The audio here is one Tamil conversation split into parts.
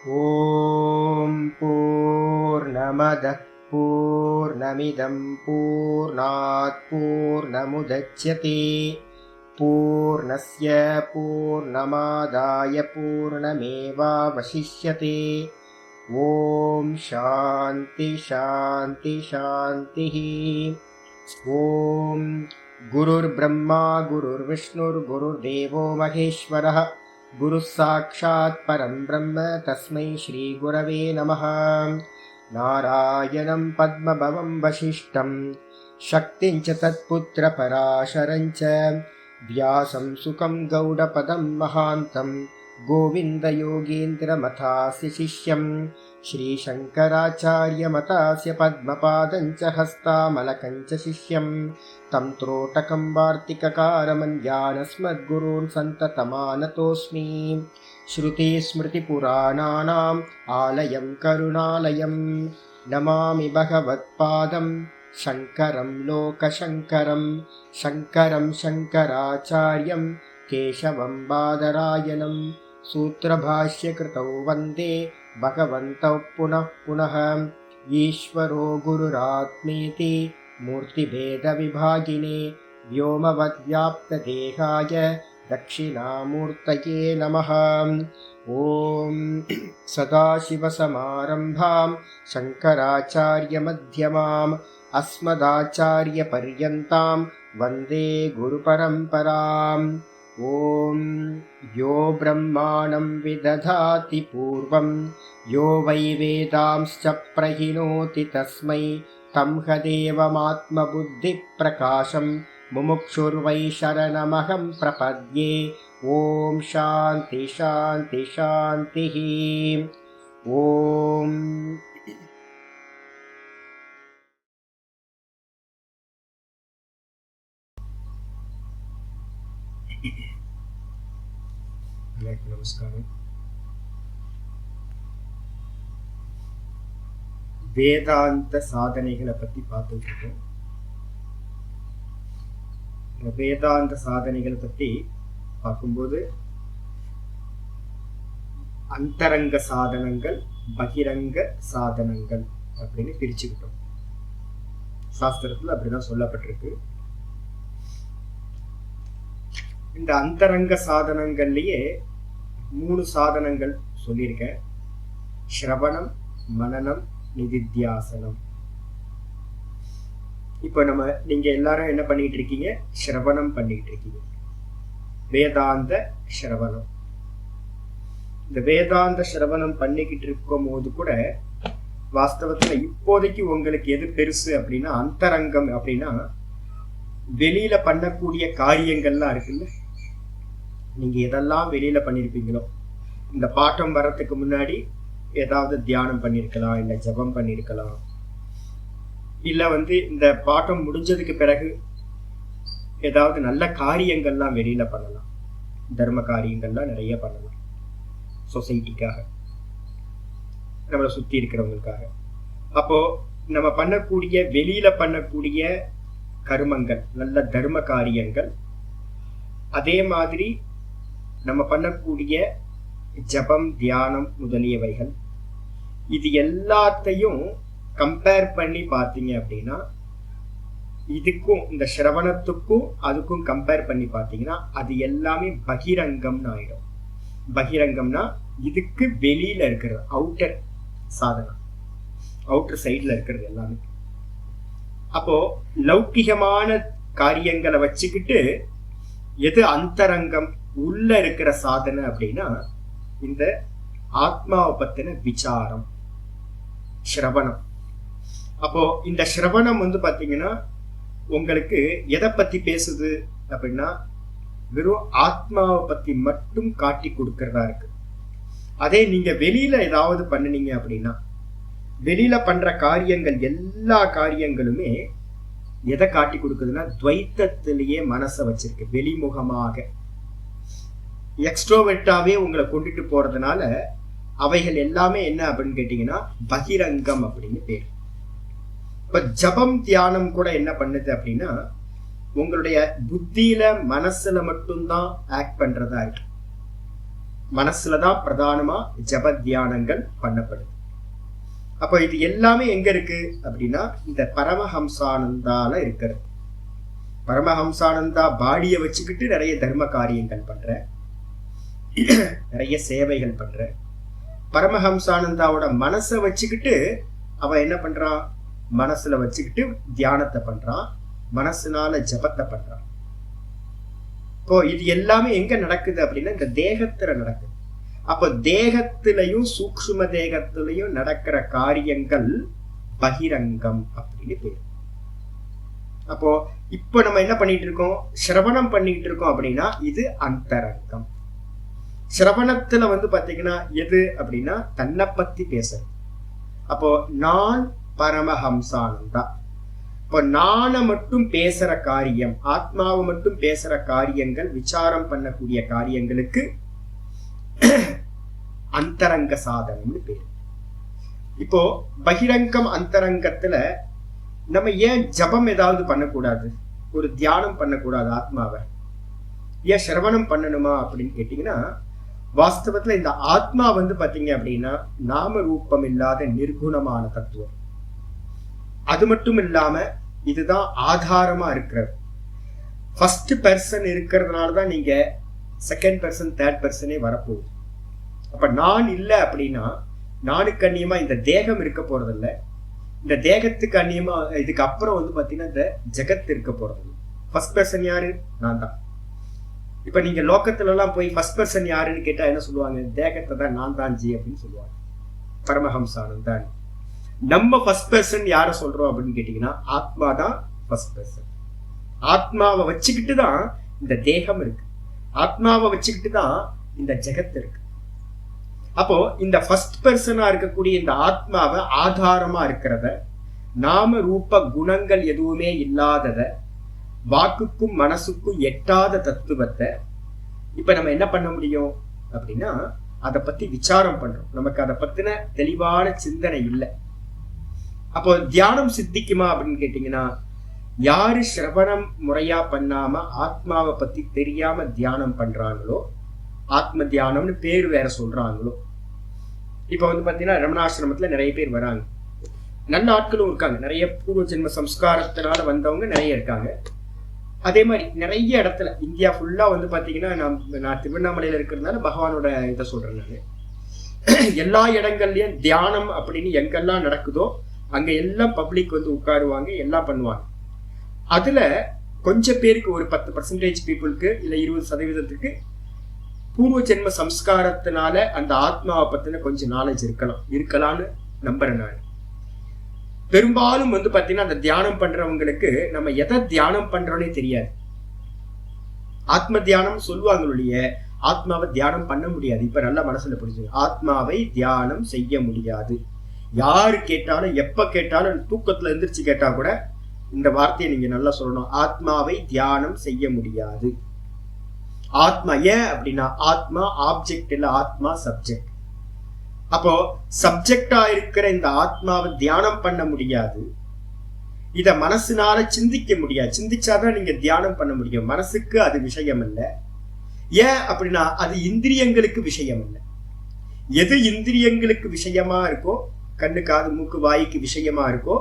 ॐ पूर्णमदः पूर्णमिदं पूर्णात् पूर्णमुदच्यते पूर्णस्य पूर्णमादाय पूर्णमेवावशिष्यते। ॐ शान्ति शान्ति शान्तिः। ॐ गुरुर्ब्रह्मा गुरुर्विष्णुर्गुरुर्देवो महेश्वरः गुरुः साक्षात् परं ब्रह्म तस्मै श्रीगुरवे नमः। नारायणं पद्मभवं वसिष्ठं शक्तिं च तत्पुत्रपराशरं च व्यासं सुखं गौडपदं महान्तं गोविन्दयोगीन्द्रमथास्य शिष्यं श्रीशङ्कराचार्यमतास्य पद्मपादं च हस्तामलकं च शिष्यं तं त्रोटकं वार्तिककारमन्यानस्मद्गुरून् सन्ततमानतोऽस्मि। श्रुतिस्मृतिपुराणानाम् आलयं करुणालयं नमामि भगवत्पादं शङ्करं लोकशङ्करं शङ्करं शङ्कराचार्यं केशवं बादरायणं सूत्रभाष्यकृतौ वन्दे भगवन्तौ पुनः पुनः। ईश्वरो गुरुरात्मेति मूर्तिभेदविभागिने व्योमवद्व्याप्तदेहाय दक्षिणामूर्तये नमः। ॐ सदाशिवसमारम्भां शङ्कराचार्यमध्यमाम् अस्मदाचार्यपर्यन्तां वन्दे गुरुपरम्पराम्। ॐ यो ब्रह्माणं विदधाति पूर्वं यो वै वेदांश्च प्रहिणोति तस्मै तं हदेवमात्मबुद्धिप्रकाशं मुमुक्षुर्वै शरणमहं प्रपद्ये। ॐ शान्ति शान्ति शान्तिः। ॐ நமஸ்காரம். வேதாந்த சாதனைகளை பத்தி பார்த்துட்டு இருக்கோம். வேதாந்த சாதனைகளை பத்தி பார்க்கும்போது அந்தரங்க சாதனங்கள் பகிரங்க சாதனங்கள் அப்படின்னு பிரிச்சுக்கிட்டோம். சாஸ்திரத்துல அப்படிதான் சொல்லப்பட்டிருக்கு. இந்த அந்தரங்க சாதனங்கள்லயே 3 சாதனங்கள் சொல்லியிருக்கேன். ஸ்ரவணம், மனனம், நிதித்தியாசனம். இப்ப நீங்க எல்லாரும் என்ன பண்ணிட்டு இருக்கீங்க? ஸ்ரவணம் பண்ணிட்டு இருக்கீங்க. வேதாந்த ஸ்ரவணம். இந்த வேதாந்த ஸ்ரவணம் பண்ணிக்கிட்டு இருக்கும் போது கூட வாஸ்தவத்துல இப்போதைக்கு உங்களுக்கு எது பெருசு அப்படின்னா, அந்தரங்கம் அப்படின்னா வெளியில பண்ணக்கூடிய காரியங்கள்லாம் இருக்குல்ல. நீங்க எதெல்லாம் வெளியில பண்ணிருப்பீங்களோ, இந்த பாட்டம் வர்றதுக்கு முன்னாடி ஏதாவது தியானம் பண்ணிருக்கலாம், இல்ல ஜபம் பண்ணிருக்கலாம், இல்ல இந்த பாட்டம் முடிஞ்சதுக்கு பிறகு ஏதாவது நல்ல காரியங்கள்லாம் வெளியில பண்ணலாம். தர்ம காரியங்கள்லாம் நிறைய பண்ணலாம். சொசைட்டிக்காக, நம்மளை சுத்தி இருக்கிறவங்களுக்காக. அப்போ நம்ம பண்ணக்கூடிய வெளியில பண்ணக்கூடிய கர்மங்கள் நல்ல தர்ம காரியங்கள், அதே மாதிரி நம்ம பண்ணக்கூடிய ஜபம், தியானம் முதலியவைகள், இது எல்லாத்தையும் கம்பேர் பண்ணி பார்த்தீங்க அப்படின்னா, இதுக்கும் இந்த ஸ்ரவணத்துக்கும் அதுக்கும் கம்பேர் பண்ணி பார்த்தீங்கன்னா அது எல்லாமே பகிரங்கம்னு ஆயிடும். பகிரங்கம்னா இதுக்கு வெளியில இருக்கிறது, அவுட்டர் சாதனம், அவுட்டர் சைட்ல இருக்கிறது எல்லாமே. அப்போ லௌகிகமான காரியங்களை வச்சுக்கிட்டு எது அந்தரங்கம் உள்ள இருக்கிற சாதனை அப்படின்னா, இந்த ஆத்மாவை பத்தின விசாரம், ஸ்ரவணம். அப்போ இந்த ஸ்ரவணம் பாத்தீங்கன்னா உங்களுக்கு எதை பத்தி பேசுது அப்படின்னா, வெறும் ஆத்மாவை பத்தி மட்டும் காட்டி கொடுக்கறதா இருக்கு. அதே நீங்க வெளியில ஏதாவது பண்ணினீங்க அப்படின்னா, வெளியில பண்ற காரியங்கள் எல்லா காரியங்களுமே எதை காட்டி கொடுக்குதுன்னா, துவைத்தத்திலேயே மனசை வச்சிருக்கு. வெளிமுகமாக எக்ஸ்ட்ரோவெர்ட்டாவே உங்களை கொண்டுட்டு போறதுனால அவைகள் எல்லாமே என்ன அப்படின்னு கேட்டீங்கன்னா பகிரங்கம் அப்படின்னு பேர். இப்ப ஜபம், தியானம் கூட என்ன பண்ணுது அப்படின்னா, உங்களுடைய புத்தியில மனசுல மட்டும்தான் ஆக்ட் பண்றதா இருக்கு. மனசுலதான் பிரதானமா ஜப தியானங்கள் பண்ணப்படுது. அப்போ இது எல்லாமே எங்க இருக்கு அப்படின்னா இந்த பரமஹம்சானந்தால இருக்கிறது. பரமஹம்சானந்தா பாடிய வச்சுக்கிட்டு நிறைய தர்ம காரியங்கள் பண்ற, நிறைய சேவைகள் பண்ற. பரமஹம்சானந்தாவோட மனசை வச்சுக்கிட்டு அவன் என்ன பண்றான், மனசுல வச்சுக்கிட்டு தியானத்தை பண்றான், மனசுனால ஜபத்தை பண்றான். இப்போ இது எல்லாமே எங்க நடக்குது அப்படின்னா இந்த தேகத்துல நடக்குது. அப்போ தேகத்திலையும் சூக்ஷ்ம தேகத்திலையும் நடக்கிற காரியங்கள் பகிரங்கம் அப்படின்னு பேரு. அப்போ இப்ப நம்ம என்ன பண்ணிட்டு இருக்கோம், சிரவணம் பண்ணிட்டு இருக்கோம் அப்படின்னா இது அந்தரங்கம். சிரவணத்துல பாத்தீங்கன்னா எது அப்படின்னா தன்னை பத்தி பேசுறது. அப்போ நான் பரமஹம்சானந்தா, இப்போ நானை மட்டும் பேசுற காரியம், ஆத்மாவை மட்டும் பேசுற காரியங்கள், விசாரம் பண்ணக்கூடிய காரியங்களுக்கு அந்தரங்க சாதனம்னு பேரு. இப்போ பகிரங்கம் அந்தரங்கத்துல நம்ம ஏன் ஜபம் ஏதாவது பண்ணக்கூடாது, ஒரு தியானம் பண்ணக்கூடாது, ஆத்மாவை ஏன் சிரவணம் பண்ணணுமா அப்படின்னு கேட்டீங்கன்னா, வாஸ்தவத்துல இந்த ஆத்மா பாத்தீங்க அப்படின்னா நாம ரூபம் இல்லாத நிர்குணமான தத்துவம். அது மட்டும் இல்லாம இதுதான் ஆதாரமா இருக்கிறது. ஃபர்ஸ்ட் பர்சன் இருக்கிறதுனாலதான் நீங்க செகண்ட் பர்சன் தேர்ட் பர்சனே வரப்போகுது. அப்ப நான் இல்லை அப்படின்னா நானுக்கு அந்நியமா இந்த தேகம் இருக்க போறதில்ல, இந்த தேகத்துக்கு அந்நியமா இதுக்கு அப்புறம் பாத்தீங்கன்னா இந்த ஜெகத் இருக்க போறது. ஃபர்ஸ்ட் பர்சன் யாரு, நான் தான். இப்ப நீங்க லோக்கத்துல எல்லாம் போய் ஃபர்ஸ்ட் பர்சன் யாருன்னு கேட்டா என்ன சொல்லுவாங்க, தேகத்தை தான் நான் தான் ஜி அப்படின்னு சொல்லுவாங்க, பரமஹம்சானந்தான். நம்ம ஃபர்ஸ்ட் பர்சன் யார சொல்றோம் அப்படின்னு கேட்டீங்கன்னா ஆத்மா தான் ஃபர்ஸ்ட் பர்சன். ஆத்மாவை வச்சுக்கிட்டு தான் இந்த தேகம் இருக்கு, ஆத்மாவை வச்சுக்கிட்டு தான் இந்த ஜெகத் இருக்கு. அப்போ இந்த ஃபர்ஸ்ட் பர்சனா இருக்கக்கூடிய இந்த ஆத்மாவை ஆதாரமா இருக்கிறத, நாம ரூப குணங்கள் எதுவுமே இல்லாதத, வாக்குக்கும் மனசுக்கும் எட்டாத தத்துவத்தை இப்ப நம்ம என்ன பண்ண முடியும் அப்படின்னா அதை பத்தி விசாரம் பண்றோம். நமக்கு அதை பத்தின தெளிவான சிந்தனை இல்லை. அப்போ தியானம் சித்திக்குமா அப்படின்னு கேட்டீங்கன்னா, யாரு சிரவணம் முறையா பண்ணாம ஆத்மாவை பத்தி தெரியாம தியானம் பண்றாங்களோ, ஆத்ம தியானம்னு பேர் வேற சொல்றாங்களோ, இப்ப பாத்தீங்கன்னா ரமணாசிரமத்துல நிறைய பேர் வராங்க, நல்ல ஆட்களும் இருக்காங்க, நிறைய பூர்வ ஜென்ம சம்ஸ்காரத்தினால வந்தவங்க நிறைய இருக்காங்க. அதே மாதிரி நிறைய இடத்துல இந்தியா ஃபுல்லா பாத்தீங்கன்னா நான் திருவண்ணாமலையில இருக்கிறதுனால பகவானோட இதை சொல்றேன். நான் எல்லா இடங்கள்லயும் தியானம் அப்படின்னு எங்கெல்லாம் நடக்குதோ அங்க எல்லாம் பப்ளிக் உட்காருவாங்க, எல்லாம் பண்ணுவாங்க. அதுல கொஞ்சம் பேருக்கு, ஒரு 10% பீப்புளுக்கு இல்ல 20% பூர்வ ஜென்ம சம்ஸ்காரத்தினால அந்த ஆத்மாவை பத்தின கொஞ்சம் நாலேஜ் இருக்கலாம்னு நம்புறேன் நான். பெரும்பாலும் பாத்தீங்கன்னா அந்த தியானம் பண்றவங்களுக்கு நம்ம எதை தியானம் பண்றோன்னே தெரியாது. ஆத்ம தியானம் சொல்லுவாங்களுடைய ஆத்மாவை தியானம் பண்ண முடியாது. இப்ப நல்லா மனசுல புரிஞ்சுங்க, ஆத்மாவை தியானம் செய்ய முடியாது. யாரு கேட்டாலும் எப்ப கேட்டாலும் தூக்கத்துல எந்திரிச்சு கேட்டா கூட இந்த வார்த்தையை நீங்க நல்லா சொல்லணும், ஆத்மாவை தியானம் செய்ய முடியாது. ஆத்மா ஏன் அப்படின்னா ஆத்மா ஆப்ஜெக்ட் இல்ல, ஆத்மா சப்ஜெக்ட். அப்போ சப்ஜெக்டா இருக்கிற இந்த ஆத்மாவை தியானம் பண்ண முடியாது, இத மனசுனால சிந்திக்க முடியாது. சிந்திச்சாதான் நீங்க தியானம் பண்ண முடியும். மனசுக்கு அது விஷயம் இல்லை. ஏன் அப்படின்னா அது இந்திரியங்களுக்கு விஷயம் இல்லை. எது இந்திரியங்களுக்கு விஷயமா இருக்கோ, கண்ணு காது மூக்கு வாய்க்கு விஷயமா இருக்கோ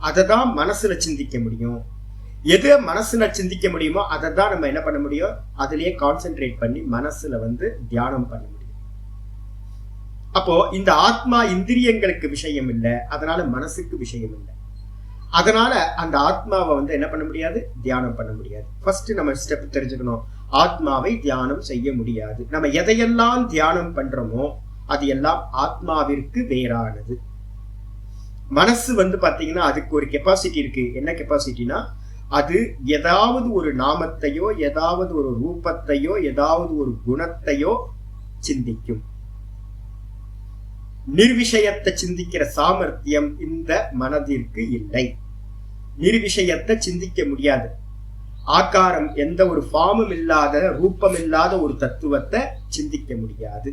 அதை தான் மனசுல சிந்திக்க முடியும். எது மனசுல சிந்திக்க முடியுமோ அதை தான் நம்ம என்ன பண்ண முடியும், அதுலயே கான்சென்ட்ரேட் பண்ணி மனசுல தியானம் பண்ண முடியும். அப்போ இந்த ஆத்மா இந்திரியங்களுக்கு விஷயம் இல்லை, அதனால மனசுக்கு விஷயம் இல்லை. அதனால அந்த ஆத்மாவை என்ன பண்ண முடியாது, தியானம் பண்ண முடியாது. ஃபர்ஸ்ட் நம்ம ஸ்டெப் தெரிஞ்சுக்கணும், ஆத்மாவை தியானம் செய்ய முடியாது. நம்ம எதையெல்லாம் தியானம் பண்றோமோ அது எல்லாம் ஆத்மாவிற்கு வேறானது. மனசு பாத்தீங்கன்னா அதுக்கு ஒரு கெப்பாசிட்டி இருக்கு. என்ன கெப்பாசிட்டினா, அது ஏதாவது ஒரு நாமத்தையோ ஏதாவது ஒரு ரூபத்தையோ ஏதாவது ஒரு குணத்தையோ சிந்திக்கும். நிர்விஷயத்தை சிந்திக்கிற சாமர்த்தியம் இந்த மனதிற்கு இல்லை. நிர்விஷயத்தை சிந்திக்க முடியாது. ஆகாரம், எந்த ஒரு ஃபார்மும் இல்லாத, ரூபம் இல்லாத ஒரு தத்துவத்தை சிந்திக்க முடியாது.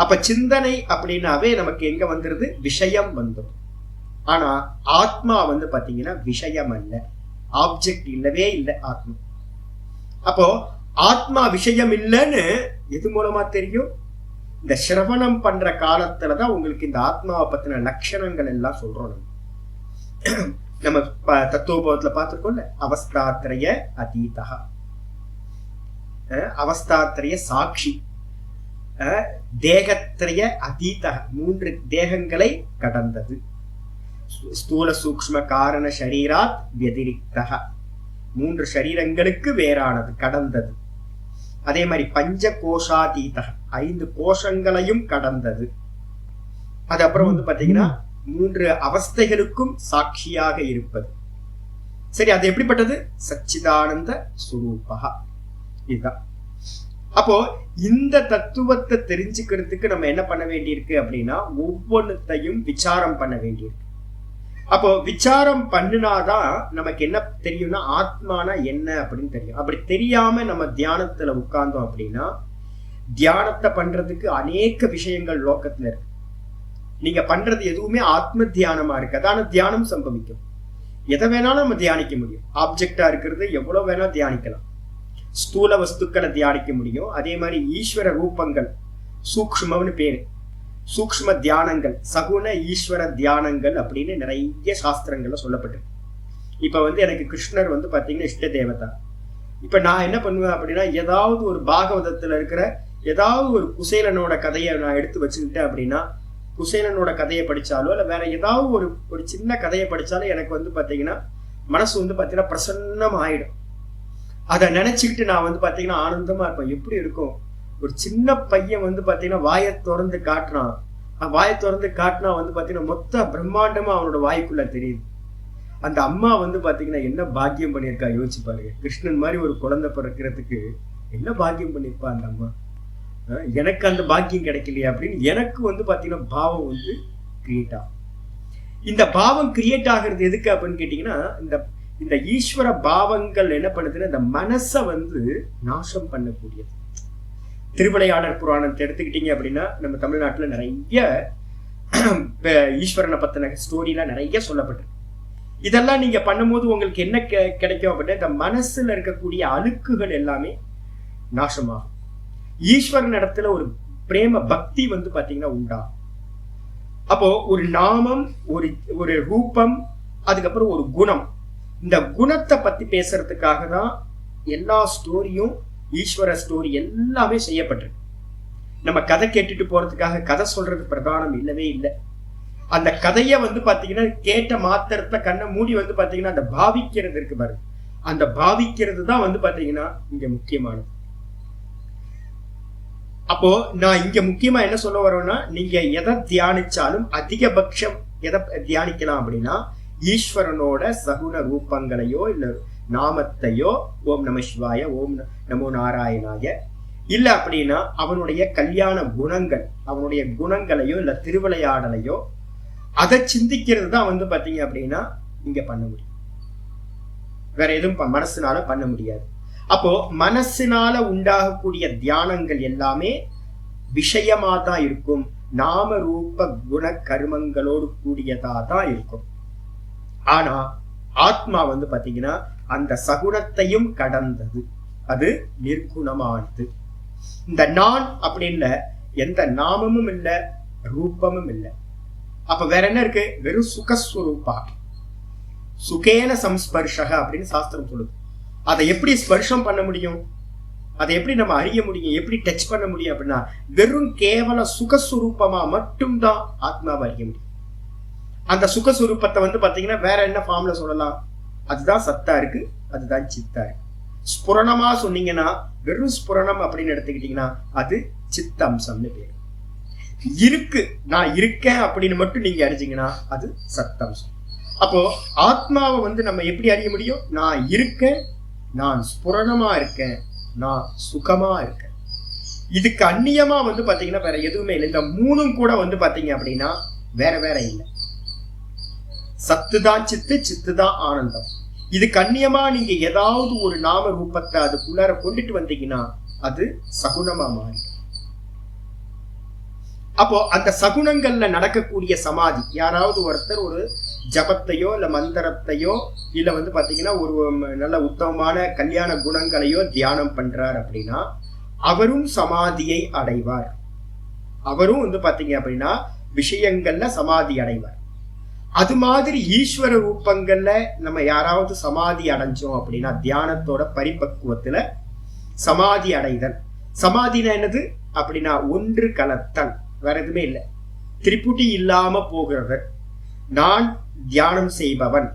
அப்ப சிந்தனை அப்படின்னாவே நமக்கு எங்க வந்துருது, விஷயம் வந்துடும். ஆனா ஆத்மா பாத்தீங்கன்னா விஷயம் அல்ல, ஆப்ஜெக்ட் இல்லவே இல்லை ஆத்மா. அப்போ ஆத்மா விஷயம் இல்லைன்னு எது மூலமா தெரியும்? இந்த சிரவணம் பண்ற காலத்துலதான் உங்களுக்கு இந்த ஆத்மாவை பத்தின லட்சணங்கள் எல்லாம் சொல்றோம். நம்ம தத்துவபோதத்துல பார்த்திருக்கோம்ல, அவஸ்தாத்ரய அதீதா, அவஸ்தாத்ரய சாட்சி, தேகத்ரய அதீதா, 3 தேகங்களை கடந்தது, ஸ்தூல சூக்ஷ்ம காரண ஷரீராத் வதிரிக்தஹ, 3 ஷரீரங்களுக்கு வேறானது, கடந்தது. அதே மாதிரி பஞ்ச கோஷாதீத, 5 கோஷங்களையும் கடந்தது. அது அப்புறம் வந்து பாத்தீங்கன்னா 3 அவஸ்தைகளுக்கும் சாட்சியாக இருப்பது. சரி, அது எப்படிப்பட்டது? சச்சிதானந்த சுரூபா. இதுதான். அப்போ இந்த தத்துவத்தை தெரிஞ்சுக்கிறதுக்கு நம்ம என்ன பண்ண வேண்டியிருக்கு அப்படின்னா, ஒவ்வொன்றையும் விசாரம் பண்ண வேண்டியிருக்கு. அப்போ விசாரம் பண்ணினாதான் நமக்கு என்ன தெரியும்னா, ஆத்மானா என்ன அப்படின்னு தெரியும். அப்படி தெரியாம நம்ம தியானத்துல உட்கார்ந்தோம் அப்படின்னா, தியானத்தை பண்றதுக்கு அநேக விஷயங்கள் லோகத்துல இருக்கு. நீங்க பண்றது எதுவுமே ஆத்ம தியானமா இருக்கு, அதான தியானம் சம்பவிக்கும். எதை வேணாலும் நம்ம தியானிக்க முடியும். ஆப்ஜெக்டா இருக்கிறது எவ்வளவு வேணா தியானிக்கலாம். ஸ்தூல வஸ்துக்களை தியானிக்க முடியும். அதே மாதிரி ஈஸ்வர ரூபங்கள், சூக்ஷ்மம்னு பேரு, சூக்ஷ்ம தியானங்கள், சகுன ஈஸ்வர தியானங்கள் அப்படின்னு நிறைய சாஸ்திரங்கள்ல சொல்லப்பட்டிருக்கு. இப்ப வந்து எனக்கு கிருஷ்ணர் வந்து பாத்தீங்கன்னா இஷ்ட தேவதா. இப்ப நான் என்ன பண்ணுவேன் அப்படின்னா, ஏதாவது ஒரு பாகவதத்துல இருக்கிற ஏதாவது ஒரு குசேலனோட கதையை நான் எடுத்து வச்சுக்கிட்டேன் அப்படின்னா, குசேலனோட கதையை படிச்சாலோ இல்ல வேற ஏதாவது ஒரு சின்ன கதையை படிச்சாலும் எனக்கு வந்து பாத்தீங்கன்னா மனசு வந்து பாத்தீங்கன்னா பிரசன்னம் ஆயிடும். அதை நினைச்சுக்கிட்டு நான் வந்து பாத்தீங்கன்னா ஆனந்தமா இருப்பேன். எப்படி இருக்கும், ஒரு சின்ன பையன் வந்து பாத்தீங்கன்னா வாயை திறந்து காட்டுறான். வாயை திறந்து காட்டினா வந்து பாத்தீங்கன்னா மொத்த பிரம்மாண்டமா அவனோட வாய்க்குள்ள தெரியுது. அந்த அம்மா வந்து பாத்தீங்கன்னா என்ன பாக்கியம் பண்ணியிருக்கா யோசிச்சு பாருங்க. கிருஷ்ணன் மாதிரி ஒரு குழந்தை பிறக்கிறதுக்கு என்ன பாக்கியம் பண்ணியிருப்பா அந்த அம்மா. எனக்கு அந்த பாக்கியம் கிடைக்கலையா அப்படின்னு எனக்கு வந்து பாத்தீங்கன்னா பாவம் வந்து கிரியேட் ஆகும். இந்த பாவம் கிரியேட் ஆகுறது எதுக்கு அப்படின்னு கேட்டீங்கன்னா, இந்த ஈஸ்வர பாவங்கள் என்ன பண்ணுதுன்னா இந்த மனசை வந்து நாசம் பண்ணக்கூடியது. திருவிளையாடற் புராணத்தை எடுத்துக்கிட்டீங்க அப்படின்னா, நம்ம தமிழ்நாட்டுல நிறைய ஈஸ்வரனை பத்தின ஸ்டோரிலாம் நிறைய சொல்லப்பட்டிருக்கு. இதெல்லாம் நீங்க பண்ணும்போது உங்களுக்கு என்ன கிடைக்கும் அப்படின்னா, இந்த மனசுல இருக்கக்கூடிய அழுக்குகள் எல்லாமே நாசமாகும். ஈஸ்வரன் இடத்துல ஒரு பிரேம பக்தி வந்து பாத்தீங்கன்னா உண்டாகும். அப்போ ஒரு நாமம், ஒரு ரூபம், அதுக்கப்புறம் ஒரு குணம், இந்த குணத்தை பத்தி பேசுறதுக்காக தான் எல்லா ஸ்டோரியும், ஈஸ்வர ஸ்டோரி எல்லாமே செய்யப்பட்டிருக்கு. நம்ம கதை கேட்டுட்டு போறதுக்காக கதை சொல்றது பிரதானம் இல்லவே இல்லை. அந்த கதையை வந்து பாத்தீங்கன்னா கேட்ட மாத்திரத்துல கண்ணை மூடி வந்து பாத்தீங்கன்னா அந்த பாவிக்கிறது இருக்கு பாருங்க, அந்த பாவிக்கிறது தான் வந்து பாத்தீங்கன்னா இங்க முக்கியமானது. அப்போ நான் இங்க முக்கியமா என்ன சொல்ல வரோம்னா, நீங்க எதை தியானிச்சாலும் அதிகபட்சம் எதை தியானிக்கலாம் அப்படின்னா, ஈஸ்வரனோட சகுன ரூபங்களையோ இல்ல நாமத்தையோ, ஓம் நம சிவாய, ஓம் நமோ நாராயணாய, இல்ல அப்படின்னா அவனுடைய கல்யாண குணங்கள், அவனுடைய குணங்களையோ இல்ல திருவிளையாடலையோ அதை சிந்திக்கிறது தான் வந்து பாத்தீங்க அப்படின்னா இங்க பண்ண முடியும். வேற எதுவும் மனசுனால பண்ண முடியாது. அப்போ மனசினால உண்டாகக்கூடிய தியானங்கள் எல்லாமே விஷயமா தான் இருக்கும், நாம ரூப குண கருமங்களோடு கூடியதா தான் இருக்கும். ஆனா ஆத்மா வந்து பாத்தீங்கன்னா அந்த சகுனத்தையும் கடந்தது, அது நிர்குணமானது. இந்த நான் அப்படின்னு எந்த நாமமும் இல்ல, ரூபமும் இல்லை. அப்ப வேற என்ன இருக்கு? வெறும் சுகஸ்வரூபா, சுகேன சம்ஸ்பர்ஷக அப்படின்னு சாஸ்திரம் சொல்லுது. அதை எப்படி ஸ்பர்ஷம் பண்ண முடியும், அதை எப்படி நம்ம அறிய முடியும், எப்படி டச் பண்ண முடியும் அப்படின்னா, வெறும் கேவல சுகஸ்வரூபமா மட்டும்தான் ஆத்மாவை அறிய முடியும். அந்த சுகஸ்வரூபத்தை வந்து பாத்தீங்கன்னா வேற என்ன ஃபார்ம்ல சொல்லலாம்? அதுதான் சத்தா இருக்கு, அதுதான் சித்தா இருக்கு. ஸ்புரணமா சொன்னீங்கன்னா, வெறும் ஸ்புரணம் அப்படின்னு எடுத்துக்கிட்டீங்கன்னா அது சித்த அம்சம்னு பேரு. இருக்கு, நான் இருக்கேன் அப்படின்னு மட்டும் நீங்க அறிஞ்சீங்கன்னா அது சத்தம்சம். அப்போ ஆத்மாவை வந்து நம்ம எப்படி அறிய முடியும்? நான் இருக்கேன், நான் ஸ்புரணமா இருக்கேன், நான் சுகமா இருக்கேன். இதுக்கு அந்நியமா வந்து பாத்தீங்கன்னா வேற எதுவுமே இல்லை. இந்த மூணும் கூட வந்து பாத்தீங்க அப்படின்னா வேற வேற இல்லை. சத்துதான் சித்து, சித்துதான் ஆனந்தம். இதுக்கு அந்நியமா நீங்க ஏதாவது ஒரு நாம ரூபத்தை அதுக்குள்ளார கொண்டுட்டு வந்தீங்கன்னா அது சகுனமா மாறி. அப்போ அந்த சகுனங்கள்ல நடக்கக்கூடிய சமாதி, யாராவது ஒருத்தர் ஒரு ஜபத்தையோ இல்ல மந்திரத்தையோ இல்ல பாத்தீங்கன்னா ஒரு நல்ல உத்தமமான கல்யாண குணங்களையோ தியானம் பண்றார் அப்படின்னா அவரும் சமாதியை அடைவார். அவரும் பாத்தீங்க அப்படின்னா விஷயங்கள்ல சமாதி அடைவார். அது மாதிரி ஈஸ்வர ரூபங்கள்ல நம்ம யாராவது சமாதி அடைஞ்சோம் அப்படின்னா தியானத்தோட பரிபக்குவத்துல சமாதி அடைதல். சமாதினா என்னது அப்படின்னா ஒன்று கலத்தல், வேற எதுவுமே இல்லை. திரிபுட்டி இல்லாம போகிறது. நான் தியானம் செய்பவன்,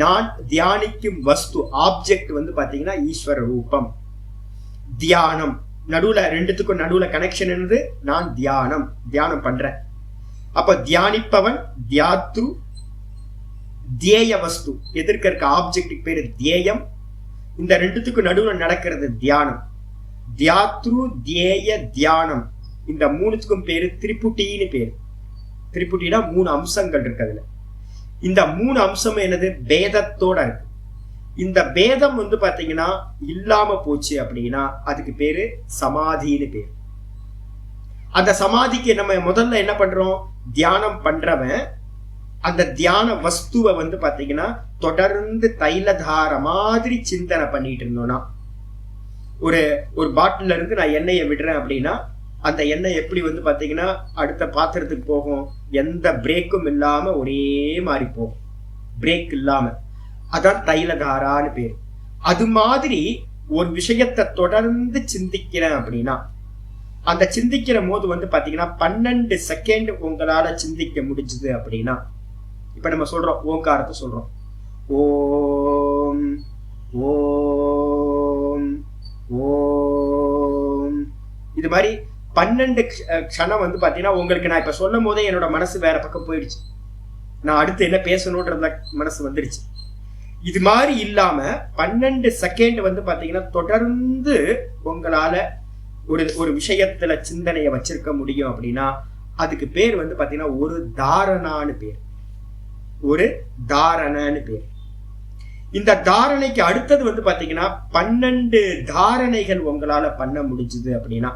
நான் தியானிக்கும் வஸ்து ஆப்ஜெக்ட் பாத்தீங்கன்னா ஈஸ்வர ரூபம். தியானம் நடுவுல ரெண்டுத்துக்கும் நடுவுல கனெக்ஷன் என்னது, நான் தியானம் பண்றேன். அப்ப தியானிப்பவன் தியாத்ரு, தியேய வஸ்து எதிர்க்க இருக்க ஆப்ஜெக்டுக்கு பேரு தியேயம். இந்த ரெண்டுத்துக்கும் நடுவுல நடக்கிறது தியானம். தியாத்ரு தியேய தியானம், இந்த மூணுத்துக்கும் பேரு திரிபுட்டின்னு பேரு. திரிபுட்டினா 3 அம்சங்கள் இருக்கு. அதுல இந்த 3 அம்சம் என்னது, பேதத்தோட இருக்கு. இந்த பேதம் பாத்தீங்கன்னா இல்லாம போச்சு அப்படின்னா அதுக்கு பேரு சமாதின்னு பேரு. அந்த சமாதிக்கு நம்ம முதல்ல என்ன பண்றோம், தியானம் பண்றவன் அந்த தியான வஸ்துவை பாத்தீங்கன்னா தொடர்ந்து தைலதார மாதிரி சிந்தனை பண்ணிட்டு இருந்தோம்னா, ஒரு பாட்டில இருந்து நான் எண்ணெயை விடுறேன் அப்படின்னா அந்த எண்ணெய் எப்படி பாத்தீங்கன்னா அடுத்த பாத்திரத்துக்கு போகும், எந்த பிரேக்கும் இல்லாம ஒரே மாதிரி போகும், பிரேக் இல்லாம. அதான் தைலதாரான்னு பேரு. அது மாதிரி ஒரு விஷயத்தை தொடர்ந்து சிந்திக்கிறேன் அப்படின்னா அந்த சிந்திக்கிற போது பாத்தீங்கன்னா 12 செகண்ட் உங்களால சிந்திக்க முடிஞ்சது அப்படின்னா, இப்ப நம்ம சொல்றோம் ஓங்காரத்தை சொல்றோம், ஓம் ஓம் ஓம், இது மாதிரி 12 க்ஷணம் பாத்தீங்கன்னா உங்களுக்கு நான் இப்ப சொல்லும் போதே என்னோட மனசு வேற பக்கம் போயிடுச்சு, நான் அடுத்து என்ன பேசணும்ன்ற மனசு வந்துடுச்சு. இது மாதிரி இல்லாம 12 செகண்ட் பாத்தீங்கன்னா தொடர்ந்து உங்களால ஒரு விஷயத்துல சிந்தனையை வச்சிருக்க முடியும் அப்படின்னா அதுக்கு பேர் பாத்தீங்கன்னா ஒரு தாரணான்னு பேர். ஒரு தாரணன்னு பேர். இந்த தாரணைக்கு அடுத்தது பாத்தீங்கன்னா 12 தாரணைகள் உங்களால பண்ண முடிஞ்சது அப்படின்னா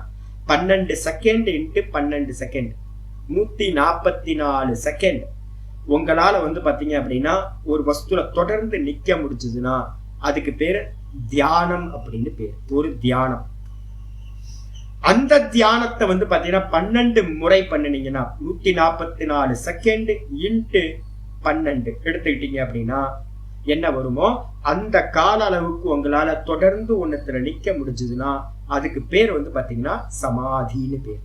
12 செகண்ட் இன்ட்டு 12 செகண்ட் 144 செகண்ட் உங்களால பாத்தீங்க அப்படின்னா ஒரு வஸ்துல தொடர்ந்து நிக்க முடிச்சதுன்னா அதுக்கு பேரு தியானம் அப்படின்னு பேர். ஒரு தியானம். அந்த தியானத்தை பாத்தீங்கன்னா 12 முறை பண்ணினீங்கன்னா 144 செகண்ட் இன்ட்டு 12 எடுத்துக்கிட்டீங்க அப்படின்னா என்ன வருமோ அந்த கால அளவுக்கு உங்களால தொடர்ந்து ஒன்னத்துல நிக்க முடிஞ்சதுன்னா அதுக்கு பேர் பாத்தீங்கன்னா சமாதின்னு பேர்.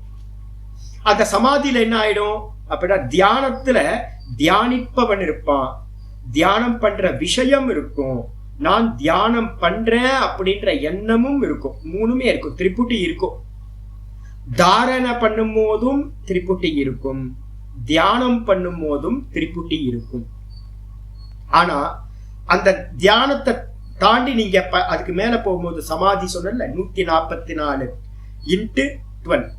அந்த சமாதியில என்ன ஆயிடும் அப்படின்னா தியானத்துல தியானிப்பவன் இருப்பான், தியானம் பண்ற விஷயம் இருக்கும், நான் தியானம் பண்றேன் அப்படின்ற எண்ணமும் இருக்கும். 3மே இருக்கும். திரிபுட்டி இருக்கும். தாரணை பண்ணும் போதும் திரிபுட்டி இருக்கும், தியானம் பண்ணும் போதும் திரிபுட்டி இருக்கும். ஆனா அந்த தியானத்தை தாண்டி நீங்க அதுக்கு மேல போகும்போது சமாதி சொன்ன 144 இன்ட்டு 12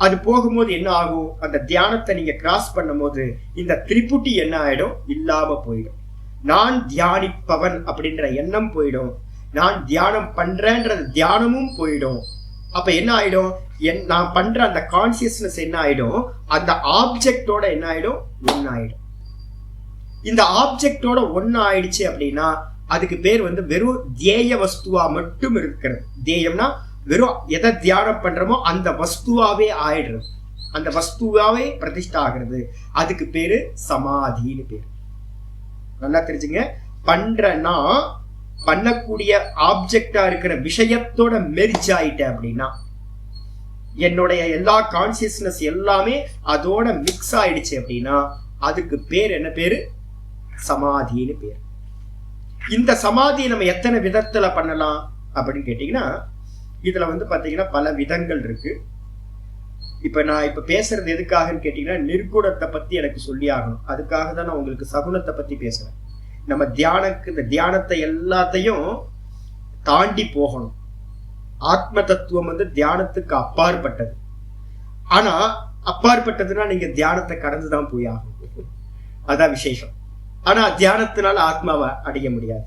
அது போகும்போது என்ன ஆகும், அந்த தியானத்தை நீங்க கிராஸ் பண்ணும் போது இந்த திரிபுட்டி என்ன ஆயிடும், இல்லாம போயிடும். நான் தியானிப்பவன் அப்படின்ற எண்ணம் போயிடும், நான் தியானம் பண்றேன்றது தியானமும் போயிடும். அப்ப என்ன ஆயிடும், நான் பண்ற அந்த கான்சியஸ்னஸ் என்ன ஆயிடும், அந்த ஆப்ஜெக்டோட என்ன ஆயிடும், ஒன்னாயிடும். இந்த ஆப்ஜெக்டோட ஒன்னு ஆயிடுச்சு அப்படின்னா அதுக்கு பேர் வெறும் தியேய வஸ்துவா மட்டும் இருக்கிறது. தியேயம்னா வெறும் எதை தியானம் பண்றோமோ அந்த வஸ்துவாவே ஆயிடுறது, அந்த வஸ்துவாவே பிரதிஷ்டா ஆகிறது. அதுக்கு பேரு சமாதின்னு பேரு. நல்லா தெரிஞ்சுங்க. பண்றனா பண்ணக்கூடிய ஆப்ஜெக்டா இருக்கிற விஷயத்தோட மெர்ஜ் ஆயிட்டேன் அப்படின்னா என்னுடைய எல்லா கான்சியஸ்னஸ் எல்லாமே அதோட மிக்ஸ் ஆயிடுச்சு அப்படின்னா அதுக்கு பேர் என்ன பேரு, சமாதின்னு பேர். இந்த சமாதியை நம்ம எத்தனை விதத்துல பண்ணலாம் அப்படின்னு கேட்டீங்கன்னா இதுல பாத்தீங்கன்னா பல விதங்கள் இருக்கு. இப்ப நான் பேசுறது எதுக்காகன்னு கேட்டீங்கன்னா நிர்குணத்தை பத்தி எனக்கு சொல்லி ஆகணும். அதுக்காக தான் நான் உங்களுக்கு சகுனத்தை பத்தி பேசுறேன். நம்ம இந்த தியானத்தை எல்லாத்தையும் தாண்டி போகணும். ஆத்ம தத்துவம் தியானத்துக்கு அப்பாற்பட்டது. ஆனா அப்பாற்பட்டதுன்னா நீங்க தியானத்தை கடந்துதான் போய் ஆகணும், அதான் விசேஷம். ஆனா தியானத்தினால ஆத்மாவை அடைய முடியாது.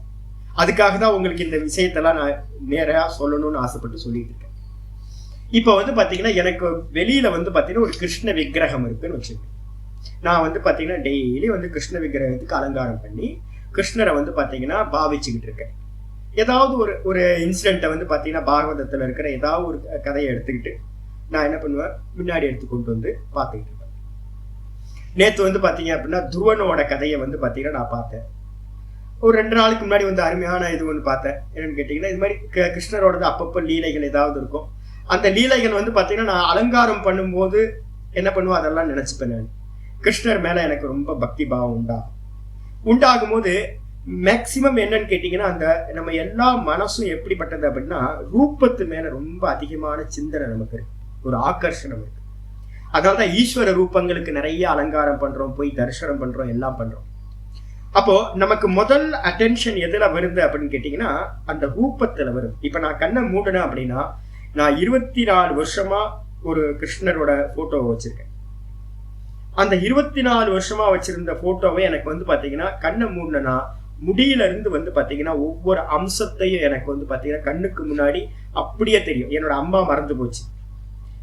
அதுக்காக தான் உங்களுக்கு இந்த விஷயத்தெல்லாம் நான் நேரா சொல்லணும்னு ஆசைப்பட்டு சொல்லிட்டு இருக்கேன். இப்போ வந்து பாத்தீங்கன்னா எனக்கு வெளியில வந்து பாத்தீங்கன்னா ஒரு கிருஷ்ண விக்கிரகம் இருக்குன்னு வச்சுக்கோங்க. நான் வந்து பாத்தீங்கன்னா டெய்லி வந்து கிருஷ்ண விக்கிரகத்துக்கு அலங்காரம் பண்ணி கிருஷ்ணரை வந்து பாத்தீங்கன்னா பாவிச்சுக்கிட்டு இருக்கேன். ஏதாவது ஒரு இன்சிடென்ட்டை வந்து பாத்தீங்கன்னா பாகவதத்துல இருக்கிற ஏதாவது ஒரு கதையை எடுத்துக்கிட்டு நான் என்ன பண்ணுவேன், முன்னாடி எடுத்து கொண்டு வந்து பார்த்துக்கிட்டு இருப்பேன். நேற்று வந்து பாத்தீங்க அப்படின்னா துருவனோட கதையை வந்து பாத்தீங்கன்னா நான் பார்த்தேன். ஒரு 2 நாளுக்கு முன்னாடி வந்து அருமையான இது ஒன்று பார்த்தேன். என்னன்னு கேட்டீங்கன்னா, இது மாதிரி கிருஷ்ணரோட அப்பப்போ லீலைகள் ஏதாவது இருக்கும். அந்த லீலைகள் வந்து பாத்தீங்கன்னா நான் அலங்காரம் பண்ணும்போது என்ன பண்ணுவோம் அதெல்லாம் நினைச்சுப்பேன். நான் கிருஷ்ணர் மேல எனக்கு ரொம்ப பக்தி பாவம் உண்டாகும் போது மேக்சிமம் என்னன்னு கேட்டீங்கன்னா, அந்த நம்ம எல்லா மனசும் எப்படிப்பட்டது அப்படின்னா ரூபத்து மேல ரொம்ப அதிகமான சிந்தனை நமக்கு இருக்கு, ஒரு ஆகர்ஷணம் இருக்கு. அதனால்தான் ஈஸ்வர ரூபங்களுக்கு நிறைய அலங்காரம் பண்றோம், போய் தரிசனம் பண்றோம், எல்லாம் பண்றோம். அப்போ நமக்கு முதல் அட்டென்ஷன் எதுல வருது அப்படின்னு கேட்டீங்கன்னா அந்த ரூபத்துல வருது. இப்ப நான் கண்ணை மூடனேன் அப்படின்னா நான் 24 வருஷமா ஒரு கிருஷ்ணரோட போட்டோவை வச்சிருக்கேன். அந்த 24 வருஷமா வச்சிருந்த போட்டோவை எனக்கு வந்து பாத்தீங்கன்னா கண்ணை மூடனா முடியில இருந்து வந்து பாத்தீங்கன்னா ஒவ்வொரு அம்சத்தையும் எனக்கு வந்து பாத்தீங்கன்னா கண்ணுக்கு முன்னாடி அப்படியே தெரியும். என்னோட அம்மா மறந்து போச்சு,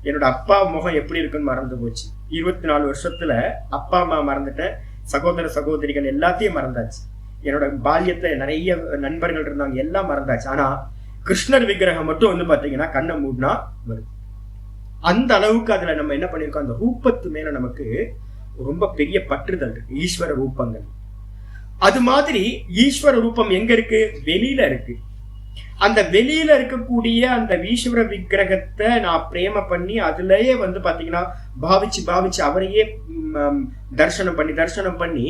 என்னோட அப்பா முகம் எப்படி இருக்குன்னு மறந்து போச்சு. 24 வருஷத்துல அப்பா அம்மா மறந்துட்டேன், சகோதர சகோதரிகள் எல்லாத்தையும் மறந்தாச்சு. என்னோட பால்யத்துல நிறைய நண்பர்கள் இருந்தாங்க, எல்லாம் மறந்தாச்சு. ஆனா கிருஷ்ணர் விக்கிரகம் மட்டும் வந்து பாத்தீங்கன்னா கண்ணை மூடினா வருது. அந்த அளவுக்கு அதுல நம்ம என்ன பண்ணிருக்கோம், அந்த ரூபத்து மேல நமக்கு ரொம்ப பெரிய பற்றுதல் இருக்கு, ஈஸ்வர ரூபங்கள். அது மாதிரி ஈஸ்வர ரூபம் எங்க இருக்கு, வெளியில இருக்கு. அந்த வெளியில இருக்கக்கூடிய அந்த ஈஸ்வர விக்கிரகத்தை நான் பிரேம பண்ணி அதுலயே வந்து பாத்தீங்கன்னா பாவிச்சு அவரையே தரிசனம் பண்ணி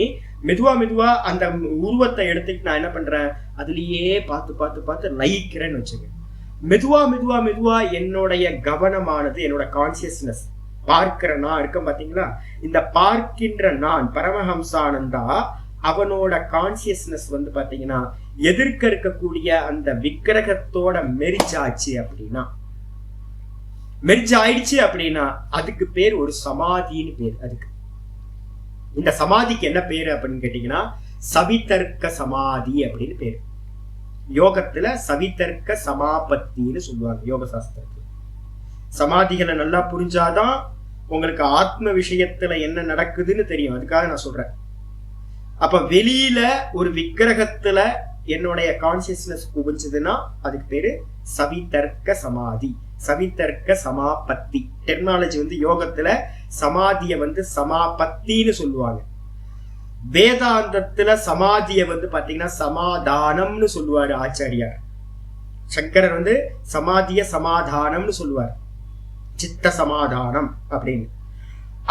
மெதுவா அந்த உருவத்தை எடுத்துட்டு நான் என்ன பண்றேன், அதுலயே பார்த்து லயிக்கிறேன்னு வச்சுக்கேன். மெதுவா என்னுடைய கவனமானது, என்னோட கான்சியஸ்னஸ், பார்க்கிற நான் இருக்கேன் பாத்தீங்களா, இந்த பார்க்கின்ற நான் பரமஹம்சானந்தா அவனோட கான்சியஸ்னஸ் வந்து பாத்தீங்கன்னா எதிர்க்க இருக்கக்கூடிய அந்த விக்கிரகத்தோட மெர்ஜ் ஆயிடுச்சு அப்படின்னா அதுக்கு பேர் ஒரு சமாதின்னு பேர். அதுக்கு இந்த சமாதிக்கு என்ன பேரு அப்படின்னு கேட்டீங்கன்னா சவிதர்க்க சமாதி அப்படின்னு பேரு. யோகத்துல சவிதர்க்க சமாபத்தின்னு சொல்லுவாங்க. யோக சாஸ்திரத்துல சமாதிகளை நல்லா புரிஞ்சாதான் உங்களுக்கு ஆத்ம விஷயத்துல என்ன நடக்குதுன்னு தெரியும். அதுக்காக நான் சொல்றேன். அப்ப வெளியில ஒரு விக்கிரகத்துல என்னுடைய கான்சியஸ்னஸ் குவிஞ்சதுன்னா அதுக்கு பேரு சவிதர்க்க சமாதி, சவிதர்க்க சமாபத்தி. டெக்னாலஜி வந்து யோகத்துல சமாதிய வந்து சமாபத்தின்னு சொல்லுவாங்க. வேதாந்தத்துல சமாதிய வந்து பாத்தீங்கன்னா சமாதானம்னு சொல்லுவாரு ஆச்சாரியார். சங்கரர் வந்து சமாதிய சமாதானம்னு சொல்லுவார், சித்த சமாதானம் அப்படின்னு.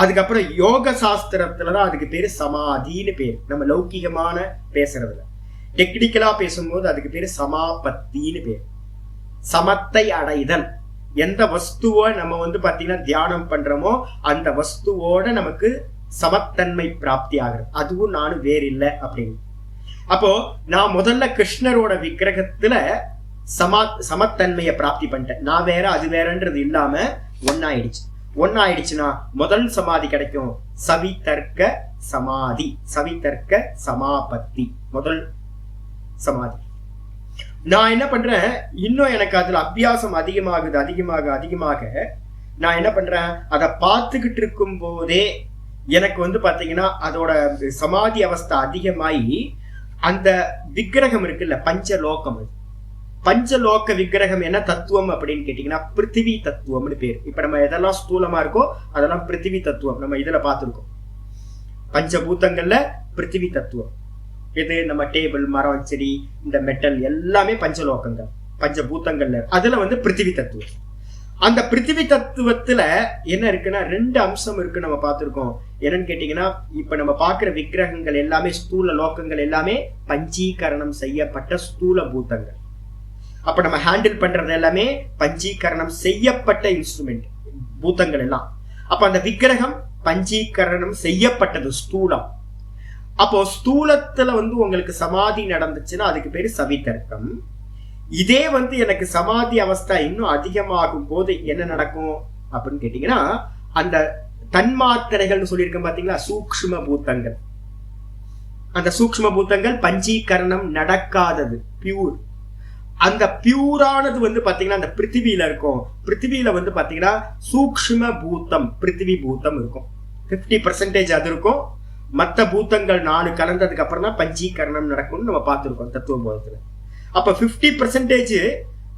அதுக்கப்புறம் யோக சாஸ்திரத்துலதான் அதுக்கு பேரு சமாதின்னு பேரு. நம்ம லௌகிகமான பேசுறதுல டெக்னிக்கலா பேசும்போது அதுக்கு பேரு சமாபத்தின்னு பேரு. சமத்தை அடைதல். எந்த வஸ்துவோ நம்ம வந்து பாத்தீங்கன்னா தியானம் பண்றோமோ அந்த வஸ்துவோட நமக்கு சமத்தன்மை பிராப்தி ஆகுது. அதுவும் நானும் வேறு இல்லை அப்படின்னு. அப்போ நான் முதல்ல கிருஷ்ணரோட விக்கிரகத்துல சமத்தன்மையை பிராப்தி பண்ணிட்டேன். நான் வேற அது வேறன்றது இல்லாம ஒன்னாயிடுச்சுன்னா முதல் சமாதி கிடைக்கும், சவிதர்க்க சமாதி, சவிதர்க்க சமாபத்தி, முதல் சமாதி. நான் என்ன பண்றேன், இன்னும் எனக்கு அதுல அபியாசம் அதிகமாக நான் என்ன பண்றேன், அதை பார்த்துக்கிட்டு இருக்கும் போதே எனக்கு வந்து பாத்தீங்கன்னா அதோட சமாதி அவஸ்தை அதிகமாயி அந்த விக்கிரகம் இருக்குல்ல பஞ்சலோகம், பஞ்சலோக விக்கிரகம் என்ன தத்துவம் அப்படின்னு கேட்டீங்கன்னா பிருத்திவி தத்துவம்னு பேர். இப்ப நம்ம எதெல்லாம் ஸ்தூலமா இருக்கோ அதெல்லாம் பிருத்திவி தத்துவம். நம்ம இதுல பார்த்திருக்கோம் பஞ்சபூதங்கள்ல பிருத்திவி தத்துவம். இது நம்ம டேபிள், மரம், செடி, இந்த மெட்டல் எல்லாமே பஞ்சலோகங்கள், பஞ்சபூதங்கள்ல. அதுல வந்து பிருத்திவி தத்துவம். அந்த பிருத்திவி தத்துவத்துல என்ன இருக்குன்னா 2 அம்சம் இருக்கு, நம்ம பார்த்திருக்கோம். என்னன்னு கேட்டீங்கன்னா இப்ப நம்ம பார்க்கிற விக்கிரகங்கள் எல்லாமே ஸ்தூல லோகங்கள் எல்லாமே பஞ்சீகரணம் செய்யப்பட்ட ஸ்தூல பூதங்கள். அப்ப நம்ம ஹேண்டில் பண்றது எல்லாமே பஞ்சீகரணம் செய்யப்பட்ட இன்ஸ்ட்ருமெண்ட் பூதங்கள் எல்லாம். அப்ப அந்த விக்கிரகம் பஞ்சீகரணம் செய்யப்பட்டது, ஸ்தூலம். அப்போ ஸ்தூலத்துல வந்து உங்களுக்கு சமாதி நடந்துச்சுன்னா அதுக்கு பேரு சவிதர்க்கம். இதே வந்து எனக்கு சமாதி அவஸ்தா இன்னும் அதிகமாகும் போது என்ன நடக்கும் அப்படின்னு கேட்டீங்கன்னா அந்த தன்மாத்திரைகள் சொல்லியிருக்கேன் பாத்தீங்களா, சூக்ஷ்ம பூத்தங்கள். அந்த சூக்ஷ்ம பூத்தங்கள் பஞ்சீகரணம் நடக்காதது, பியூர். அந்த பியூரானது வந்து பாத்தீங்கன்னா அந்த பிருத்திவியில இருக்கும். பிருத்திவியில வந்து பாத்தீங்கன்னா சூக்ஷ்ம பூத்தம் பிருத்திவி பூத்தம் இருக்கும். 50% அது இருக்கும். மற்ற பூத்தங்கள் 4 கலந்ததுக்கு அப்புறம் தான் பஞ்சீகரணம் நடக்கும்னு நம்ம பார்த்துருக்கோம் தத்துவ போதத்துல. அப்ப 50%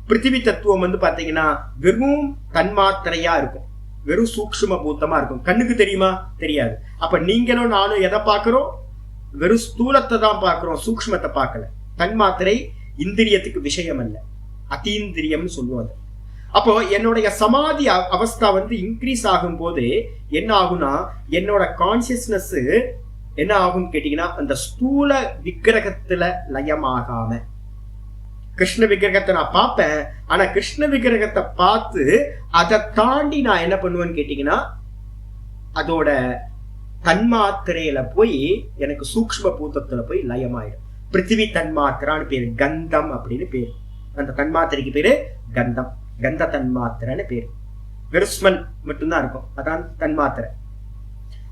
பிருத்திவி தத்துவம் வந்து பாத்தீங்கன்னா வெறும் தன்மாத்திரையா இருக்கும், வெறும் சூக்ஷ்ம பூத்தமா இருக்கும். கண்ணுக்கு தெரியுமா? தெரியாது. அப்ப நீங்களும் நானும் எதை பார்க்கிறோம்? வெறும் ஸ்தூலத்தை தான் பார்க்கிறோம், சூக்ஷ்மத்தை பார்க்கல. தன்மாத்திரை இந்திரியத்துக்கு விஷயம் அல்ல, அதீந்திரியம் சொல்லுவாங்க. அப்போ என்னுடைய சமாதி அவஸ்தா வந்து இன்க்ரீஸ் ஆகும் போது என்ன ஆகும்னா என்னோட கான்சியஸ்னஸ் என்ன ஆகும் கேட்டீங்கன்னா அந்த ஸ்தூல விக்கிரகத்துல லயமாகாம, கிருஷ்ண விக்கிரகத்தை நான் பார்ப்பேன். ஆனா கிருஷ்ண விக்கிரகத்தை பார்த்து அதை தாண்டி நான் என்ன பண்ணுவேன்னு கேட்டீங்கன்னா அதோட தன்மாத்திரையில போய் எனக்கு சூக்ஷ்ம பூத்தத்துல போய் லயமாயிடும். பிருத்திவி தன்மாத்திரான்னு பேரு, கந்தம் அப்படின்னு பேரு. அந்த தன்மாத்திரைக்கு பேரு கந்தம், கந்த தன்மாத்திரன்னு பேரு. வெறும் ஸ்மெல் மட்டும்தான் இருக்கும், அதான் தன்மாத்திரை.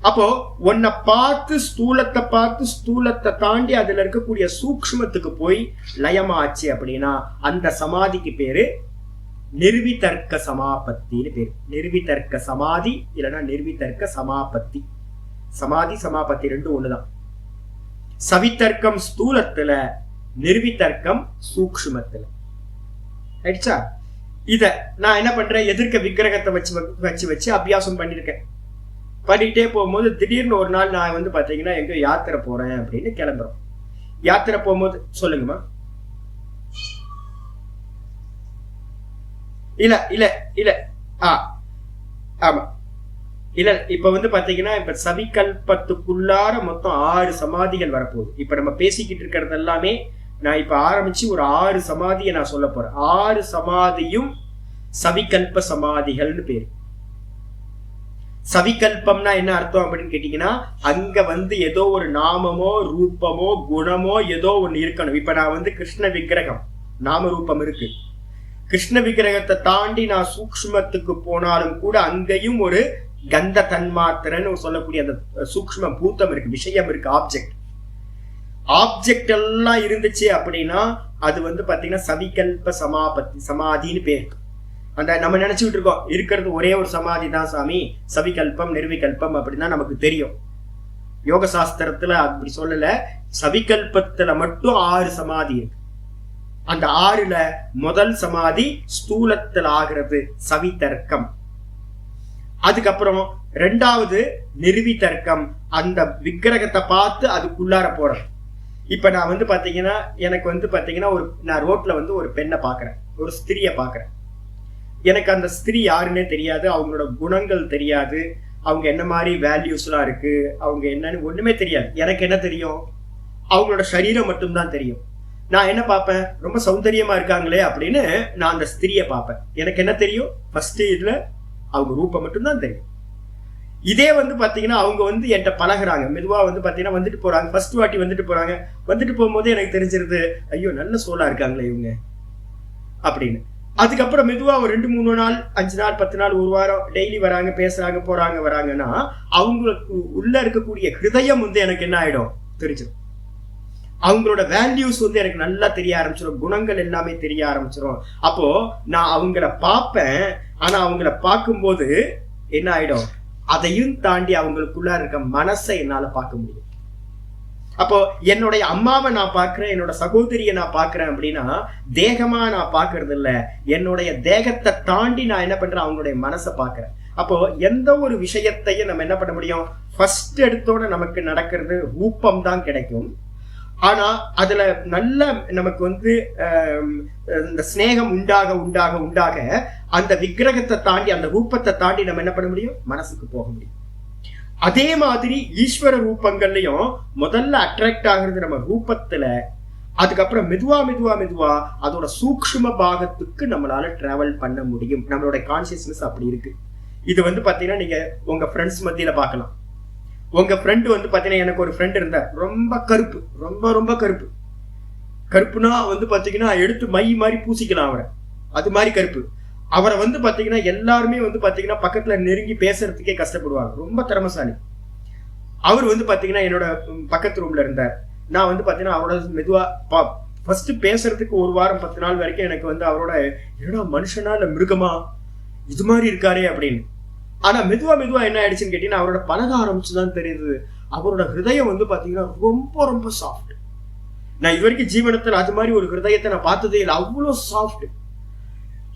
அப்போ உன்னை பார்த்து ஸ்தூலத்தை தாண்டி அதுல இருக்கக்கூடிய சூக்ஷ்மத்துக்கு போய் லயமாச்சு அப்படின்னா அந்த சமாதிக்கு பேரு நிர்விதர்க்க சமாபத்தின்னு பேரு. நிர்விதர்க்க சமாதி இல்லைன்னா நிர்விதர்க்க சமாபத்தி. சமாதி சமாபத்தி ரெண்டும் ஒண்ணுதான். சவித்தர்க்கம் ஸ்தூலத்துல, நிர்விதர்க்கம் சூக்ஷ்மத்துல. ஆயிடுச்சா? இத நான் என்ன பண்றேன், எதிர்க்க விக்கிரகத்தை வச்சு அபியாசம் பண்ணிருக்கேன். பண்ணிக்கிட்டே போகும்போது திடீர்னு ஒரு நாள் நான் வந்து பாத்தீங்கன்னா எங்க யாத்திரை போறேன் அப்படின்னு கிளம்புறோம். யாத்திரை போகும்போது சொல்லுங்கம்மா. இல்ல இல்ல இல்ல ஆமா இல்ல, இப்ப வந்து பாத்தீங்கன்னா இப்ப சவிகல்பத்துக்குள்ளார மொத்தம் 6 சமாதிகள் வரப்போகுது. இப்ப நம்ம பேசிக்கிட்டு இருக்கிறது எல்லாமே நான் இப்ப ஆரம்பிச்சு ஒரு 6 சமாதியை நான் சொல்ல போறேன். 6 சமாதியும் சவிகல்ப சமாதிகள்னு பேரு. சவிகல்பம்னா என்ன அர்த்தம் அப்படின்னு கேட்டீங்கன்னா அங்க வந்து ஏதோ ஒரு நாமமோ ரூபமோ குணமோ ஏதோ ஒண்ணு இருக்கணும். இப்ப நான் வந்து கிருஷ்ண விக்கிரகம், நாம ரூபம் இருக்கு. கிருஷ்ண விக்கிரகத்தை தாண்டி நான் சூக்ஷ்மத்துக்கு போனாலும் கூட அங்கேயும் ஒரு கந்த தன்மாத்திரன்னு சொல்லக்கூடிய அந்த சூக்ஷ்ம பூத்தம் இருக்கு, விஷயம் இருக்கு, ஆப்ஜெக்ட் எல்லாம் இருந்துச்சு அப்படின்னா அது வந்து பாத்தீங்கன்னா சவிகல்ப சமாதின்னு பேர். அந்த நம்ம நினைச்சுட்டு இருக்கோம் இருக்கிறது ஒரே ஒரு சமாதி தான் சாமி, சவிகல்பம் நிர்விகல்பம் அப்படின்னா நமக்கு தெரியும். யோக சாஸ்திரத்துல அப்படி சொல்லல, சவிகல்பத்துல மட்டும் 6 சமாதி இருக்கு. அந்த 6ல முதல் சமாதி ஸ்தூலத்தில் ஆகிறது சவிதர்க்கம். அதுக்கப்புறம் 2வது நிர்விதர்க்கம், அந்த விக்கிரகத்தை பார்த்து அதுக்குள்ளார போறது. இப்ப நான் வந்து பாத்தீங்கன்னா எனக்கு வந்து பாத்தீங்கன்னா நான் ரோட்ல வந்து ஒரு பெண்ணை பாக்குறேன், ஒரு ஸ்திரிய பாக்குறேன். எனக்கு அந்த ஸ்திரீ யாருன்னே தெரியாது, அவங்களோட குணங்கள் தெரியாது, அவங்க என்ன மாதிரி வேல்யூஸ் எல்லாம் இருக்கு, அவங்க என்னன்னு ஒண்ணுமே தெரியாது. எனக்கு என்ன தெரியும், அவங்களோட சரீரம் மட்டும்தான் தெரியும். நான் என்ன பார்ப்பேன், ரொம்ப சௌந்தரியமா இருக்காங்களே அப்படின்னு நான் அந்த ஸ்திரியை பார்ப்பேன். எனக்கு என்ன தெரியும், ஃபர்ஸ்ட் இதுல அவங்க ரூபம் மட்டும்தான் தெரியும். இதே வந்து பாத்தீங்கன்னா அவங்க வந்து என்கிட்ட பழகுறாங்க, மெதுவா வந்து பாத்தீங்கன்னா வந்துட்டு போறாங்க, ஃபர்ஸ்ட் வாட்டி வந்துட்டு போறாங்க, வந்துட்டு போகும்போது எனக்கு தெரிஞ்சிருது ஐயோ நல்ல சோலா இருக்காங்களே இவங்க அப்படின்னு. அதுக்கப்புறம் மெதுவா ஒரு 2-3 நாள் 5 நாள் 10 நாள் 1 வாரம் டெய்லி வராங்க, பேசுறாங்க, போறாங்க, வராங்கன்னா அவங்களுக்கு உள்ள இருக்கக்கூடிய ஹிருதயம் வந்து எனக்கு என்ன ஆயிடும் தெரிஞ்சிடும். அவங்களோட வேல்யூஸ் வந்து எனக்கு நல்லா தெரிய ஆரம்பிச்சிடும், குணங்கள் எல்லாமே தெரிய ஆரம்பிச்சிடும். அப்போ நான் அவங்கள பார்ப்பேன். ஆனா அவங்கள பார்க்கும்போது என்ன ஆயிடும், அதையும் தாண்டி அவங்களுக்குள்ள இருக்க மனசை என்னால பார்க்க முடியும். அப்போ என்னுடைய அம்மாவை நான் பார்க்கிறேன், என்னோட சகோதரியை நான் பார்க்கிறேன் அப்படின்னா தேகமா நான் பார்க்கறது இல்ல, என்னுடைய தேகத்தை தாண்டி நான் என்ன பண்றேன், அவங்களுடைய மனசை பார்க்கிறேன். அப்போ எந்த ஒரு விஷயத்தையும் நம்ம என்ன பண்ண முடியும், ஃபர்ஸ்ட் எடுத்தோட நமக்கு நடக்கிறது ரூபம் தான் கிடைக்கும். ஆனா அதுல நல்ல நமக்கு வந்து இந்த ஸ்நேகம் உண்டாக உண்டாக உண்டாக அந்த விக்கிரகத்தை தாண்டி அந்த ரூபத்தை தாண்டி நம்ம என்ன பண்ண முடியும், மனசுக்கு போக முடியும். அதே மாதிரி ஈஸ்வர ரூபங்கள்லயும் முதல்ல அட்ராக்ட் ஆகுறது நம்ம ரூபத்துல, அதுக்கப்புறம் மெதுவா மெதுவா மெதுவா அதோட சூக்ஷ்ம பாகத்துக்கு நம்மளால டிராவல் பண்ண முடியும். நம்மளோட கான்சியஸ்னஸ் அப்படி இருக்கு. இது வந்து பாத்தீங்கன்னா நீங்க உங்க ஃப்ரெண்ட்ஸ் மத்தியில பார்க்கலாம். உங்க ஃப்ரெண்டு வந்து பாத்தீங்கன்னா, எனக்கு ஒரு ஃப்ரெண்ட் இருந்தார், ரொம்ப கருப்பு, ரொம்ப ரொம்ப கருப்பு. கருப்புனா வந்து பாத்தீங்கன்னா எடுத்து மை மாதிரி பூசிக்கலாம் அவரை, அது மாதிரி கருப்பு. அவரை வந்து பாத்தீங்கன்னா எல்லாருமே வந்து பாத்தீங்கன்னா பக்கத்துல நெருங்கி பேசுறதுக்கே கஷ்டப்படுவாங்க, ரொம்ப திறமசாலி. அவர் வந்து பாத்தீங்கன்னா என்னோட பக்கத்து ரூம்ல இருந்தார். நான் வந்து பாத்தீங்கன்னா அவரோட மெதுவா ஃபர்ஸ்ட் பேசுறதுக்கு 1 வாரம் 10 நாள் வரைக்கும் எனக்கு வந்து அவரோட என்னடா மனுஷனா இல்ல மிருகமா இது மாதிரி இருக்காரே அப்படின்னு. ஆனா மெதுவா என்ன ஆயிடுச்சுன்னு கேட்டீங்கன்னா அவரோட பழக ஆரம்பிச்சுதான் தெரியுது அவரோட ஹிருதயம் வந்து பாத்தீங்கன்னா ரொம்ப ரொம்ப சாஃப்ட். நான் இது வரைக்கும் ஜீவனத்துல அது மாதிரி ஒரு ஹிருதயத்தை நான் பார்த்ததே இல்லை, அவ்வளவு சாஃப்ட்.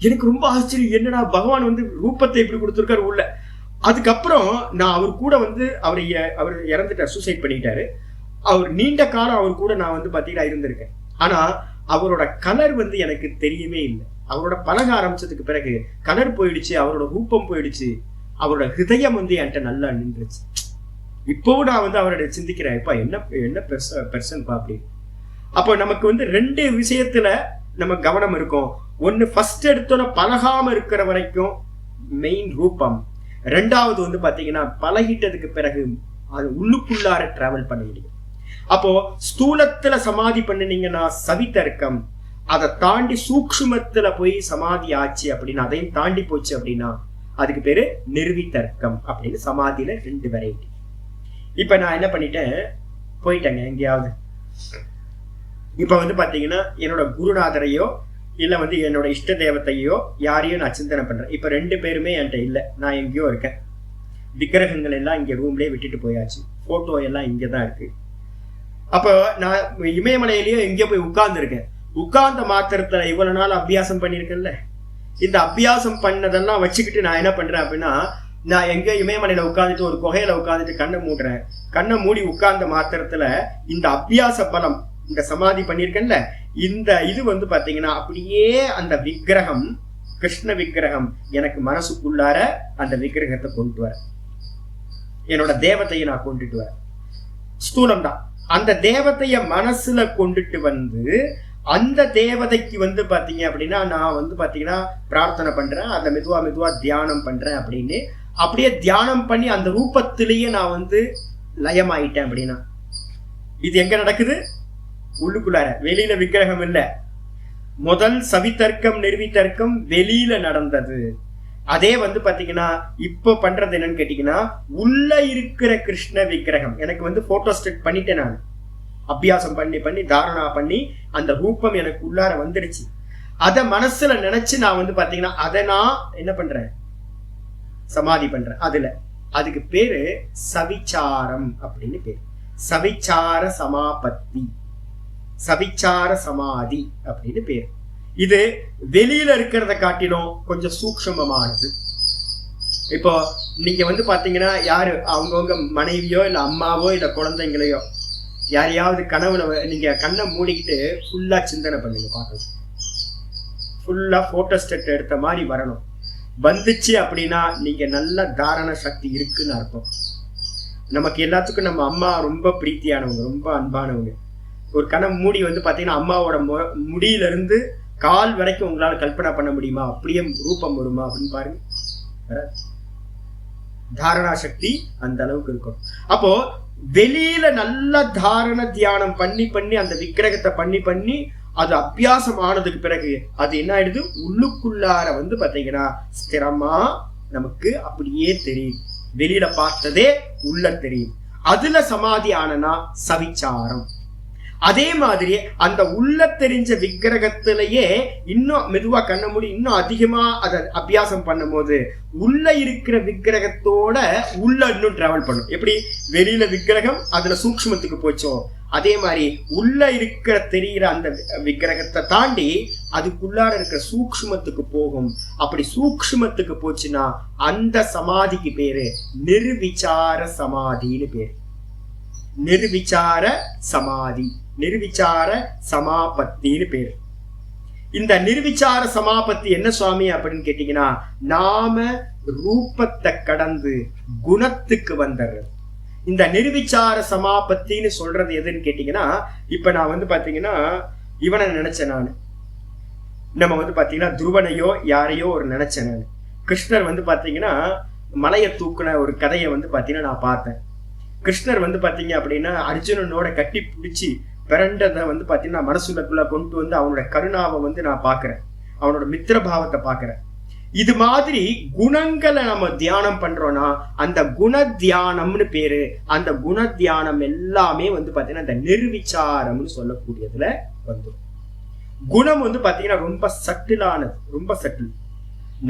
எனக்கு ரொம்ப ஆச்சரியம், என்னடா பகவான் வந்து ரூபத்தை இப்படி கொடுத்துருக்காரு உள்ள. அதுக்கப்புறம் நான் அவர் கூட வந்து அவர் இறந்துட்டார், சூசைட் பண்ணிட்டாரு. அவர் நீண்ட காலம் அவர் கூட நான் வந்து பாத்தீங்கன்னா இருந்திருக்கேன். ஆனா அவரோட கலர் வந்து எனக்கு தெரியவே இல்லை. அவரோட பழக ஆரம்பிச்சதுக்கு பிறகு கலர் போயிடுச்சு, அவரோட ரூபம் போயிடுச்சு, அவரோட ஹிருதயம் வந்து என்கிட்ட நல்லா நின்றுச்சு. இப்பவும் நான் வந்து அவரோட சிந்திக்கிறேன், இப்ப என்ன பெர்சன் பா அப்படி. அப்போ நமக்கு வந்து 2 விஷயத்துல நம்ம கவனம் இருக்கும். ஒன்னு ஃபர்ஸ்ட் எடுத்தோட பழகாம இருக்கிற வரைக்கும் மெயின் ரூபம். 2வது வந்து பாத்தீங்கன்னா பழகிட்டதுக்கு பிறகு அது உள்ளுக்குள்ளார டிராவல் பண்ண முடியும். அப்போ ஸ்தூலத்துல சமாதி பண்ணினீங்கன்னா சவிதர்க்கம், அதை தாண்டி சூக்ஷ்மத்துல போய் சமாதி ஆச்சு அப்படின்னு, அதையும் தாண்டி போச்சு அப்படின்னா அதுக்கு பேரு நிர்விதர்க்கம் அப்படின்னு. சமாதியில 2 வெரைட்டி. இப்ப நான் என்ன பண்ணிட்டேன், போயிட்டேங்க எங்கேயாவது. இப்ப வந்து பாத்தீங்கன்னா என்னோட குருநாதரையோ இல்ல வந்து என்னோட இஷ்ட தேவத்தையோ யாரையும் நான் சிந்தனை பண்றேன். இப்ப 2 பேருமே என்கிட்ட இல்ல, நான் எங்கேயோ இருக்கேன். விக்கிரகங்கள் எல்லாம் இங்க ரூம்லயே விட்டுட்டு போயாச்சு, போட்டோ எல்லாம் இங்கதான் இருக்கு. அப்ப நான் இமயமலையிலயோ எங்கேயோ போய் உட்கார்ந்து இருக்கேன். உட்கார்ந்த மாத்திரத்துல இவ்வளவு நாள் அபியாசம் பண்ணிருக்கேன்ல, இந்த அபியாசம் பண்ணதெல்லாம் வச்சுக்கிட்டு நான் என்ன பண்றேன் அப்படின்னா, நான் எங்க இமயமலையில உட்காந்துட்டு ஒரு குகையில உட்காந்துட்டு கண்ணை மூடுறேன். கண்ணை மூடி உட்கார்ந்த மாத்திரத்துல இந்த அபியாச பலம், இந்த சமாதி பண்ணிருக்கேன்ல, இந்த இது வந்து பாத்தீங்கன்னா அப்படியே அந்த விக்கிரகம், கிருஷ்ண விக்கிரகம் எனக்கு மனசுக்குள்ளார அந்த விக்கிரகத்தை கொண்டு வர, என்னோட தேவத்தையை நான் கொண்டுட்டு வர. ஸ்தூலம் தான். அந்த தேவத்தைய மனசுல கொண்டுட்டு வந்து அந்த தேவதைக்கு வந்து பாத்தீங்க அப்படின்னா நான் வந்து பாத்தீங்கன்னா பிரார்த்தனை பண்றேன், அதை மெதுவா தியானம் பண்றேன் அப்படின்னு. அப்படியே தியானம் பண்ணி அந்த ரூபத்திலேயே நான் வந்து லயமாயிட்டேன் அப்படின்னா இது எங்க நடக்குது? உள்ளுக்குள்ளார. வெளியில விக்கிரகம் இல்ல. முதல் சவிதர்க்கம் நிர்விதர்க்கம் வெளியில நடந்தது. அதே வந்து பாத்தீங்கன்னா இப்ப பண்றது என்னன்னு கேட்டீங்கன்னா, உள்ள இருக்கிற கிருஷ்ண விக்கிரகம் எனக்கு வந்து போட்டோ ஸ்டேட் பண்ணிட்டேன். நான் அபியாசம் பண்ணி தாரணா பண்ணி அந்த ரூபம் எனக்கு உள்ளார வந்துடுச்சு. அத மனசுல நினைச்சு நான் வந்து பாத்தீங்கன்னா அதை நான் என்ன பண்றேன், சமாதி பண்றேன். அதுக்கு பேரு சவிச்சாரம் அப்படின்னு பேரு. சவிச்சார சமாபத்தி, சவிச்சார சமாதி அப்படின்னு பேரு. இது வெளியில இருக்கிறத காட்டிலும் கொஞ்சம் சூக்ஷ்மமானது. இப்போ நீங்க வந்து பாத்தீங்கன்னா யாரு அவங்கவுங்க மனைவியோ இல்ல அம்மாவோ இல்ல குழந்தைங்களையோ யாரையாவது கனவுல நீங்க கண்ணை மூடிக்கிட்டு ஃபுல்லா சிந்தனை பண்ணுங்க, பார்க்கலாம். ஃபுல்லா போட்டோ ஸ்டேட் எடுத்த மாதிரி வரணும். வந்துச்சு அப்படின்னா நீங்க நல்ல தாரண சக்தி இருக்குன்னு அர்த்தம். நமக்கு எல்லாத்துக்கும் நம்ம அம்மா ரொம்ப பிரீத்தியானவங்க, ரொம்ப அன்பானவங்க. ஒரு கணம் மூடி வந்து பாத்தீங்கன்னா அம்மாவோட முடியில இருந்து கால் வரைக்கும் உங்களால கல்பனை பண்ண முடியுமா? அப்படியே ரூபம் வருமா அப்படின்னு பாருங்க. தாரணா சக்தி அந்த அளவுக்கு இருக்கும். அப்போ வெளியில நல்ல தாரண தியானம் பண்ணி அந்த விக்கிரகத்தை பண்ணி அது அபியாசம் ஆனதுக்கு பிறகு அது என்ன ஆயிடுது, உள்ளுக்குள்ளார வந்து பாத்தீங்கன்னா ஸ்திரமா நமக்கு அப்படியே தெரியும். வெளியில பார்த்ததே உள்ள தெரியும். அதுல சமாதி ஆனனா சவிச்சாரம். அதே மாதிரி அந்த உள்ள தெரிஞ்ச விக்கிரகத்திலேயே இன்னும் மெதுவா கண்ண மூடி இன்னும் அதிகமா அதை அபியாசம் பண்ணும் போது உள்ள இருக்கிற விக்கிரகத்தோட உள்ள இன்னும் டிராவல் பண்ணும். எப்படி வெளியில விக்கிரகம் அதுல சூக்ஷ்மத்துக்கு போச்சோ அதே மாதிரி உள்ள இருக்கிற தெரிகிற அந்த விக்கிரகத்தை தாண்டி அதுக்குள்ளார இருக்கிற சூக்ஷ்மத்துக்கு போகும். அப்படி சூக்ஷ்மத்துக்கு போச்சுன்னா அந்த சமாதிக்கு பேரு நிர்விசார சமாதின்னு பேரு. நிர்விசார சமாதி, நிர்விசார சமாபத்தின்னு பேரு. இந்த நிர்விசார சமாபத்தி என்ன சுவாமி அப்படின்னு கேட்டீங்கன்னா, நாம ரூபத்தை கடந்து குணத்துக்கு வந்துடுறது. இந்த நிர்விசார சமாபத்தின்னு சொல்றது எதுன்னு கேட்டீங்கன்னா, இப்ப நான் வந்து பாத்தீங்கன்னா இவனை நினைச்சேன். நான் நம்ம வந்து பாத்தீங்கன்னா துருவனையோ யாரையோ ஒரு நினைச்சேன். நான் கிருஷ்ணர் வந்து பாத்தீங்கன்னா மலையை தூக்குன ஒரு கதையை வந்து பாத்தீங்கன்னா நான் பார்த்தேன். கிருஷ்ணர் வந்து பாத்தீங்க அப்படின்னா அர்ஜுனனோட கட்டி பிடிச்சி பிறண்டதை வந்து பாத்தீங்கன்னா மனசுக்குள்ள கொண்டு வந்து அவனோட கருணாவை வந்து நான் பாக்குறேன், அவனோட மித்திரபாவத்தை பாக்குறேன். இது மாதிரி குணங்களை நம்ம தியானம் பண்றோம்னா அந்த குண தியானம்னு பேரு. அந்த குண தியானம் எல்லாமே வந்து பாத்தீங்கன்னா இந்த நிர்விசாரம்னு சொல்லக்கூடியதுல வந்துடும். குணம் வந்து பாத்தீங்கன்னா ரொம்ப சட்டிலானது, ரொம்ப சட்டில்.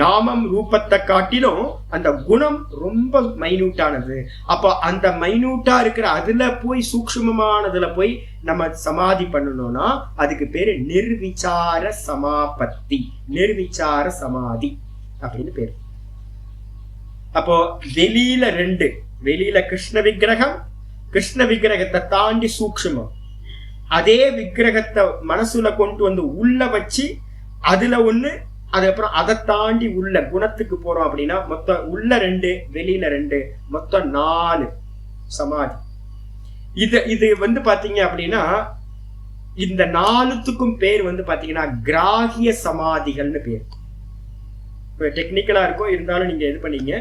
நாமம் ரூபத்தை காட்டிலும் அந்த குணம் ரொம்ப மைனூட்டானது. அப்போ அந்த மைனூட்டா இருக்கிற அதுல போய் சூக்ஷ்மமானதுல போய் நம்ம சமாதி பண்ணணும்னா அதுக்கு பேரு நிர்விசார சமாபத்தி, நிர்விசார சமாதி அப்படின்னு பேரு. அப்போ வெளியில ரெண்டு, வெளியில கிருஷ்ண விக்கிரகம், கிருஷ்ண விக்கிரகத்தை தாண்டி சூக்ஷ்மம், அதே விக்கிரகத்தை மனசுல கொண்டு வந்து உள்ள வச்சு அதுல ஒண்ணு, அதுக்கப்புறம் அதை தாண்டி உள்ள குணத்துக்கு போறோம் அப்படின்னா மொத்தம் உள்ள ரெண்டு, வெளியில ரெண்டு, மொத்தம் 4 சமாதி. இது வந்து பாத்தீங்க அப்படின்னா இந்த 4த்துக்கும் பேர் வந்து பாத்தீங்கன்னா கிராகிய சமாதிகள்னு பேர். டெக்னிக்கலா இருக்கும், இருந்தாலும் நீங்க இது பண்ணீங்க.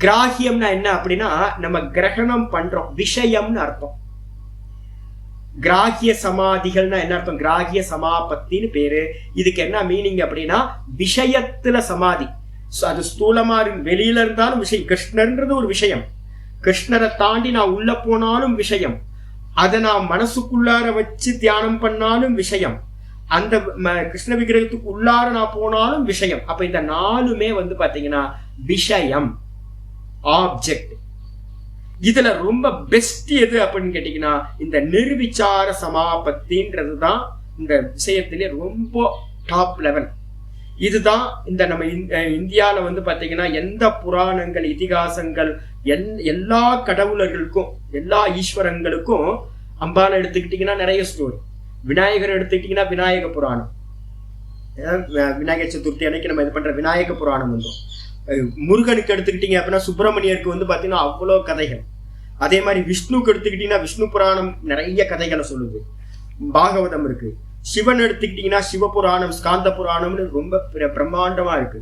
கிராகியம்னா என்ன அப்படின்னா நம்ம கிரகணம் பண்றோம், விஷயம்னு அர்த்தம். கிராகிய சமாதிகள்னா என்ன அர்த்தம்? கிராகிய சமாபத்தின்னு பேரு. இதுக்கு என்ன மீனிங் அப்படின்னா விஷயத்துல சமாதி. அது ஸ்தூலமா வெளியில இருந்தாலும் விஷயம், கிருஷ்ணர்ன்றது ஒரு விஷயம். கிருஷ்ணரை தாண்டி நான் உள்ள போனாலும் விஷயம், அதை நான் மனசுக்குள்ளார வச்சு தியானம் பண்ணாலும் விஷயம், அந்த கிருஷ்ண விக்கிரகத்துக்கு உள்ளார நான் போனாலும் விஷயம். அப்ப இந்த 4மே வந்து பாத்தீங்கன்னா விஷயம், ஆப்ஜெக்ட். இதுல ரொம்ப பெஸ்ட் எது அப்படின்னு கேட்டீங்கன்னா இந்த நிர்விசார சமாபத்தின்றதுதான் இந்த விஷயத்திலே ரொம்ப டாப் லெவல். இதுதான் இந்த நம்ம இந்தியால வந்து பாத்தீங்கன்னா எந்த புராணங்கள், இதிகாசங்கள், எல்லா கடவுளர்களுக்கும், எல்லா ஈஸ்வரங்களுக்கும், அம்பால எடுத்துக்கிட்டீங்கன்னா நிறைய ஸ்டோரி, விநாயகர் எடுத்துக்கிட்டீங்கன்னா விநாயக புராணம், விநாயகர் சதுர்த்தி அன்னைக்கு நம்ம இது பண்ற விநாயக புராணம் வந்துடும். முருகனுக்கு எடுத்துக்கிட்டீங்க அப்படின்னா சுப்பிரமணியருக்கு வந்து பாத்தீங்கன்னா அவ்வளோ கதைகள். அதே மாதிரி விஷ்ணுக்கு எடுத்துக்கிட்டீங்கன்னா விஷ்ணு புராணம் நிறைய கதைகளை சொல்லுது, பாகவதம் இருக்கு. சிவன் எடுத்துக்கிட்டீங்கன்னா சிவபுராணம், ஸ்காந்த புராணம்னு ரொம்ப பிரம்மாண்டமா இருக்கு.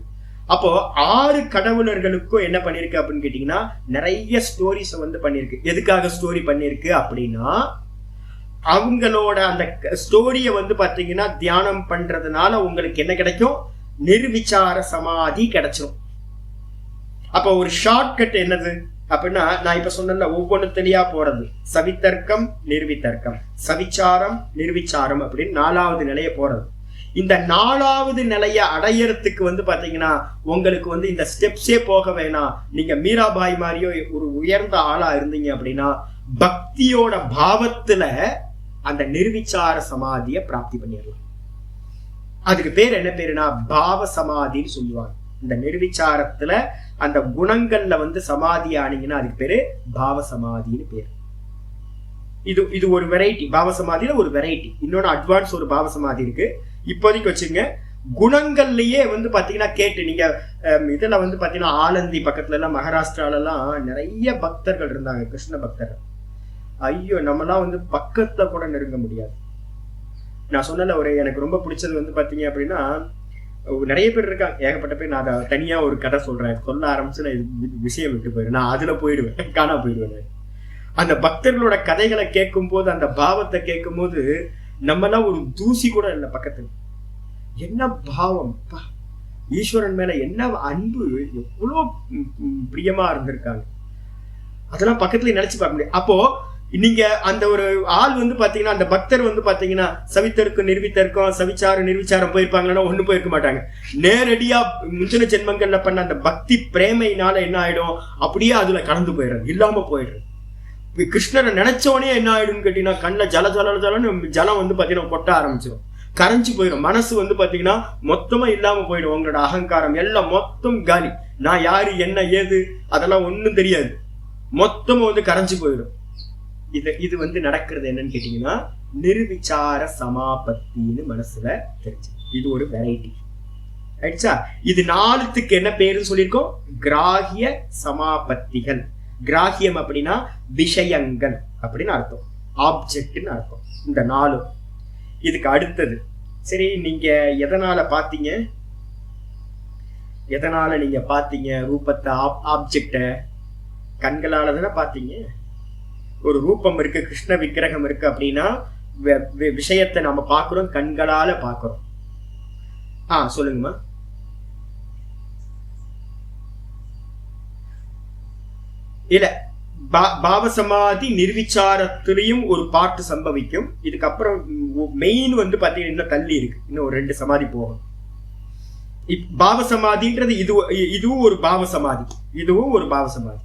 அப்போ 6 கடவுளர்களுக்கும் என்ன பண்ணிருக்கு அப்படின்னு கேட்டீங்கன்னா நிறைய ஸ்டோரிஸ் வந்து பண்ணிருக்கு. எதுக்காக ஸ்டோரி பண்ணிருக்கு அப்படின்னா அவங்களோட அந்த ஸ்டோரிய வந்து பாத்தீங்கன்னா தியானம் பண்றதுனால உங்களுக்கு என்ன கிடைக்கும்? நிர்விசார சமாதி கிடைச்சிடும். அப்ப ஒரு ஷார்ட்கட் என்னது அப்படின்னா நான் இப்ப சொன்ன ஒவ்வொன்றுத்தலியா போறது, சவித்தர்க்கம், நிர்வித்தர்க்கம், சவிச்சாரம், நிர்விச்சாரம் அப்படின்னு 4வது நிலைய போறது. இந்த 4வது நிலைய அடையறதுக்கு வந்து பாத்தீங்கன்னா உங்களுக்கு வந்து இந்த ஸ்டெப்ஸே போக வேணாம். நீங்க மீராபாய் மாதிரியோ ஒரு உயர்ந்த ஆளா இருந்தீங்க அப்படின்னா பக்தியோட பாவத்துல அந்த நிர்விச்சார சமாதியை பிராப்தி பண்ணிடலாம். அதுக்கு பேர் என்ன பேருனா பாவ சமாதின்னு சொல்லுவாங்க. இந்த நிர்விச்சாரத்துல அந்த குணங்கள்ல வந்து சமாதி ஆனீங்கன்னா அதுக்கு பேரு பாவ சமாதின்னு பேரு. இது ஒரு வெரைட்டி, பாவ சமாதியில ஒரு வெரைட்டி. இன்னொன்னு அட்வான்ஸ் ஒரு பாவ சமாதி இருக்கு. இப்போதைக்கு வச்சுங்க, குணங்கள்லயே வந்து பாத்தீங்கன்னா கேட்டு நீங்க இதுல வந்து பாத்தீங்கன்னா ஆலந்தி பக்கத்துல எல்லாம், மகாராஷ்டிரால எல்லாம் நிறைய பக்தர்கள் இருந்தாங்க, கிருஷ்ண பக்தர்கள். ஐயோ, நம்மலாம் வந்து பக்கத்துல கூட நெருங்க முடியாது. நான் சொன்னல ஒரு எனக்கு ரொம்ப பிடிச்சது வந்து பாத்தீங்க அப்படின்னா நிறைய பேர் இருக்காங்க, ஏகப்பட்ட பேர். நான் அதை தனியா ஒரு கதை சொல்றேன், சொல்ல ஆரம்பிச்சு நான் விஷயம் விட்டு போயிடுவேன், நான் அதுல போயிடுவேன், காணா போயிடுவேன். அந்த பக்தர்களோட கதைகளை கேட்கும் போது, அந்த பாவத்தை கேட்கும் போது நம்மலாம் ஒரு தூசி கூட இல்லை பக்கத்துல. என்ன பாவம், ஈஸ்வரன் மேல என்ன அன்பு, எவ்வளவு பிரியமா இருந்திருக்காங்க, அதெல்லாம் பக்கத்துல நினைச்சு பார்க்க முடியும். அப்போ நீங்க அந்த ஒரு ஆள் வந்து பாத்தீங்கன்னா, அந்த பக்தர் வந்து பாத்தீங்கன்னா சவித்தருக்கும் நிர்வித்தருக்கும் சவிச்சாரம் நிர்விச்சாரம் போயிருப்பாங்கன்னா ஒண்ணு போயிருக்க மாட்டாங்க. நேரடியா முந்தின ஜென்மங்கள்ல பண்ண அந்த பக்தி பிரேமையினால என்ன ஆயிடும், அப்படியே அதுல கலந்து போயிடுறது, இல்லாம போயிடுறது. கிருஷ்ணரை நினைச்சோடனே என்ன ஆயிடும்னு கேட்டீங்கன்னா கண்ணில் ஜல ஜல ஜலன்னு ஜலம் வந்து பாத்தீங்கன்னா கொட்ட ஆரம்பிச்சிடும், கரைஞ்சு போயிடும். மனசு வந்து பாத்தீங்கன்னா மொத்தமா இல்லாம போயிடும். உங்களோட அகங்காரம் எல்லாம் மொத்தம் காலி. நான் யாரு என்ன ஏது அதெல்லாம் ஒண்ணும் தெரியாது, மொத்தமா வந்து கரைஞ்சு போயிடும். இது வந்து நடக்கிறது என்னன்னு கேட்டீங்கன்னா நிர்விசார சமாபத்தின்னு மனசுல தெரிஞ்சு. இது ஒரு வெரைட்டி ஆயிடுச்சா. இது 4த்துக்கு என்ன பேருன்னு சொல்லியிருக்கோம்? கிராகிய சமாபத்திகள். கிராகியம் அப்படின்னா விஷயங்கள் அப்படின்னு அர்த்தம், ஆப்ஜெக்ட்னு அர்த்தம். இந்த 4. இதுக்கு அடுத்தது, சரி நீங்க எதனால பாத்தீங்க, எதனால நீங்க பாத்தீங்க ரூபத்தை, ஆப்ஜெக்ட? கண்களால தானே பாத்தீங்க. ஒரு ரூபம் இருக்கு, கிருஷ்ண விக்கிரகம் இருக்கு அப்படின்னா விஷயத்தை நம்ம பாக்குறோம், கண்களால பாக்குறோம். சொல்லுங்கம்மா. இல்ல, பாவசமாதி நிர்விச்சாரத்திலையும் ஒரு பாட்டு சம்பவிக்கும். இதுக்கப்புறம் மெயின் வந்து பாத்தீங்கன்னா இன்னும் தள்ளி இருக்கு, இன்னும் ஒரு 2 சமாதி போகும். பாவசமாதின்றது இதுவும் ஒரு பாவசமாதி, இதுவும் ஒரு பாவசமாதி,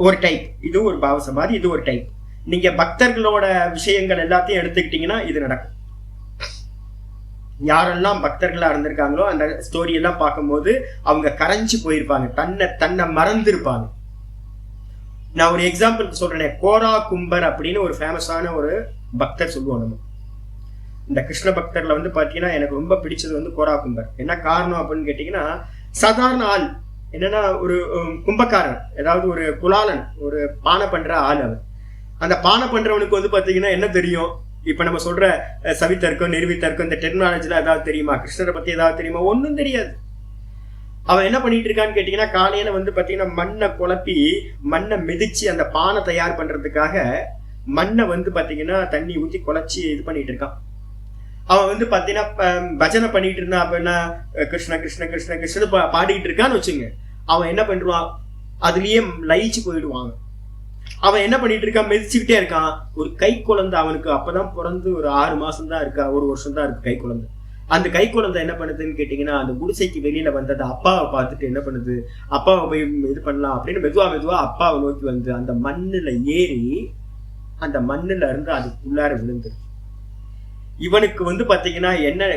ஒரு டைப். இதுவும் ஒரு பாவசமாதி, இது ஒரு டைப். நீங்க பக்தர்களோட விஷயங்கள் எல்லாத்தையும் எடுத்துக்கிட்டீங்கன்னா இது நடக்கும். யாரெல்லாம் பக்தர்களா இருந்திருக்காங்களோ அந்த ஸ்டோரி எல்லாம் பார்க்கும்போது அவங்க கரைஞ்சு போயிருப்பாங்க, தன்னை மறந்துருப்பாங்க. நான் ஒரு எக்ஸாம்பிளுக்கு சொல்றேன். கோரா கும்பர் அப்படின்னு ஒரு ஃபேமஸான ஒரு பக்தர் சொல்லுவோம் நம்ம. இந்த கிருஷ்ண பக்தர்ல வந்து பாத்தீங்கன்னா எனக்கு ரொம்ப பிடிச்சது வந்து கோரா கும்பர். என்ன காரணம் அப்படின்னு கேட்டீங்கன்னா, சாதாரண ஆள், என்னன்னா ஒரு கும்பக்காரன், ஏதாவது ஒரு குலாலன், ஒரு பானை பண்ற ஆள். அவன் அந்த பானை பண்றவனுக்கு வந்து பாத்தீங்கன்னா என்ன தெரியும்? இப்ப நம்ம சொல்ற சவித்தர்க்கம் நிறுவித்தர்க்கம் இந்த டெக்னாலஜில ஏதாவது தெரியுமா? கிருஷ்ணரை பத்தி ஏதாவது தெரியுமா? ஒன்னும் தெரியாது. அவன் என்ன பண்ணிட்டு இருக்கான்னு கேட்டீங்கன்னா, காலையில வந்து பாத்தீங்கன்னா மண்ணை குழப்பி மண்ணை மிதிச்சு அந்த பானை தயார் பண்றதுக்காக மண்ணை வந்து பாத்தீங்கன்னா தண்ணி ஊத்தி குழச்சி இது பண்ணிட்டு இருக்கான். அவன் வந்து பாத்தீங்கன்னா பஜனை பண்ணிட்டு இருந்தான். அப்படின்னா கிருஷ்ண கிருஷ்ண கிருஷ்ண கிருஷ்ண பாடிட்டு இருக்கான்னு வச்சுங்க. அவன் என்ன பண்ணுவான், அதுலயே லயிச்சு போயிடுவாங்க. அவன் என்ன பண்ணிட்டு இருக்கான், மிதிச்சுக்கிட்டே இருக்கான். ஒரு கை குழந்தை அவனுக்கு அப்பதான் பிறந்து ஒரு 6 மாசம் தான் இருக்கா, 1 வருஷம் தான் இருக்கு கை குழந்தை. அந்த கை குழந்தை என்ன பண்ணுதுன்னு கேட்டீங்கன்னா, அந்த குடிசைக்கு வெளியில வந்தது அப்பாவை பார்த்துட்டு என்ன பண்ணுது, அப்பாவை போய் இது பண்ணலாம் அப்படின்னு மெதுவா அப்பாவை நோக்கி வந்து அந்த மண்ணுல ஏறி அந்த மண்ணுல இருந்து அதுக்குள்ளார விழுந்துரு. இவனுக்கு வந்து பாத்தீங்கன்னா என்ன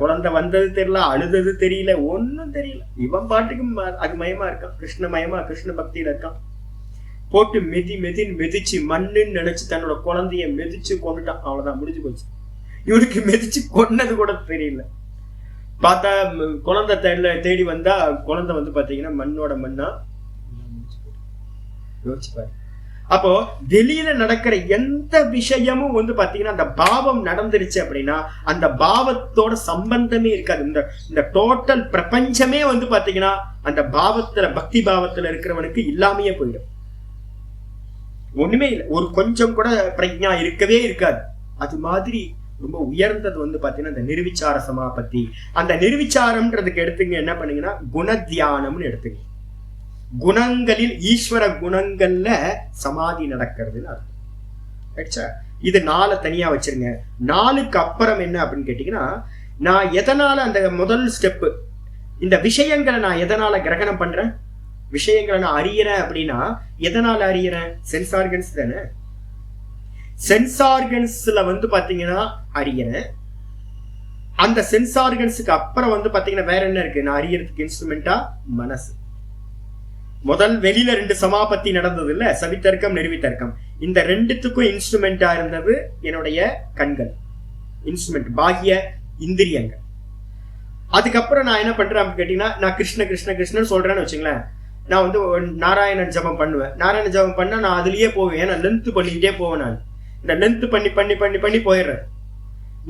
குழந்தை வந்தது தெரியல, அழுதது தெரியல, ஒன்னும் தெரியல. இவன் பாட்டுக்கு அது மயமா இருக்கான், கிருஷ்ண மயமா, கிருஷ்ண பக்தியில இருக்கான். போட்டு மிதிச்சு மண்ணுன்னு நினைச்சு தன்னோட குழந்தைய மிதிச்சு கொண்டுட்டான். அவ்வளவுதான், முடிஞ்சு போச்சு. இவனுக்கு மிதிச்சு கொன்னது கூட தெரியல. பார்த்தா குழந்தை தேடி வந்தா குழந்தை வந்து பாத்தீங்கன்னா மண்ணோட மண்ணா யோசிப்பாரு. அப்போ வெளியில நடக்கிற எந்த விஷயமும் வந்து பாத்தீங்கன்னா அந்த பாவம் நடந்துருச்சு அப்படின்னா அந்த பாவத்தோட சம்பந்தமே இருக்காது. இந்த டோட்டல் பிரபஞ்சமே வந்து பாத்தீங்கன்னா அந்த பாவத்துல, பக்தி பாவத்துல இருக்கிறவனுக்கு இல்லாமையே போயிடும். ஒண்ணுமே இல்லை, ஒரு கொஞ்சம் கூட பிரஜா இருக்கவே இருக்காது. அது மாதிரி ரொம்ப உயர்ந்தது வந்து பாத்தீங்கன்னா இந்த நிர்விச்சார சமாபத்தி. அந்த நிர்விச்சாரம்ன்றதுக்கு எடுத்துங்க என்ன பண்ணுங்கன்னா குணத்தியானம்னு எடுத்துங்க. குணங்களில், ஈஸ்வர குணங்கள்ல சமாதி நடக்கிறதுன்னு அர்த்தம். இது 4 தனியா வச்சிருங்க. 4க்கு அப்புறம் என்ன அப்படின்னு கேட்டீங்கன்னா, நான் எதனால அந்த முதல் ஸ்டெப், இந்த விஷயங்களை நான் எதனால கிரகணம் பண்றேன், விஷயங்களை நான் அறியறேன் அப்படின்னா எதனால அறியறேன்? சென்ஸ் ஆர்கன்ஸ் தானே. சென்ஸ் ஆர்கன்ஸ்ல வந்து பாத்தீங்கன்னா அறியறேன். அந்த சென்ஸ் ஆர்கன்ஸுக்கு அப்புறம் வந்து பாத்தீங்கன்னா வேற என்ன இருக்கு? நான் அறியறதுக்கு இன்ஸ்ட்ருமெண்டா மனசு. முதல் வெளியில 2 சமாபத்தி நடந்தது இல்ல, சவித்தர்க்கம் நிர்வித்தர்க்கம். இந்த 2த்துக்கும் இன்ஸ்ட்ருமெண்டா இருந்தது என்னுடைய கண்கள், இன்ஸ்ட்ருமெண்ட், பாகிய இந்திரியங்கள். அதுக்கப்புறம் நான் என்ன பண்றேன் அப்படின்னு கேட்டீங்கன்னா, நான் கிருஷ்ண கிருஷ்ண கிருஷ்ணன் சொல்றேன்னு வச்சுங்களேன். நான் வந்து நாராயணன் ஜபம் பண்ணுவேன். நாராயண ஜபம் பண்ணா நான் அதுலயே போவேன். ஏன்னா லென்த் பண்ணிக்கிட்டே போவேன். நான் இந்த லென்த் பண்ணி போயிடுறேன்.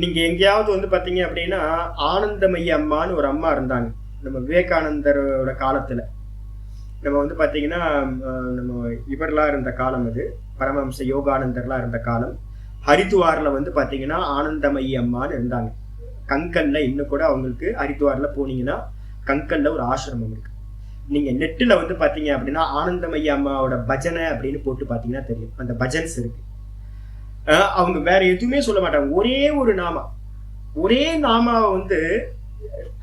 நீங்க எங்கேயாவது வந்து பாத்தீங்க அப்படின்னா ஆனந்தமயி அம்மான்னு ஒரு அம்மா இருந்தாங்க நம்ம விவேகானந்தரோட காலத்துல. நம்ம வந்து பாத்தீங்கன்னா நம்ம இவர்லாம் இருந்த காலம், அது பரமஹம்ச யோகானந்தர்லாம் இருந்த காலம். ஹரித்துவார்ல வந்து பாத்தீங்கன்னா ஆனந்தமயி அம்மான்னு இருந்தாங்க. கங்கல்ல இன்னும் கூட அவங்களுக்கு ஹரித்துவார்ல போனீங்கன்னா கங்கல்ல ஒரு ஆசிரமம் இருக்கு. நீங்க நெட்டுல வந்து பாத்தீங்க அப்படின்னா ஆனந்தமயி அம்மாவோட பஜனை அப்படின்னு போட்டு பாத்தீங்கன்னா தெரியும், அந்த பஜன்ஸ் இருக்கு. அவங்க வேற எதுவுமே சொல்ல மாட்டாங்க. ஒரே நாமாவை வந்து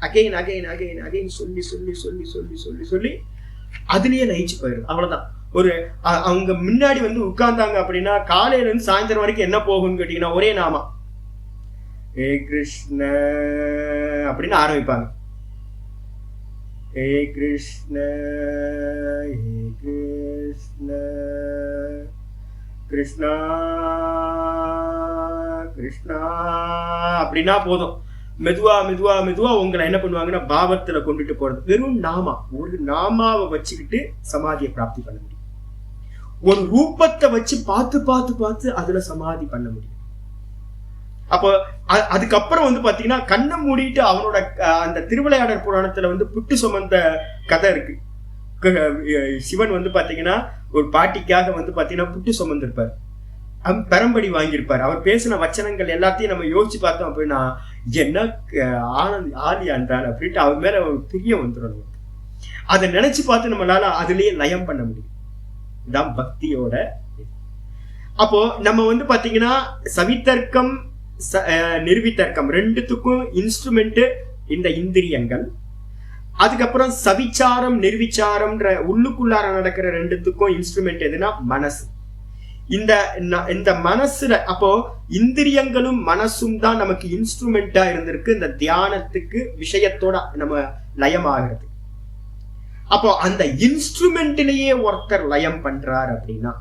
அகைன் அகைன் அகைன் அகைன் சொல்லி சொல்லி சொல்லி சொல்லி சொல்லி சொல்லி அதுலயே லயிச்சு போயிடும். அவ்வளவுதான். அவங்க முன்னாடி வந்து உட்கார்ந்தாங்க அப்படின்னா காலையில இருந்து சாயந்தரம் வரைக்கும் என்ன போகும்னு கேட்டீங்கன்னா ஒரே நாமா, ஹே கிருஷ்ண அப்படின்னு ஆரம்பிப்பாங்க. ஹே கிருஷ்ண ஹே கிருஷ்ண கிருஷ்ணா கிருஷ்ணா அப்படின்னா போதும். மெதுவா மெதுவா மெதுவா உங்களை என்ன பண்ணுவாங்கன்னா பாவத்துல கொண்டுட்டு போறது. வெறும் நாமா, ஒரு நாமாவை வச்சுக்கிட்டு சமாதியை பிராப்தி பண்ண முடியும். ஒரு ரூபத்தை வச்சு பார்த்து பார்த்து பார்த்து அதுல சமாதி பண்ண முடியும். அப்போ அதுக்கப்புறம் வந்து பாத்தீங்கன்னா கண்ணை மூடிட்டு அவனோட அந்த திருவிளையாடற் புராணத்துல வந்து புட்டு சுமந்த கதை இருக்கு. சிவன் வந்து பாத்தீங்கன்னா ஒரு பாட்டிக்காக வந்து பாத்தீங்கன்னா புட்டு சுமந்திருப்பார், பெரம்படி வாங்கியிருப்பார். அவர் பேசின வச்சனங்கள் எல்லாத்தையும் நம்ம யோசிச்சு பார்த்தோம் அப்படின்னா என்ன ஆலியான்றான் அப்படின்ட்டு அவர் மேல பிரியம் வந்துடும். அதை நினைச்சு பார்த்து நம்மளால அதுலயே லயம் பண்ண முடியும். இதான் பக்தியோட. அப்போ நம்ம வந்து பாத்தீங்கன்னா சவித்தர்க்கம் நிர்வித்தர்க்கம் ரெண்டுத்துக்கும் இன்ஸ்ட்ருமெண்ட் இந்த இந்திரியங்கள். அதுக்கப்புறம் சவிச்சாரம் நிர்விச்சாரம்ன்ற உள்ளுக்குள்ளார நடக்கிற ரெண்டுத்துக்கும் இன்ஸ்ட்ருமெண்ட் எதுனா மனசு. இந்த மனசுல அப்போ இந்திரியங்களும் மனசும் தான் நமக்கு இன்ஸ்ட்ருமெண்டா இருந்திருக்கு இந்த தியானத்துக்கு விஷயத்தோட நம்ம லயம் ஆகிறது. அப்போ அந்த இன்ஸ்ட்ருமெண்ட்லயே ஒருத்தர் லயம் பண்றார் அப்படின்னா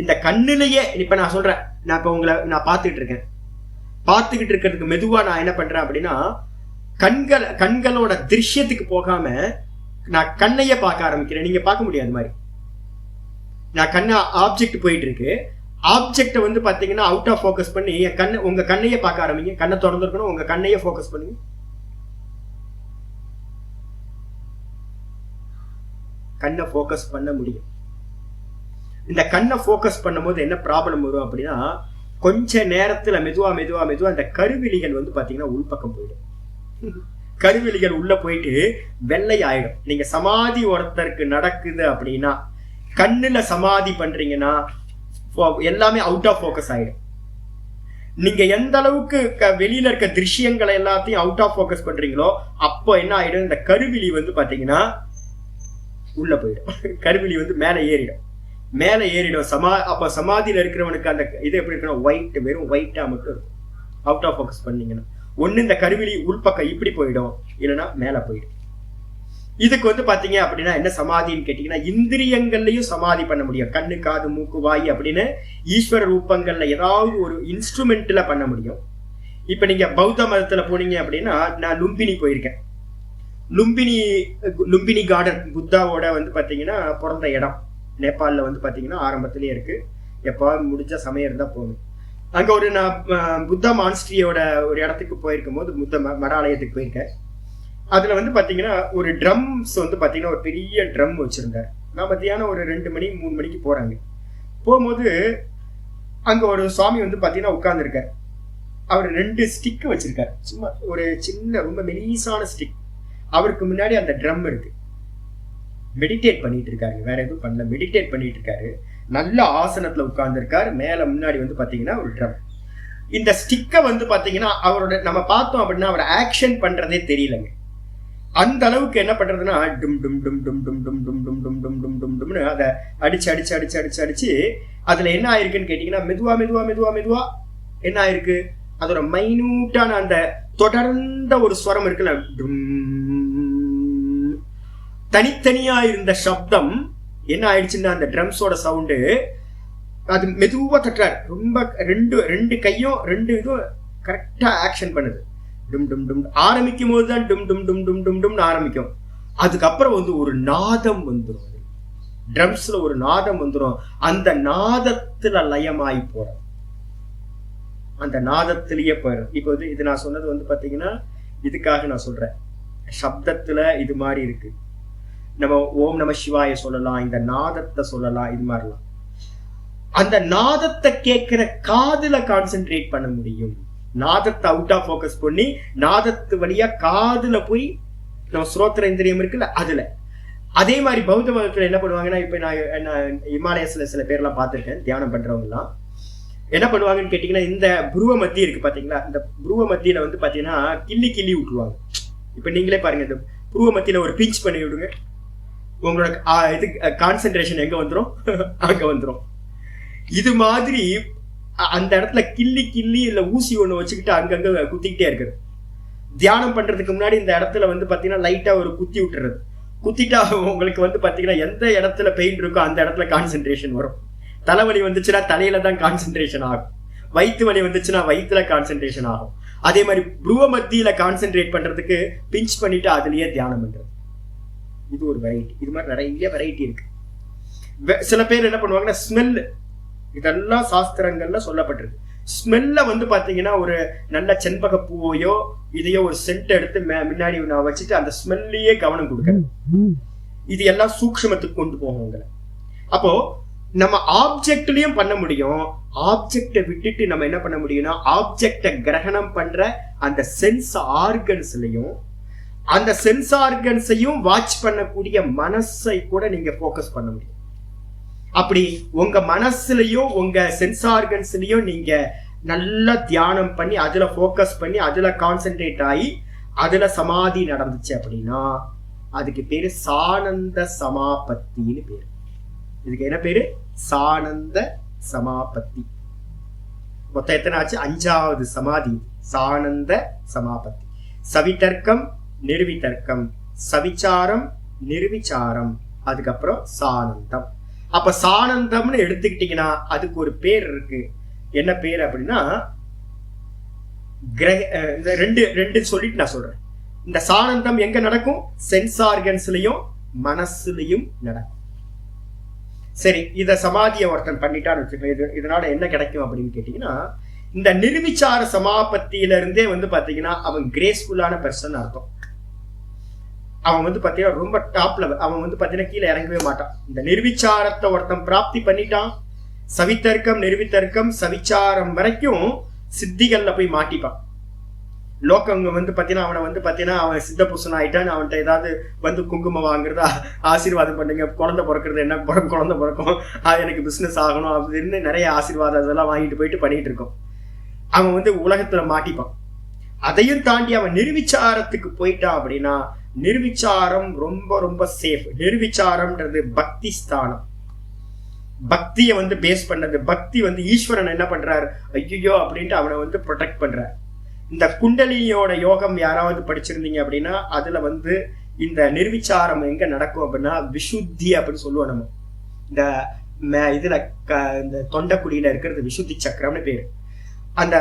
இந்த கண்ணுலயே இப்ப நான் சொல்றேன், நான் இப்ப உங்களை நான் பார்த்துக்கிட்டு இருக்கிறதுக்கு மெதுவா நான் என்ன பண்றேன் அப்படின்னா கண்களோட திருஷ்யத்துக்கு போகாம நான் கண்ணையே பார்க்க ஆரம்பிக்கிறேன். நீங்க பார்க்க முடியாது மாதிரி நான் கண்ணா ஆப்ஜெக்ட் போயிட்டு இருக்கு, ஆப்ஜெக்ட வந்து பாத்தீங்கன்னா அவுட் ஆஃப் ஃபோக்கஸ் பண்ணி என் உங்க கண்ணையே பார்க்க ஆரம்பிங்க. கண்ணை திறந்துருக்கணும், உங்க கண்ணையே ஃபோக்கஸ் பண்ணுங்க. கண்ணை ஃபோக்கஸ் பண்ண முடியும். இந்த கண்ணை ஃபோக்கஸ் பண்ணும்போது என்ன ப்ராப்ளம் வரும் அப்படின்னா கொஞ்ச நேரத்துல மெதுவா மெதுவா மெதுவா இந்த கருவிழிகள் வந்து பாத்தீங்கன்னா உள்பக்கம் போயிடும். கருவிழிகள் உள்ள போயிட்டு வெள்ளை ஆயிடும். நீங்க சமாதி ஒருத்தருக்கு நடக்குது அப்படின்னா கண்ணுல சமாதி பண்றீங்கன்னா எல்லாமே அவுட் ஆஃப் ஃபோக்கஸ் ஆயிடும். நீங்க எந்த அளவுக்கு வெளியில இருக்க திருஷ்யங்களை எல்லாத்தையும் அவுட் ஆஃப் ஃபோக்கஸ் பண்றீங்களோ அப்போ என்ன ஆயிடும், இந்த கருவிழி வந்து பாத்தீங்கன்னா உள்ள போயிடும். கருவிழி வந்து மேல ஏறிடும். அப்ப சமாதியில இருக்கிறவனுக்கு அந்த இது எப்படி இருக்கணும், ஒயிட், வெறும் ஒயிட்டா மட்டும் இருக்கும். அவுட் ஆஃப் ஃபோக்கஸ் பண்ணீங்கன்னா ஒண்ணு இந்த கருவிழி உள்பக்கம் இப்படி போயிடும், இல்லைன்னா மேல போயிடும். இதுக்கு வந்து பாத்தீங்க அப்படின்னா என்ன சமாதின்னு கேட்டீங்கன்னா இந்திரியங்கள்லயும் சமாதி பண்ண முடியும். கண்ணு, காது, மூக்கு, வாய் அப்படின்னு ஈஸ்வர ரூபங்கள்ல ஏதாவது ஒரு இன்ஸ்ட்ருமெண்ட்ல பண்ண முடியும். இப்ப நீங்க பௌத்த மதத்துல போனீங்க அப்படின்னா நான் லும்பினி போயிருக்கேன். லும்பினி கார்டன் புத்தாவோட வந்து பாத்தீங்கன்னா பிறந்த இடம் நேபாளில் வந்து பாத்தீங்கன்னா ஆரம்பத்திலேயே இருக்கு. எப்போ முடிஞ்ச சமயம் இருந்தா போகணும். அங்க ஒரு நான் புத்தா மான்ஸ்ட்ரியோட ஒரு இடத்துக்கு போயிருக்கும் போது புத்த மடாலயத்துக்கு போயிருக்கேன். அதுல வந்து பாத்தீங்கன்னா ஒரு ட்ரம்ஸ் வந்து பாத்தீங்கன்னா ஒரு பெரிய ட்ரம் வச்சிருந்தாரு. நான் மத்தியானம் ஒரு 2 மணி 3 மணிக்கு போகும்போது அங்க ஒரு சுவாமி வந்து பாத்தீங்கன்னா உட்கார்ந்துருக்காரு. அவர் 2 ஸ்டிக் வச்சிருக்காரு, சும்மா ஒரு சின்ன ரொம்ப மெலிசான ஸ்டிக். அவருக்கு முன்னாடி அந்த ட்ரம் இருக்கு. மெடிடேட் பண்ணிட்டு இருக்காரு, வேற எதுவும் பண்ணல, மெடிடேட் பண்ணிட்டு இருக்காரு. நல்ல ஆசனத்துல உட்கார்ந்து இருக்காரு. மேல முன்னாடி வந்து பாத்தீங்கன்னா ஒரு ட்ரம். இந்த ஸ்டிக்கை வந்து பாத்தீங்கன்னா அவரோட நம்ம பார்த்தோம் அப்படின்னா அவர் ஆக்ஷன் பண்றதே தெரியலங்க. அந்த அளவுக்கு என்ன பண்றதுன்னா டும் டும் டும் டும் டும் டும் டும் டும் டும் டும் டும் டும் டும்னு அதை அடிச்சு அதுல என்ன ஆயிருக்குன்னு கேட்டீங்கன்னா மெதுவா என்ன ஆயிருக்கு, அதோட மைனூட்டான அந்த தொடர்ந்த ஒரு ஸ்வரம் இருக்குல்ல, தனித்தனியா இருந்த சப்தம் என்ன ஆயிடுச்சுன்னா அந்த ட்ரம்ஸோட சவுண்டு அது மெதுவா தட்டுறாரு. ரொம்ப ரெண்டு கையும் 2 இதுவும் கரெக்டா ஆக்ஷன் பண்ணுது. டும் டும் டும் ஆரம்பிக்கும் போதுதான் டும் டும் டும் டும் டும் டும்னு ஆரம்பிக்கும். அதுக்கப்புறம் வந்து ஒரு நாதம் வந்துடும். ட்ரம்ஸ்ல ஒரு நாதம் வந்துடும். அந்த நாதத்துல லயமாயி போற, அந்த நாதத்திலேயே போயிடும். இப்போ வந்து இது நான் சொன்னது வந்து பாத்தீங்கன்னா இதுக்காக நான் சொல்றேன். சப்தத்துல இது மாதிரி இருக்கு. நம்ம ஓம் நம சிவாய சொல்லலாம், இந்த நாதத்தை சொல்லலாம், இது மாதிரிலாம். அந்த நாதத்தை கேட்கிற காதுல கான்சென்ட்ரேட் பண்ண முடியும். நாதத்தை அவுட் ஆஃப் ஃபோக்கஸ் பண்ணி நாதத்து வழியா காதுல போய் நம்ம ஸ்ரோத்திர இந்திரியம் இருக்குல்ல அதுல. அதே மாதிரி பௌத்த மதத்துல என்ன பண்ணுவாங்கன்னா, இப்ப நான் இமாலயஸ்ல சில பேர்லாம் பார்த்திருக்கேன், தியானம் பண்றவங்க எல்லாம் என்ன பண்ணுவாங்கன்னு கேட்டீங்கன்னா இந்த புருவ மத்தி இருக்கு பாத்தீங்களா, இந்த புருவ மத்தியில வந்து பாத்தீங்கன்னா கிள்ளி விட்டுருவாங்க. இப்ப நீங்களே பாருங்க, இந்த புருவ மத்தியில ஒரு பிஞ்ச் பண்ணி விடுங்க, உங்களோட இது கான்சென்ட்ரேஷன் எங்க வந்துடும், அங்க வந்துடும். இது மாதிரி அந்த இடத்துல கிள்ளி இல்ல ஊசி ஒண்ணு வச்சுக்கிட்டு அங்கங்க குத்திக்கிட்டே இருக்குது. தியானம் பண்றதுக்கு முன்னாடி இந்த இடத்துல வந்து பாத்தீங்கன்னா லைட்டா ஒரு குத்தி விட்டுறது. குத்திட்டா உங்களுக்கு வந்து பாத்தீங்கன்னா எந்த இடத்துல பெயின் இருக்கோ அந்த இடத்துல கான்சென்ட்ரேஷன் வரும். தலைவலி வந்துச்சுன்னா தலையில தான் கான்சென்ட்ரேஷன் ஆகும். வயிற்று வலி வந்துச்சுன்னா வயிற்றுல கான்சென்ட்ரேஷன் ஆகும். அதே மாதிரி புருவ மத்தியில கான்சென்ட்ரேட் பண்றதுக்கு பிஞ்ச் பண்ணிட்டு அதுலயே தியானம் பண்றது. இது ஒரு வெரைட்டி. இது மாதிரி நிறைய வெரைட்டி இருக்கு. சில பேர் என்ன பண்ணுவாங்கன்னா ஸ்மெல், இதெல்லாம் சாஸ்திரங்கள்ல சொல்லப்பட்டிருக்கு. ஸ்மெல்ல வந்து பாத்தீங்கன்னா ஒரு நல்ல செண்பக பூவையோ இதையோ ஒரு சென்ட் எடுத்து முன்னாடி நான் வச்சுட்டு அந்த ஸ்மெல்லையே கவனம் கொடுக்கறது. இது எல்லாம் சூக்ஷ்மத்துக்கு கொண்டு போகும். அப்போ நம்ம ஆப்ஜெக்ட்லயும் பண்ண முடியும். ஆப்ஜெக்டை விட்டுட்டு நம்ம என்ன பண்ண முடியும்னா ஆப்ஜெக்டை கிரகணம் பண்ற அந்த சென்ஸ் ஆர்கன்ஸ்லயும் அந்த சென்ஸ் ஆர்கன்ஸையும் வாட்ச் பண்ணக்கூடிய மனசை கூட நீங்க போக்கஸ் பண்ண முடியும். அப்படி உங்க மனசுலயும் உங்க சென்ஸ் ஆர்கன்ஸ்லயும் நீங்க நல்லா தியானம் பண்ணி அதுல போக்கஸ் பண்ணி அதுல கான்சென்ட்ரேட் ஆகி அதுல சமாதி நடந்துச்சு அப்படின்னா அதுக்கு பேரு சானந்த சமாபத்தின்னு பேரு. இதுக்கு என்ன பேரு? சானந்த சமாபத்தி. மொத்தம் எத்தனை ஆச்சு? 5வது சமாதி சானந்த சமாபத்தி. சவிதர்க்கம், நிர்விதர்க்கம், சவிச்சாரம், நிர்விச்சாரம், அதுக்கப்புறம் சானந்தம். அப்ப சானந்தம்னு எடுத்துக்கிட்டீங்கன்னா அதுக்கு ஒரு பேர் இருக்கு. என்ன பேர் அப்படின்னா ரெண்டு சொல்லிட்டு நான் சொல்றேன். இந்த சானந்தம் எங்க நடக்கும்? சென்ஸ் ஆர்கன்ஸ்லயும் மனசுலயும் நடக்கும். சரி, இத சமாதியை ஒருத்தன் பண்ணிட்டான்னு வச்சுக்கோங்க. இதனால என்ன கிடைக்கும் அப்படின்னு கேட்டீங்கன்னா, இந்த நிர்விச்சார சமாபத்தியில இருந்தே பாத்தீங்கன்னா அவன் கிரேஸ்ஃபுல்லான பர்சன் அர்த்தம். அவன் பாத்தீங்கன்னா ரொம்ப டாப் லெவல். அவன் பாத்தீங்கன்னா கீழே இறங்கவே மாட்டான். இந்த நிர்விச்சாரத்தை ஒருத்தன் பிராப்தி பண்ணிட்டான். சவித்தர்க்கம், நிர்வித்தர்க்கம், சவிச்சாரம் வரைக்கும் சித்திகள்ல போய் மாட்டிப்பான். லோக்கங்க பாத்தீங்கன்னா அவனை பாத்தீங்கன்னா அவன் சித்த புருஷன் ஆயிட்டான். அவன்கிட்ட ஏதாவது குங்குமம் வாங்குறதா, ஆசீர்வாதம் பண்ணுங்க, குழந்தை பிறக்கிறது என்ன குழந்தை பிறக்கும், எனக்கு பிசினஸ் ஆகணும் அப்படின்னு நிறைய ஆசீர்வாதம் அதெல்லாம் வாங்கிட்டு போயிட்டு பண்ணிட்டு இருக்கோம். அவன் உலகத்துல மாட்டிப்பான். அதையும் தாண்டி அவன் நிர்விச்சாரத்துக்கு போயிட்டான் அப்படின்னா நிர்விச்சாரம் ரொம்ப ரொம்ப சேஃப். நிர்விச்சாரம்ன்றது பக்தி ஸ்தானம். பக்தியை பேஸ் பண்ணது. பக்தி ஈஸ்வரன் என்ன பண்றாரு, ஐயோ அப்படின்ட்டு அவனை ப்ரொடெக்ட் பண்றார். இந்த குண்டலினியோட யோகம் யாராவது படிச்சிருந்தீங்க அப்படின்னா அதுல இந்த நிர்விச்சாரம் எங்க நடக்கும் அப்படின்னா விசுத்தி அப்படின்னு சொல்லுவோம் நம்ம. இந்த இதுல இந்த தொண்டக்குடியில இருக்கிறது விசுத்தி சக்கரம்னு பேரு. அந்த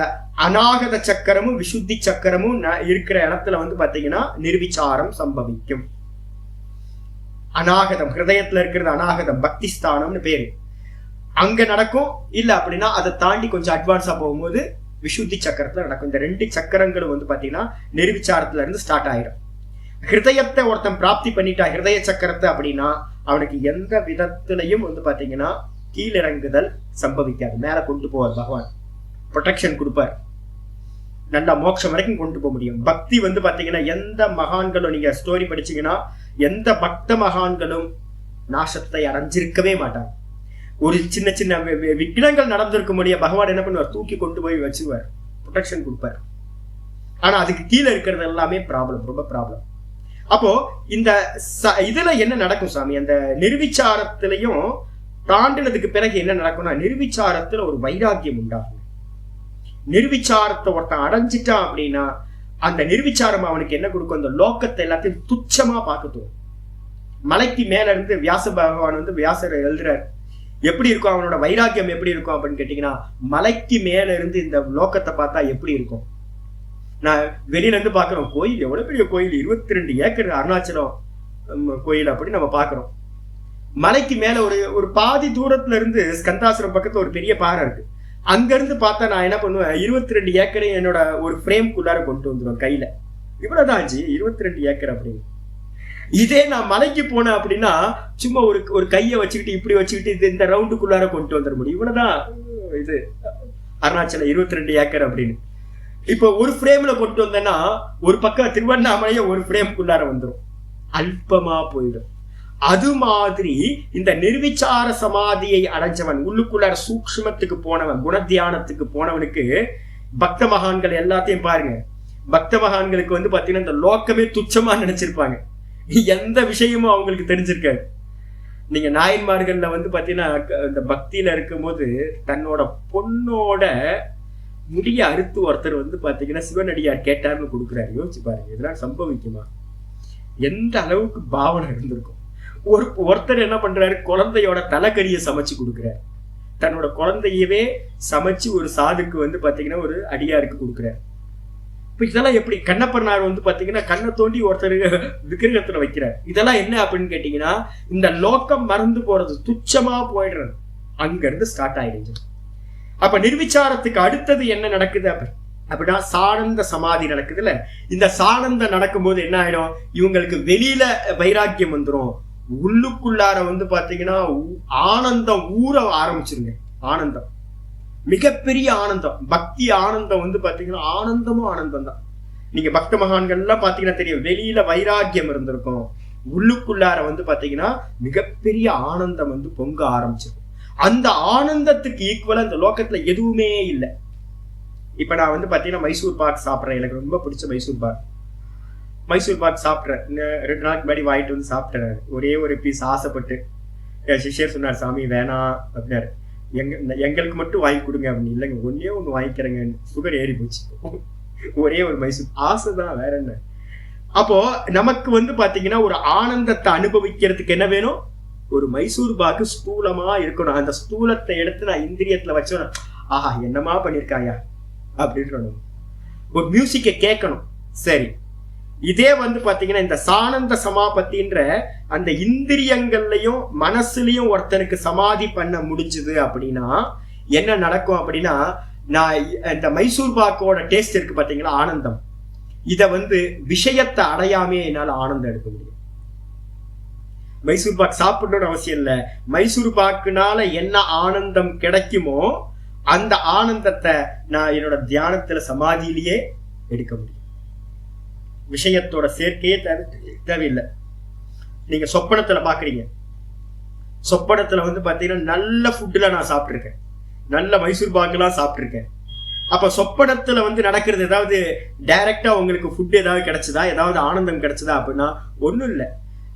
அநாகத சக்கரமும் விசுத்தி சக்கரமும் இருக்கிற இடத்துல பாத்தீங்கன்னா நிர்விச்சாரம் சம்பவிக்கும். அநாகதம் ஹிருதயத்துல இருக்கிறது அநாகதம் பக்தி ஸ்தானம்னு பேரு. அங்க நடக்கும். இல்ல அப்படின்னா அதை தாண்டி கொஞ்சம் அட்வான்ஸா போகும்போது விசுத்தி சக்கரத்துல நடக்கும். இந்த 2 சக்கரங்களும் பாத்தீங்கன்னா நிர்விச்சாரத்துல இருந்து ஸ்டார்ட் ஆயிடும். ஹிருதயத்தை ஒருத்தன் பிராப்தி பண்ணிட்டா ஹிருதய சக்கரத்தை அப்படின்னா அவனுக்கு எந்த விதத்திலையும் பாத்தீங்கன்னா கீழிறங்குதல் சம்பவிக்காது. மேல கொண்டு போவார் பகவான், ப்ரொடெக்ஷன் கொடுப்பார், நல்லா மோட்சம் வரைக்கும் கொண்டு போக முடியும். பக்தி பாத்தீங்கன்னா எந்த மகான்களும் நீங்க ஸ்டோரி படிச்சீங்கன்னா எந்த பக்த மகான்களும் நாசத்தை அடைஞ்சிருக்கவே மாட்டாங்க. ஒரு சின்ன சின்ன விக்னங்கள் நடந்திருக்க முடியும், பகவான் என்ன பண்ணுவார், தூக்கி கொண்டு போய் வச்சுவார், ப்ரொடெக்ஷன் கொடுப்பார். ஆனா அதுக்கு கீழே இருக்கிறது எல்லாமே ப்ராப்ளம், ரொம்ப ப்ராப்ளம். அப்போ இந்த இதுல என்ன நடக்கும் சாமி, அந்த நிர்விச்சாரத்திலையும் தாண்டினதுக்கு பிறகு என்ன நடக்கும்னா நிர்விச்சாரத்துல ஒரு வைராக்கியம் உண்டாகும். நிர்விச்சாரத்தை ஒருத்தன் அடைஞ்சிட்டான் அப்படின்னா அந்த நிர்விச்சாரம் அவனுக்கு என்ன கொடுக்கும், அந்த லோக்கத்தை எல்லாத்தையும் துச்சமா பார்க்கட்டும். மலைக்கு மேல இருந்து வியாச பகவான் வியாசர் எழுதுறாரு, எப்படி இருக்கும் அவனோட வைராக்கியம் எப்படி இருக்கும் அப்படின்னு கேட்டீங்கன்னா மலைக்கு மேல இருந்து இந்த லோக்கத்தை பார்த்தா எப்படி இருக்கும். நான் வெளியில இருந்து பாக்குறோம், கோயில் எவ்வளவு பெரிய கோயில், 22 ஏக்கர் அருணாச்சலம் கோயில் அப்படி நம்ம பாக்குறோம். மலைக்கு மேல ஒரு பாதி தூரத்துல இருந்து ஸ்கந்தாசுரம் பக்கத்துல ஒரு பெரிய பாறை இருக்கு. அங்க இருந்து பார்த்தா நான் என்ன பண்ணுவேன், 22 ஏக்கரையும் என்னோட ஒரு ஃப்ரேம்குள்ளார கொண்டு வந்துடும் கையில. இவ்வளவுதான் ஆச்சு 22 ஏக்கர் அப்படின்னு. இதே நான் மலைக்கு போனேன் அப்படின்னா சும்மா ஒரு கையை வச்சுக்கிட்டு இப்படி வச்சுக்கிட்டு இந்த ரவுண்டுக்குள்ளார கொண்டு வந்துட முடியும். இவ்வளவுதான் இது அருணாச்சலம் 22 ஏக்கர் அப்படின்னு. இப்போ ஒரு ஃப்ரேம்ல கொண்டு வந்தேன்னா ஒரு பக்கம் திருவண்ணாமலைய ஒரு ஃப்ரேம்குள்ளார வந்துடும், அல்பமா போயிடும். அது மாதிரி இந்த நிர்விச்சார சமாதியை அடைஞ்சவன், உள்ளுக்குள்ளார சூக்ஷ்மத்துக்கு போனவன், குணத்தியானத்துக்கு போனவனுக்கு பக்த மகான்கள் எல்லாத்தையும் பாருங்க. பக்த மகான்களுக்கு பாத்தீங்கன்னா இந்த லோக்கமே துச்சமா நினைச்சிருப்பாங்க, எந்த விஷயமும் அவங்களுக்கு தெரிஞ்சிருக்காரு. நீங்க நாயன்மார்கள்ல பாத்தீங்கன்னா இந்த பக்தியில இருக்கும்போது தன்னோட பொண்ணோட முடிய அறுத்து ஒருத்தர் பாத்தீங்கன்னா சிவனடியார் கேட்டார்னு கொடுக்குறாரு. யோசிச்சு பாருங்க, இதெல்லாம் சம்பவிக்குமா? எந்த அளவுக்கு பாவனை இருந்திருக்கும். ஒருத்தர் என்ன பண்றாரு, குழந்தையோட தலைக்கறியை சமைச்சு கொடுக்குறாரு. தன்னோட குழந்தையவே சமைச்சு ஒரு சாதுக்கு பாத்தீங்கன்னா ஒரு அடியாருக்கு கொடுக்குறாரு. இப்ப இதெல்லாம் எப்படி கண்ணப்பனார் பாத்தீங்கன்னா கண்ணை தோண்டி ஒருத்தர் விக்கிரகத்துல வைக்கிறார். இதெல்லாம் என்ன அப்படின்னு கேட்டீங்கன்னா இந்த லோக்கம் மறந்து போறது, துச்சமா போயிடுறது, அங்க இருந்து ஸ்டார்ட் ஆயிடுச்சு. அப்ப நிர்விச்சாரத்துக்கு அடுத்தது என்ன நடக்குது அப்படின்னா சானந்த சமாதி நடக்குதுல்ல. இந்த சானந்த நடக்கும்போது என்ன ஆயிடும், இவங்களுக்கு வெளியில வைராக்கியம் வந்துடும், உள்ளுக்குள்ளார பாத்தீங்கன்னா ஆனந்தம் ஊற ஆரம்பிச்சிருங்க. ஆனந்தம், மிகப்பெரிய ஆனந்தம், பக்தி ஆனந்தம் பாத்தீங்கன்னா ஆனந்தமும் ஆனந்தம் தான். நீங்க பக்த மகான்கள்லாம் பாத்தீங்கன்னா தெரியும், வெளியில வைராக்கியம் இருந்திருக்கும், உள்ளுக்குள்ளார வந்து பாத்தீங்கன்னா மிகப்பெரிய ஆனந்தம் வந்து பொங்க ஆரம்பிச்சிருக்கும். அந்த ஆனந்தத்துக்கு ஈக்குவலா இந்த லோகத்துல எதுவுமே இல்லை. இப்ப நான் வந்து பாத்தீங்கன்னா மைசூர் பாக் சாப்பிட்றேன், எனக்கு ரொம்ப பிடிச்ச மைசூர் பாக் சாப்பிட்றேன். 2 நாளைக்கு முன்னாடி வாங்கிட்டு வந்து சாப்பிட்டேன். ஒரே ஒரு பீஸ் ஆசைப்பட்டு. என் சிஷ்யர் சொன்னார், சாமி வேணாம் அப்படின்னாரு, எங்களுக்கு மட்டும் வாங்கி கொடுங்க அப்படின்னு. இல்லைங்க, ஒன்னே ஒண்ணு வாங்கிக்கிறேங்க, சுகர் ஏறி போச்சு. ஒரே ஒரு மைசூர் ஆசைதான், வேற என்ன. அப்போ நமக்கு வந்து பாத்தீங்கன்னா ஒரு ஆனந்தத்தை அனுபவிக்கிறதுக்கு என்ன வேணும்? ஒரு மைசூர் பாக்கு ஸ்தூலமா இருக்கணும். அந்த ஸ்தூலத்தை எடுத்து நான் இந்திரியத்துல வச்சோன்னா, ஆஹா என்னமா பண்ணிருக்காயா அப்படின்னு ஒரு மியூசிக்கை கேட்கணும். சரி, இதே வந்து பாத்தீங்கன்னா இந்த சானந்த சமாபத்தின்ற அந்த இந்திரியங்கள்லயும் மனசுலயும் ஒருத்தனுக்கு சமாதி பண்ண முடிஞ்சது அப்படின்னா என்ன நடக்கும் அப்படின்னா, நான் இந்த மைசூர் பாக்கோட டேஸ்ட் இருக்கு பாத்தீங்களா, ஆனந்தம், இத வந்து விஷயத்தை அடையாமே என்னால ஆனந்தம் எடுக்க முடியும். மைசூர் பாக் சாப்பிடணும்னு அவசியம் இல்லை. மைசூர் பாக்குனால என்ன ஆனந்தம் கிடைக்குமோ அந்த ஆனந்தத்தை நான் என்னோட தியானத்துல சமாதியிலேயே எடுக்க முடியும். விஷயத்தோட சேர்க்கையே தேவையில்லை. நீங்க சொப்பனத்துல பாக்குறீங்க, சொப்பனத்துல வந்து பாத்தீங்கன்னா நல்ல ஃபுட்டுல நான் சாப்பிட்டுருக்கேன், நல்ல மைசூர் பாக்குலாம் சாப்பிட்டுருக்கேன். அப்ப சொப்பனத்துல வந்து நடக்கிறது ஏதாவது டைரக்டா உங்களுக்கு ஃபுட் ஏதாவது கிடைச்சதா, ஏதாவது ஆனந்தம் கிடைச்சதா அப்படின்னா ஒண்ணும் இல்லை.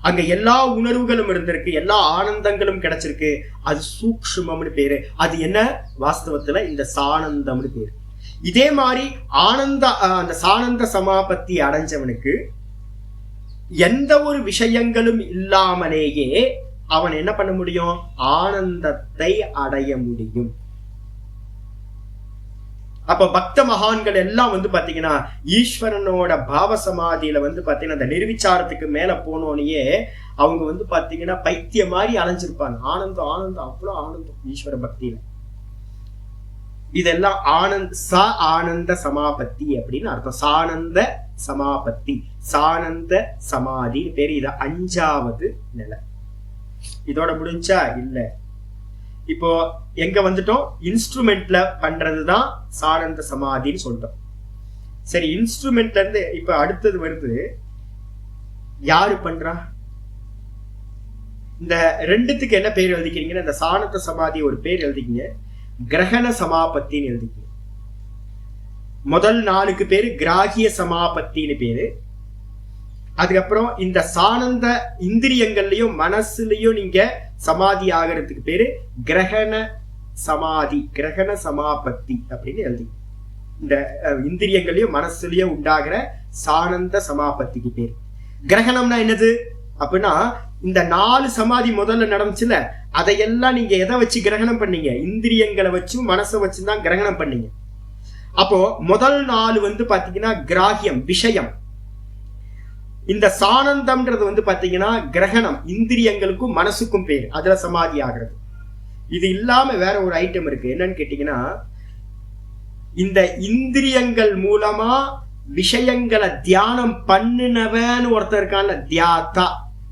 அங்க எல்லா உணர்வுகளும் இருந்திருக்கு, எல்லா ஆனந்தங்களும் கிடைச்சிருக்கு. அது சூக்ஷ்மம்னு பேரு. அது என்ன? வாஸ்தவத்துல இந்த சானந்தம்னு பேரு. இதே மாதிரி அந்த சானந்த சமாபத்தி அடைஞ்சவனுக்கு எந்த ஒரு விஷயங்களும் இல்லாமலேயே அவன் என்ன பண்ண முடியும்? ஆனந்தத்தை அடைய முடியும். அப்ப பக்த மகான்கள் எல்லாம் வந்து பாத்தீங்கன்னா ஈஸ்வரனோட பாவ சமாதியில வந்து பாத்தீங்கன்னா அந்த நிர்விச்சாரத்துக்கு மேல போனோனையே அவங்க வந்து பாத்தீங்கன்னா பைத்திய மாதிரி அலைஞ்சிருப்பாங்க. ஆனந்தம் ஆனந்தம், அவ்வளவு ஆனந்தம் ஈஸ்வர பக்தியில. இதெல்லாம் ஆனந்த சமாபத்தி அப்படின்னு அர்த்தம். சானந்த சமாபத்தி, சானந்த சமாதி பேரு. இது 5வது நிலை. இதோட முடிஞ்சா இல்ல. இப்போ எங்க வந்துட்டோம்? இன்ஸ்ட்ருமெண்ட்ல பண்றதுதான் சானந்த சமாதின்னு சொல்லிட்டோம். சரி, இன்ஸ்ட்ருமெண்ட்ல இருந்து இப்ப அடுத்தது வருது, யாரு பண்றா? இந்த ரெண்டுத்துக்கு என்ன பேர் எழுதிக்கிறீங்கன்னா, இந்த சானந்த சமாதி ஒரு பேர் எழுதிக்கிங்க, கிரகண சமாபத்தின்னு எழுதிக்கிங்க. முதல் 4க்கு பேரு கிராகிய சமாபத்தின்னு பேரு. அதுக்கப்புறம் இந்த சானந்த இந்திரியங்கள்லயும் மனசுலயும் நீங்க சமாதி ஆகிறதுக்கு பேரு கிரகண சமாதி, கிரகண சமாபத்தி அப்படின்னு எழுதி. இந்த இந்திரியங்களையும் மனசுலயும் உண்டாகிற சானந்த சமாபத்திக்கு பேரு. கிரகணம்னா என்னது அப்படின்னா, இந்த 4 சமாதி முதல்ல நடந்துச்சுல, அதையெல்லாம் நீங்க எதை வச்சு கிரகணம் பண்ணீங்க? இந்திரியங்களை வச்சும் மனசை வச்சுதான் கிரகணம் பண்ணீங்க. அப்போ முதல் 4 வந்து பாத்தீங்கன்னா கிராகியம், விஷயம். இந்த சானந்தம்ன்றது வந்து பாத்தீங்கன்னா கிரகணம், இந்திரியங்களுக்கும் மனசுக்கும் பேர், அதுல சமாதி ஆகிறது. இது இல்லாம வேற ஒரு ஐட்டம் இருக்கு. என்னன்னு கேட்டீங்கன்னா, இந்த இந்திரியங்கள் மூலமா விஷயங்களை தியானம் பண்ணினவன் ஒருத்தர் இருக்கான்ல, தியாதா,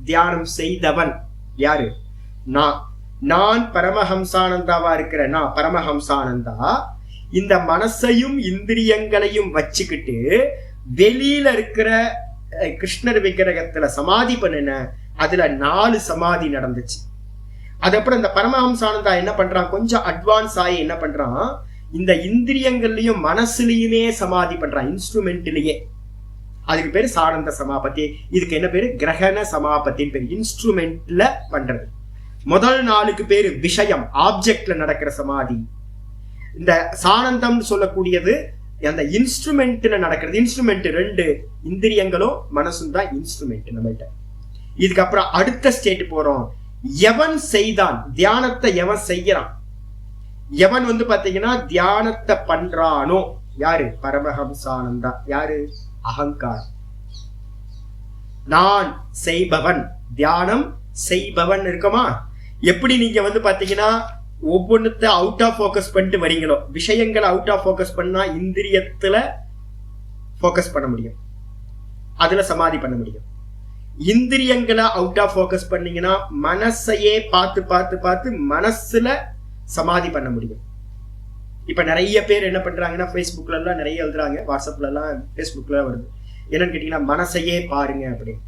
தியானம் செய்தவன் யாரு? நான் பரமஹம்சானந்தாவா இருக்கிற நான் பரமஹம்சானந்தா இந்த மனசையும் இந்திரியங்களையும் வச்சுக்கிட்டு வெளியில இருக்கிற கிருஷ்ணர் விக்கிரகத்துல சமாதி பண்ணின. அதுல 4 சமாதி நடந்துச்சு. அதுக்கப்புறம் இந்த பரமஹம்சானந்தா என்ன பண்றான்? கொஞ்சம் அட்வான்ஸ் ஆகி என்ன பண்றான்? இந்த இந்திரியங்கள்லயும் மனசுலயுமே சமாதி பண்றான், இன்ஸ்ட்ருமெண்ட்லயே. அதுக்கு பேரு சானந்த சமாபத்தி. இதுக்கு என்ன பேரு? கிரகண சமாபத்தின்னு பேரு. இன்ஸ்ட்ருமெண்ட்ல பண்றது. முதல் 4க்கு பேரு விஷயம், ஆப்ஜெக்ட்ல நடக்கிற சமாதி. இந்த சானந்தம் சொல்லக்கூடியது அந்த இன்ஸ்ட்ருமெண்ட்ல நடக்கிறது. இன்ஸ்ட்ருமெண்ட் 2 இந்திரியங்களும் மனசும் தான் இன்ஸ்ட்ருமெண்ட் நம்மகிட்ட. இதுக்கப்புறம் அடுத்த ஸ்டேட் போறோம். எவன் செய்தான் தியானத்தை, எவன் செய்யறான், எவன் வந்து பாத்தீங்கன்னா தியானத்தை பண்றானோ யாரு? பரமஹம்சானந்தா. யாரு? அகங்காரம். நான் செய்பவன், தியானம் செய்பவன் இருக்குமா? எப்படி நீங்க வந்து பாத்தீங்கன்னா ஒவ்வொன்றுத்த அவுட் ஆஃப் போக்கஸ் பண்ணிட்டு வரீங்களோ, விஷயங்களை அவுட் ஆஃப் போக்கஸ் பண்ணா இந்திரியத்துல போக்கஸ் பண்ண முடியும், அதுல சமாதி பண்ண முடியும். இந்திரியங்களை அவுட் ஆஃப் போக்கஸ் பண்ணீங்கன்னா மனசையே பார்த்து பார்த்து பார்த்து மனசுல சமாதி பண்ண முடியும். இப்ப நிறைய பேர் என்ன பண்றாங்கன்னா ஃபேஸ்புக்ல எல்லாம் நிறைய எழுதுறாங்க, வாட்ஸ்அப்ல எல்லாம் ஃபேஸ்புக்ல வருது. என்னன்னு கேட்டீங்கன்னா மனசையே பாருங்க அப்படின்னு.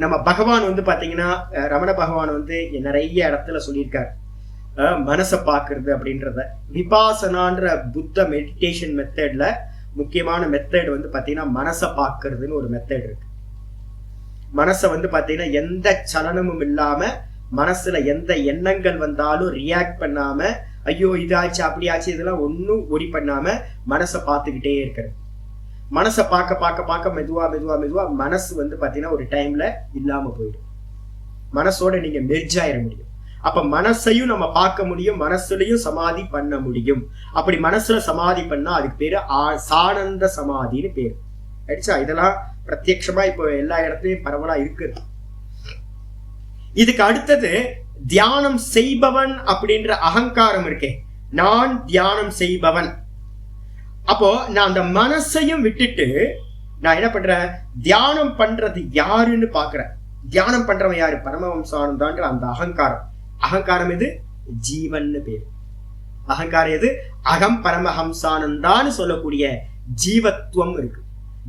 நம்ம பகவான் வந்து பாத்தீங்கன்னா ரமண பகவான் வந்து நிறைய இடத்துல சொல்லியிருக்காரு மனசை பாக்குறது அப்படின்றத. விபாசனான்ற புத்த மெடிடேஷன் மெத்தட்ல முக்கியமான மெத்தட் வந்து பாத்தீங்கன்னா மனசை பாக்குறதுன்னு ஒரு மெத்தட் இருக்கு. மனசை வந்து பாத்தீங்கன்னா எந்த சலனமும் இல்லாம, மனசுல எந்த எண்ணங்கள் வந்தாலும் ரியாக்ட் பண்ணாம, ஐயோ இது ஆச்சு அப்படி ஆச்சு இதெல்லாம் ஒன்னும் ஒரி பண்ணாம மனசை பார்த்துக்கிட்டே இருக்கிறது. மனசை பார்க்க பார்க்க பார்க்க மெதுவா மெதுவா மெதுவா மனசு வந்து பாத்தீங்கன்னா ஒரு டைம்ல இல்லாம போயிடும். மனசோட நீங்க மெர்ஜ் ஆயிட முடியும். அப்ப மனசையும் நம்ம பார்க்க முடியும், மனசுலயும் சமாதி பண்ண முடியும். அப்படி மனசுல சமாதி பண்ணா அதுக்கு பேரு சானந்த சமாதின்னு பேரு. ஆயிடுச்சா? இதெல்லாம் பிரத்யட்சமா இப்போ எல்லா இடத்துலயும் பரவலா இருக்கு. இதுக்கு அடுத்தது தியானம் செய்பவன் அப்படின்ற அகங்காரம் இருக்கே, நான் தியானம் செய்பவன். அப்போ நான் அந்த மனசையும் விட்டுட்டு நான் என்ன பண்றேன், தியானம் பண்றது யாருன்னு பாக்குறேன். தியானம் பண்றவன் யாரு? பரமஹம்சானந்தான்ற அந்த அகங்காரம். அகங்காரம் எது? ஜீவன் பேரு. அகங்காரம் எது? அகம் பரமஹம்சானந்தான்னு சொல்லக்கூடிய ஜீவத்துவம் இருக்கு.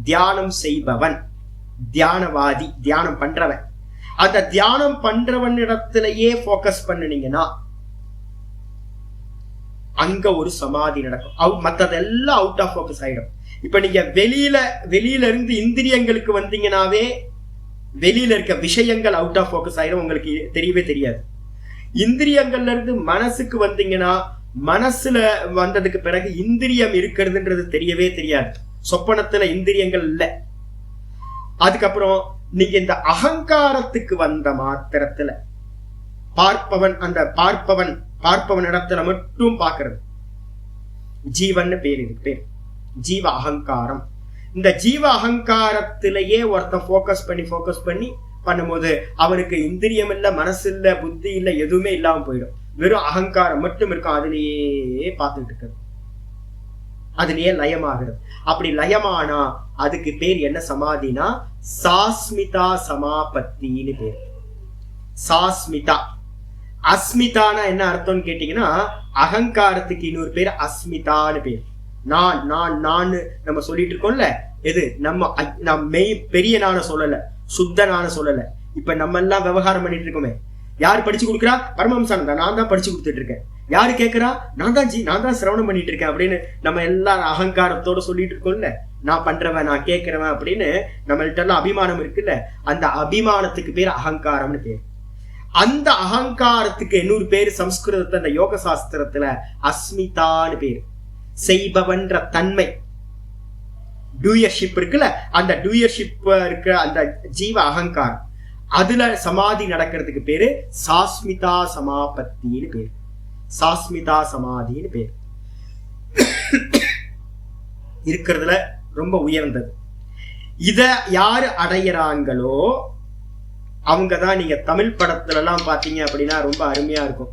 தியானம் செய்பவன், தியானவாதி, தியானம் பண்றவன். அந்த தியானம் பண்றவன் இடத்திலேயே போக்கஸ் பண்ணினீங்கன்னா அங்க ஒரு சமாதி நடக்கும். மத்ததெல்லாம் அவுட் ஆஃப் போக்கஸ் ஆயிடும். இப்ப நீங்க வெளியில இருந்து இந்திரியங்களுக்கு வந்தீங்கன்னாவே வெளியில இருக்க விஷயங்கள் அவுட் ஆஃப் போக்கஸ் ஆயிடும், உங்களுக்கு தெரியவே தெரியாது. இந்திரியங்கள்ல இருந்து மனசுக்கு வந்தீங்கன்னா மனசுல வந்ததுக்கு பிறகு இந்திரியம் இருக்கிறதுன்றது தெரியவே தெரியாது. சொப்பனத்துல இந்திரியங்கள் இல்ல. அதுக்கப்புறம் நீங்க இந்த அகங்காரத்துக்கு வந்த மாத்திரத்துல பார்ப்பவன், அந்த பார்ப்பவன் இடத்துல மட்டும் பாக்குறது ஜீவன் பேர். இதுக்கு பேர் ஜீவ அகங்காரம். இந்த ஜீவ அகங்காரத்திலேயே ஒருத்தன் போக்கஸ் பண்ணி பண்ணும்போது அவனுக்கு இந்திரியம் இல்ல, மனசு இல்ல, புத்தி இல்ல, எதுவுமே இல்லாம போயிடும். வெறும் அகங்காரம் மட்டும் இருக்கும். அதுலயே பார்த்துட்டு இருக்கிறது, அதுலயே லயமாகிறது. அப்படி லயமானா அதுக்கு பேர் என்ன சமாதினா சாஸ்மிதா சமாபத்தின்னு பேர். சாஸ்மிதா. அஸ்மிதானா என்ன அர்த்தம்னு கேட்டீங்கன்னா அகங்காரத்துக்கு இன்னொரு பேர் அஸ்மிதான்னு பேர். நான் நான் நான் நம்ம சொல்லிட்டு இருக்கோம்ல, எது நம்ம மெய் பெரிய நான சொல்லல, சுத்த நான சொல்லல. இப்ப நம்ம எல்லாம் விவகாரம் பண்ணிட்டு இருக்கோமே, யாரு படிச்சு கொடுக்குறா? பரமஹம்சானந்தா. நான் தான் படிச்சு கொடுத்துட்டு இருக்கேன். யாரு கேட்கிறா? நான் தான் சிரவணம் பண்ணிட்டு இருக்கேன் அப்படின்னு நம்ம எல்லாம் அகங்காரத்தோட சொல்லிட்டு இருக்கோம்ல. நான் பண்றவன், நான் கேட்கிறவன் அப்படின்னு நம்மள்ட்ட எல்லாம் அபிமானம் இருக்குல்ல. அந்த அபிமானத்துக்கு பேர் அகங்காரம்னு பேர். அந்த அகங்காரத்துக்கு இன்னொரு பேரு சம்ஸ்கிருதத்துல அந்த யோக சாஸ்திரத்துல அஸ்மிதான்னு பேரு. செய்பவன்ற தன்மை, டூயர்ஷிப் இருக்குல்ல, அந்த டூயர்ஷிப் இருக்கிற அந்த ஜீவ அகங்காரம், அதுல சமாதி நடக்கிறதுக்கு பேரு சாஸ்மிதா சமாபத்தின்னு பேரு. சாஸ்மிதா சமாதின்னு பேரு. இருக்கிறதுல ரொம்ப உயர்ந்தது. இத யாரு அடையிறாங்களோ அவங்கதான், நீங்க தமிழ் படத்துல எல்லாம் பாத்தீங்க அப்படின்னா ரொம்ப அருமையா இருக்கும்.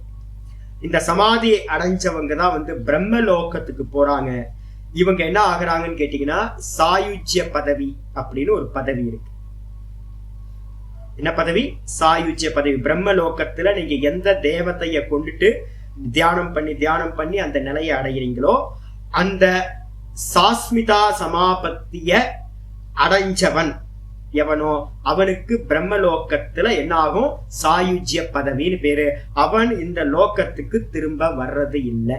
இந்த சமாதியை அடைஞ்சவங்க தான் வந்து பிரம்மலோகத்துக்கு போறாங்க. இவங்க என்ன ஆகுறாங்கன்னு கேட்டீங்கன்னா சாயுஜ்ய பதவி அப்படின்னு ஒரு பதவி இருக்கு. என்ன பதவி? சாயுஜ்ய பதவி. பிரம்மலோகத்துல நீங்க எந்த தேவதைய கொண்டுட்டு தியானம் பண்ணி அந்த நிலையை அடைகிறீங்களோ அந்த சாஸ்மிதா சமாபத்திய அடைஞ்சவன் எவனோ அவனுக்கு பிரம்மலோகத்துல என்ன ஆகும்? சாயுஜ்ய பதவின்னு பேரு. அவன் இந்த லோகத்துக்கு திரும்ப வர்றது இல்லை.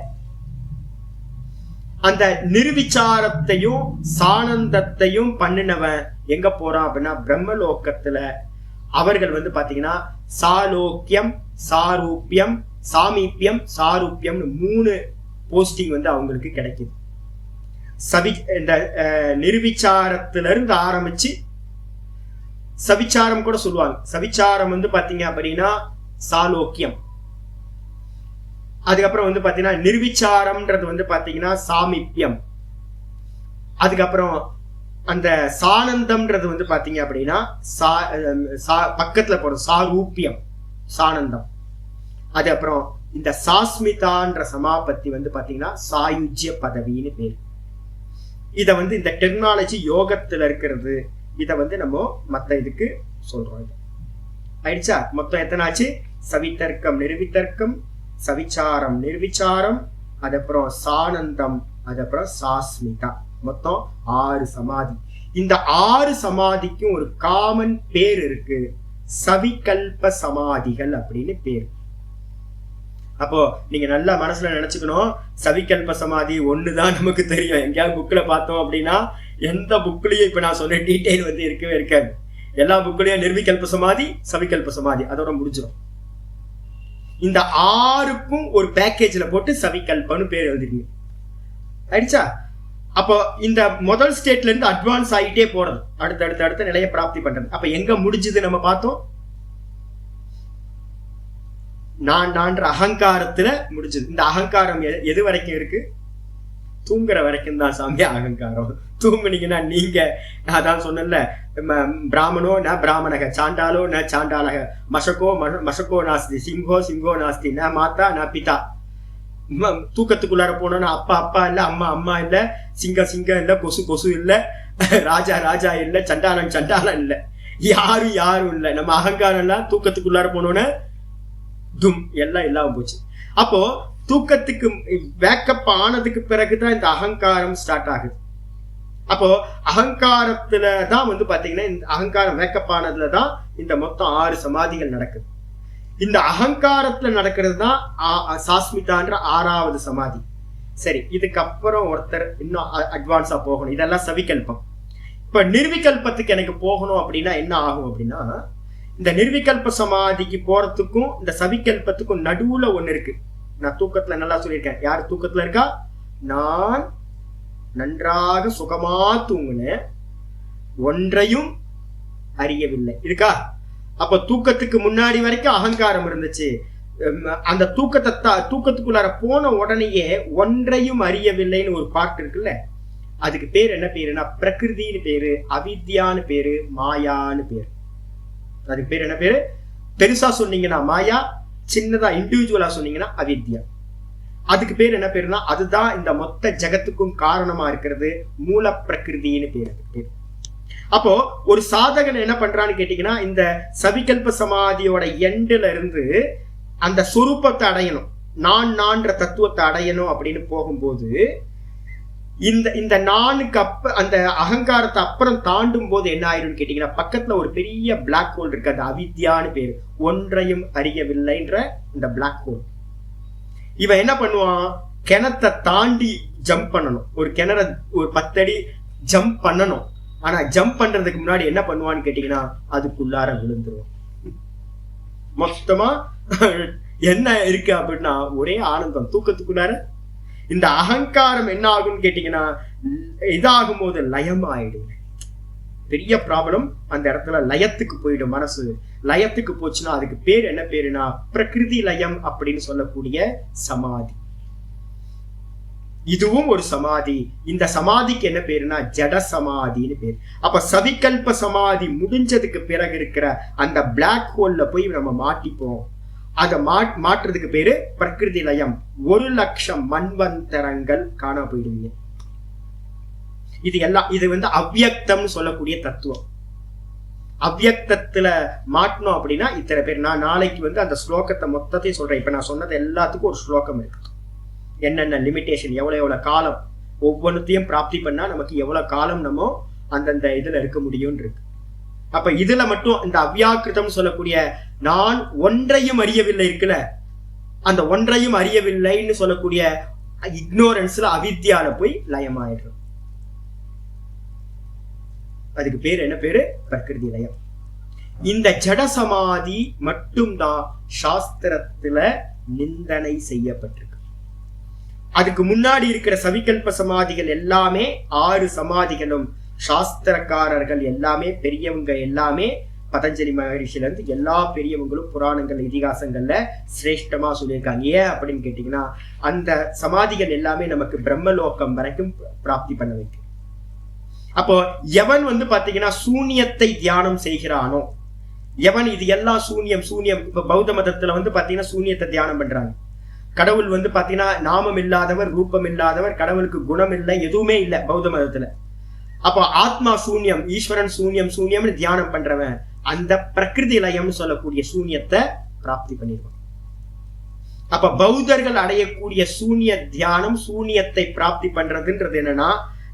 அந்த நிர்விச்சாரத்தையும் சானந்தத்தையும் பண்ணினவன் எங்க போறான் அப்படின்னா பிரம்மலோகத்துல. அவர்கள் வந்து பாத்தீங்கன்னா சாலோக்கியம், சாரூபியம், சாமீபியம், சாரூபியம் 3 போஸ்டிங் வந்து அவங்களுக்கு கிடைக்குது. இந்த நிர்விச்சாரத்திலிருந்து ஆரம்பிச்சு சவிச்சாரம் கூட சொல்லுவாங்க. சவிச்சாரம் வந்து பாத்தீங்க அப்படின்னா சாலோக்கியம். அதுக்கப்புறம் வந்து பாத்தீங்கன்னா நிர்விச்சாரம்ன்றது வந்து பாத்தீங்கன்னா சாமீபியம். அதுக்கப்புறம் அந்த சானந்தம்ன்றது வந்து பாத்தீங்க அப்படின்னா பக்கத்துல போறது சாரூபியம், சானந்தம். அதுக்கப்புறம் இந்த சாஸ்மிதான்ற சமாபத்தி வந்து பாத்தீங்கன்னா சாயுஜ்ய பதவின்னு பேரு. இத வந்து இந்த டெக்னாலஜி யோகத்துல இருக்கிறது. இத வந்து நம்ம மத்த இதுக்கு சொல்றோம். ஆயிடுச்சா? மொத்தம் எத்தனை ஆச்சு? சவித்தர்க்கம், நிர்வித்தர்க்கம், சவிச்சாரம், நிர்விச்சாரம், அதுக்கப்புறம் சானந்தம், அதுக்கப்புறம் சாஸ்மிதா. மொத்தம் 6 சமாதி. இந்த 6 சமாதிக்கும் ஒரு காமன் பேர் இருக்கு, சவிகல்ப சமாதிகள் அப்படின்னு பேர். அப்போ நீங்க நல்லா மனசுல நினைச்சுக்கணும், சவிகல்ப சமாதி ஒண்ணுதான் நமக்கு தெரியும். எங்கேயாவது புக்ல பார்த்தோம் அப்படின்னா, எந்த புக்லயும் இப்ப நான் சொன்ன டீட்டெயில் வந்து இருக்கவே இருக்காது. எல்லா புக்லயும் நிர்விகல்ப சமாதி, சவிகல்ப சமாதி, அதோட முடிஞ்சிடும். இந்த 6க்கும் ஒரு பேக்கேஜ்ல போட்டு சவிகல்பன்னு பேர் எழுதிருங்க. ஆயிடுச்சா? அப்போ இந்த முதல் ஸ்டேட்ல இருந்து அட்வான்ஸ் ஆகிட்டே போறது, அடுத்த நிலையை பிராப்தி பண்றது. அப்ப எங்க முடிஞ்சது நம்ம பார்த்தோம்? நான்ற அகங்காரத்துல முடிஞ்சது. இந்த அகங்காரம் எது வரைக்கும் இருக்கு? தூங்குற வரைக்கும் தான் சாமி அகங்காரம். தூங்குனீங்கன்னா நீங்க, அதான் சொன்னல, பிராமணோ ந பிராமணக, சாண்டாலோ ந சாண்டாலக, மசக்கோ நாஸ்தி, சிங்கோ நாஸ்தி, ந மாதா ந பிதா. தூக்கத்துக்குள்ளார போனோம்னா அப்பா இல்ல, அம்மா இல்ல, சிங்கம் இல்ல, கொசு இல்ல, ராஜா இல்ல, சண்டாளன் இல்ல, யாரும் இல்ல. நம்ம அகங்காரம் எல்லாம் தூக்கத்துக்குள்ளார போனோன்னு தும் எல்லாம் இல்லாம போச்சு. அப்போ தூக்கத்துக்கு வேக்கப் ஆனதுக்கு பிறகுதான் இந்த அகங்காரம் ஸ்டார்ட் ஆகுது. அப்போ அகங்காரத்துலதான் வந்து பாத்தீங்கன்னா, இந்த அகங்காரம் வேக்கப் ஆனதுலதான் இந்த மொத்தம் 6 சமாதிகள் நடக்குது. இந்த அகங்காரத்துல நடக்கிறது தான் சாஸ்மிதான்ற 6வது சமாதி. சரி, இதுக்கப்புறம் ஒருத்தர் இன்னும் அட்வான்ஸா போகணும். இதெல்லாம் சவிகல்பம். இப்ப நிர்விகல்பத்துக்கு எனக்கு போகணும் அப்படின்னா என்ன ஆகும் அப்படின்னா, இந்த நிர்விகல்ப சமாதிக்கு போறதுக்கும் இந்த சவிகல்பத்துக்கும் நடுவுல ஒண்ணு இருக்கு. நான் தூக்கத்துல நல்லா சொல்லியிருக்கேன். யாரு தூக்கத்துல இருக்கா? நான் நன்றாக சுகமா தூங்குனேன், ஒன்றையும் அறியவில்லை இருக்கா? அப்ப தூக்கத்துக்கு முன்னாடி வரைக்கும் அகங்காரம் இருந்துச்சு. அந்த தூக்கத்துக்குள்ளார போன உடனேயே ஒன்றையும் அறியவில்லைன்னு ஒரு பார்ட் இருக்குல்ல, அதுக்கு பேர் என்ன பேருன்னா பிரகிருதின்னு பேரு, அவித்யான்னு பேரு, மாயான்னு பேரு. அதுக்கு பேர் என்ன பேரு? பெருசா சொன்னீங்கன்னா மாயா, சின்னதா இண்டிவிஜுவலா சொன்னீங்கன்னா அவித்யா. அதுக்கு பேர் என்ன பேருன்னா, அதுதான் இந்த மொத்த ஜகத்துக்கும் காரணமா இருக்கிறது, மூல பிரகிருதின்னு பேரு. அப்போ ஒரு சாதகன் என்ன பண்றான்னு கேட்டீங்கன்னா, இந்த சவிகல்ப சமாதியோட எண்டுல இருந்து அந்த சொரூபத்தை அடையணும், நான்ற தத்துவத்தை அடையணும் அப்படின்னு போகும்போது, இந்த நானுக்கு அந்த அகங்காரத்தை அப்புறம் தாண்டும் போது என்ன ஆயிரும் கேட்டீங்கன்னா, பக்கத்துல ஒரு பெரிய பிளாக் ஹோல் இருக்கு, அது அவித்யான்னு பேரு, ஒன்றையும் அறியவில்லைன்ற இந்த பிளாக் ஹோல். இவன் என்ன பண்ணுவான்? கிணத்தை தாண்டி ஜம்ப் பண்ணணும். ஒரு கிணற ஒரு 10 அடி ஜம்ப் பண்ணணும். ஆனா ஜம்ப் பண்றதுக்கு முன்னாடி என்ன பண்ணுவான்னு கேட்டீங்கன்னா, அதுக்குள்ளார விழுந்துருவான். மொத்தமா என்ன இருக்கு அப்படின்னா, ஒரே ஆனந்தம் தூக்கத்துக்குள்ளார. இந்த அகங்காரம் என்ன ஆகும்னு கேட்டீங்கன்னா, இதாகும் போது லயம் ஆயிடும். பெரிய ப்ராப்ளம். அந்த இடத்துல லயத்துக்கு போயிடும் மனசு. லயத்துக்கு போச்சுன்னா அதுக்கு பேர் என்ன பேருனா பிரகிருதி லயம் அப்படின்னு சொல்லக்கூடிய சமாதி. இதுவும் ஒரு சமாதி. இந்த சமாதிக்கு என்ன பேருனா ஜட சமாதின்னு பேரு. அப்ப சவிகல்ப சமாதி முடிஞ்சதுக்கு பிறகு இருக்கிற அந்த பிளாக் ஹோல்ல போய் நம்ம மாட்டிப்போம். அதை மாற்றுறதுக்கு பேரு பிரகிருதி லயம். 1,00,000 மன்வந்தரங்கள் காண போயிடுவீங்க. இது வந்து அவ்யக்தம்னு சொல்லக்கூடிய தத்துவம். அவ்யக்தத்துல மாட்டணும் அப்படின்னா இத்தனை பேர். நான் நாளைக்கு வந்து அந்த ஸ்லோகத்தை மொத்தத்தையும் சொல்றேன். இப்ப நான் சொன்னது எல்லாத்துக்கும் ஒரு ஸ்லோகம் இருக்கு. என்னென்ன லிமிடேஷன், எவ்வளவு காலம் ஒவ்வொன்றுத்தையும் பிராப்தி பண்ணா நமக்கு எவ்வளவு காலம் நம்ம அந்தந்த இதுல இருக்க முடியும் இருக்கு. அப்ப இதுல மட்டும் இந்த அவ்யாக்கிருதம் சொல்லக்கூடிய நான் ஒன்றையும் அறியவில்லை இருக்குல்ல, அந்த ஒன்றையும் அறியவில்லைன்னு சொல்லக்கூடிய இக்னோரன்ஸ்ல அவித்யால போய் லயமாயிடும். அதுக்கு பேர் என்ன பேரு? பிரகிருதி லயம். இந்த ஜட சமாதி மட்டும்தான் சாஸ்திரத்துல நிந்தனை செய்யப்பட்டிருக்கு. அதுக்கு முன்னாடி இருக்கிற சவிகல்ப சமாதிகள் எல்லாமே 6 சமாதிகளும் சாஸ்திரக்காரர்கள் எல்லாமே பெரியவங்க எல்லாமே பதஞ்சலி மகரிஷில இருந்து எல்லா பெரியவங்களும் புராணங்கள் இதிகாசங்கள்ல சிரேஷ்டமா சொல்லியிருக்காங்க. ஏன் அப்படின்னு கேட்டீங்கன்னா, அந்த சமாதிகள் எல்லாமே நமக்கு பிரம்மலோகம் வரைக்கும் பிராப்தி பண்ண வைக்கும். அப்போ எவன் வந்து பாத்தீங்கன்னா சூன்யத்தை தியானம் செய்கிறானோ, எவன் இது எல்லாம் சூன்யம் இப்ப பௌத்த மதத்துல வந்து பாத்தீங்கன்னா சூன்யத்தை தியானம் பண்றாங்க. கடவுள் வந்து பாத்தீங்கன்னா நாமம் இல்லாதவர், ரூபம் இல்லாதவர், கடவுளுக்கு குணம் இல்லை, எதுவுமே இல்லை பௌத்த மதத்துல. அப்போ ஆத்மா சூன்யம், ஈஸ்வரன் சூன்யம்னு தியானம் பண்றவன் அந்த பிரகிருதி லயம்னு சொல்லக்கூடிய சூன்யத்தை பிராப்தி பண்ணிடுவான். அப்ப பௌத்தர்கள் அடையக்கூடிய சூன்ய தியானம், சூன்யத்தை பிராப்தி பண்றதுன்றது என்னன்னா,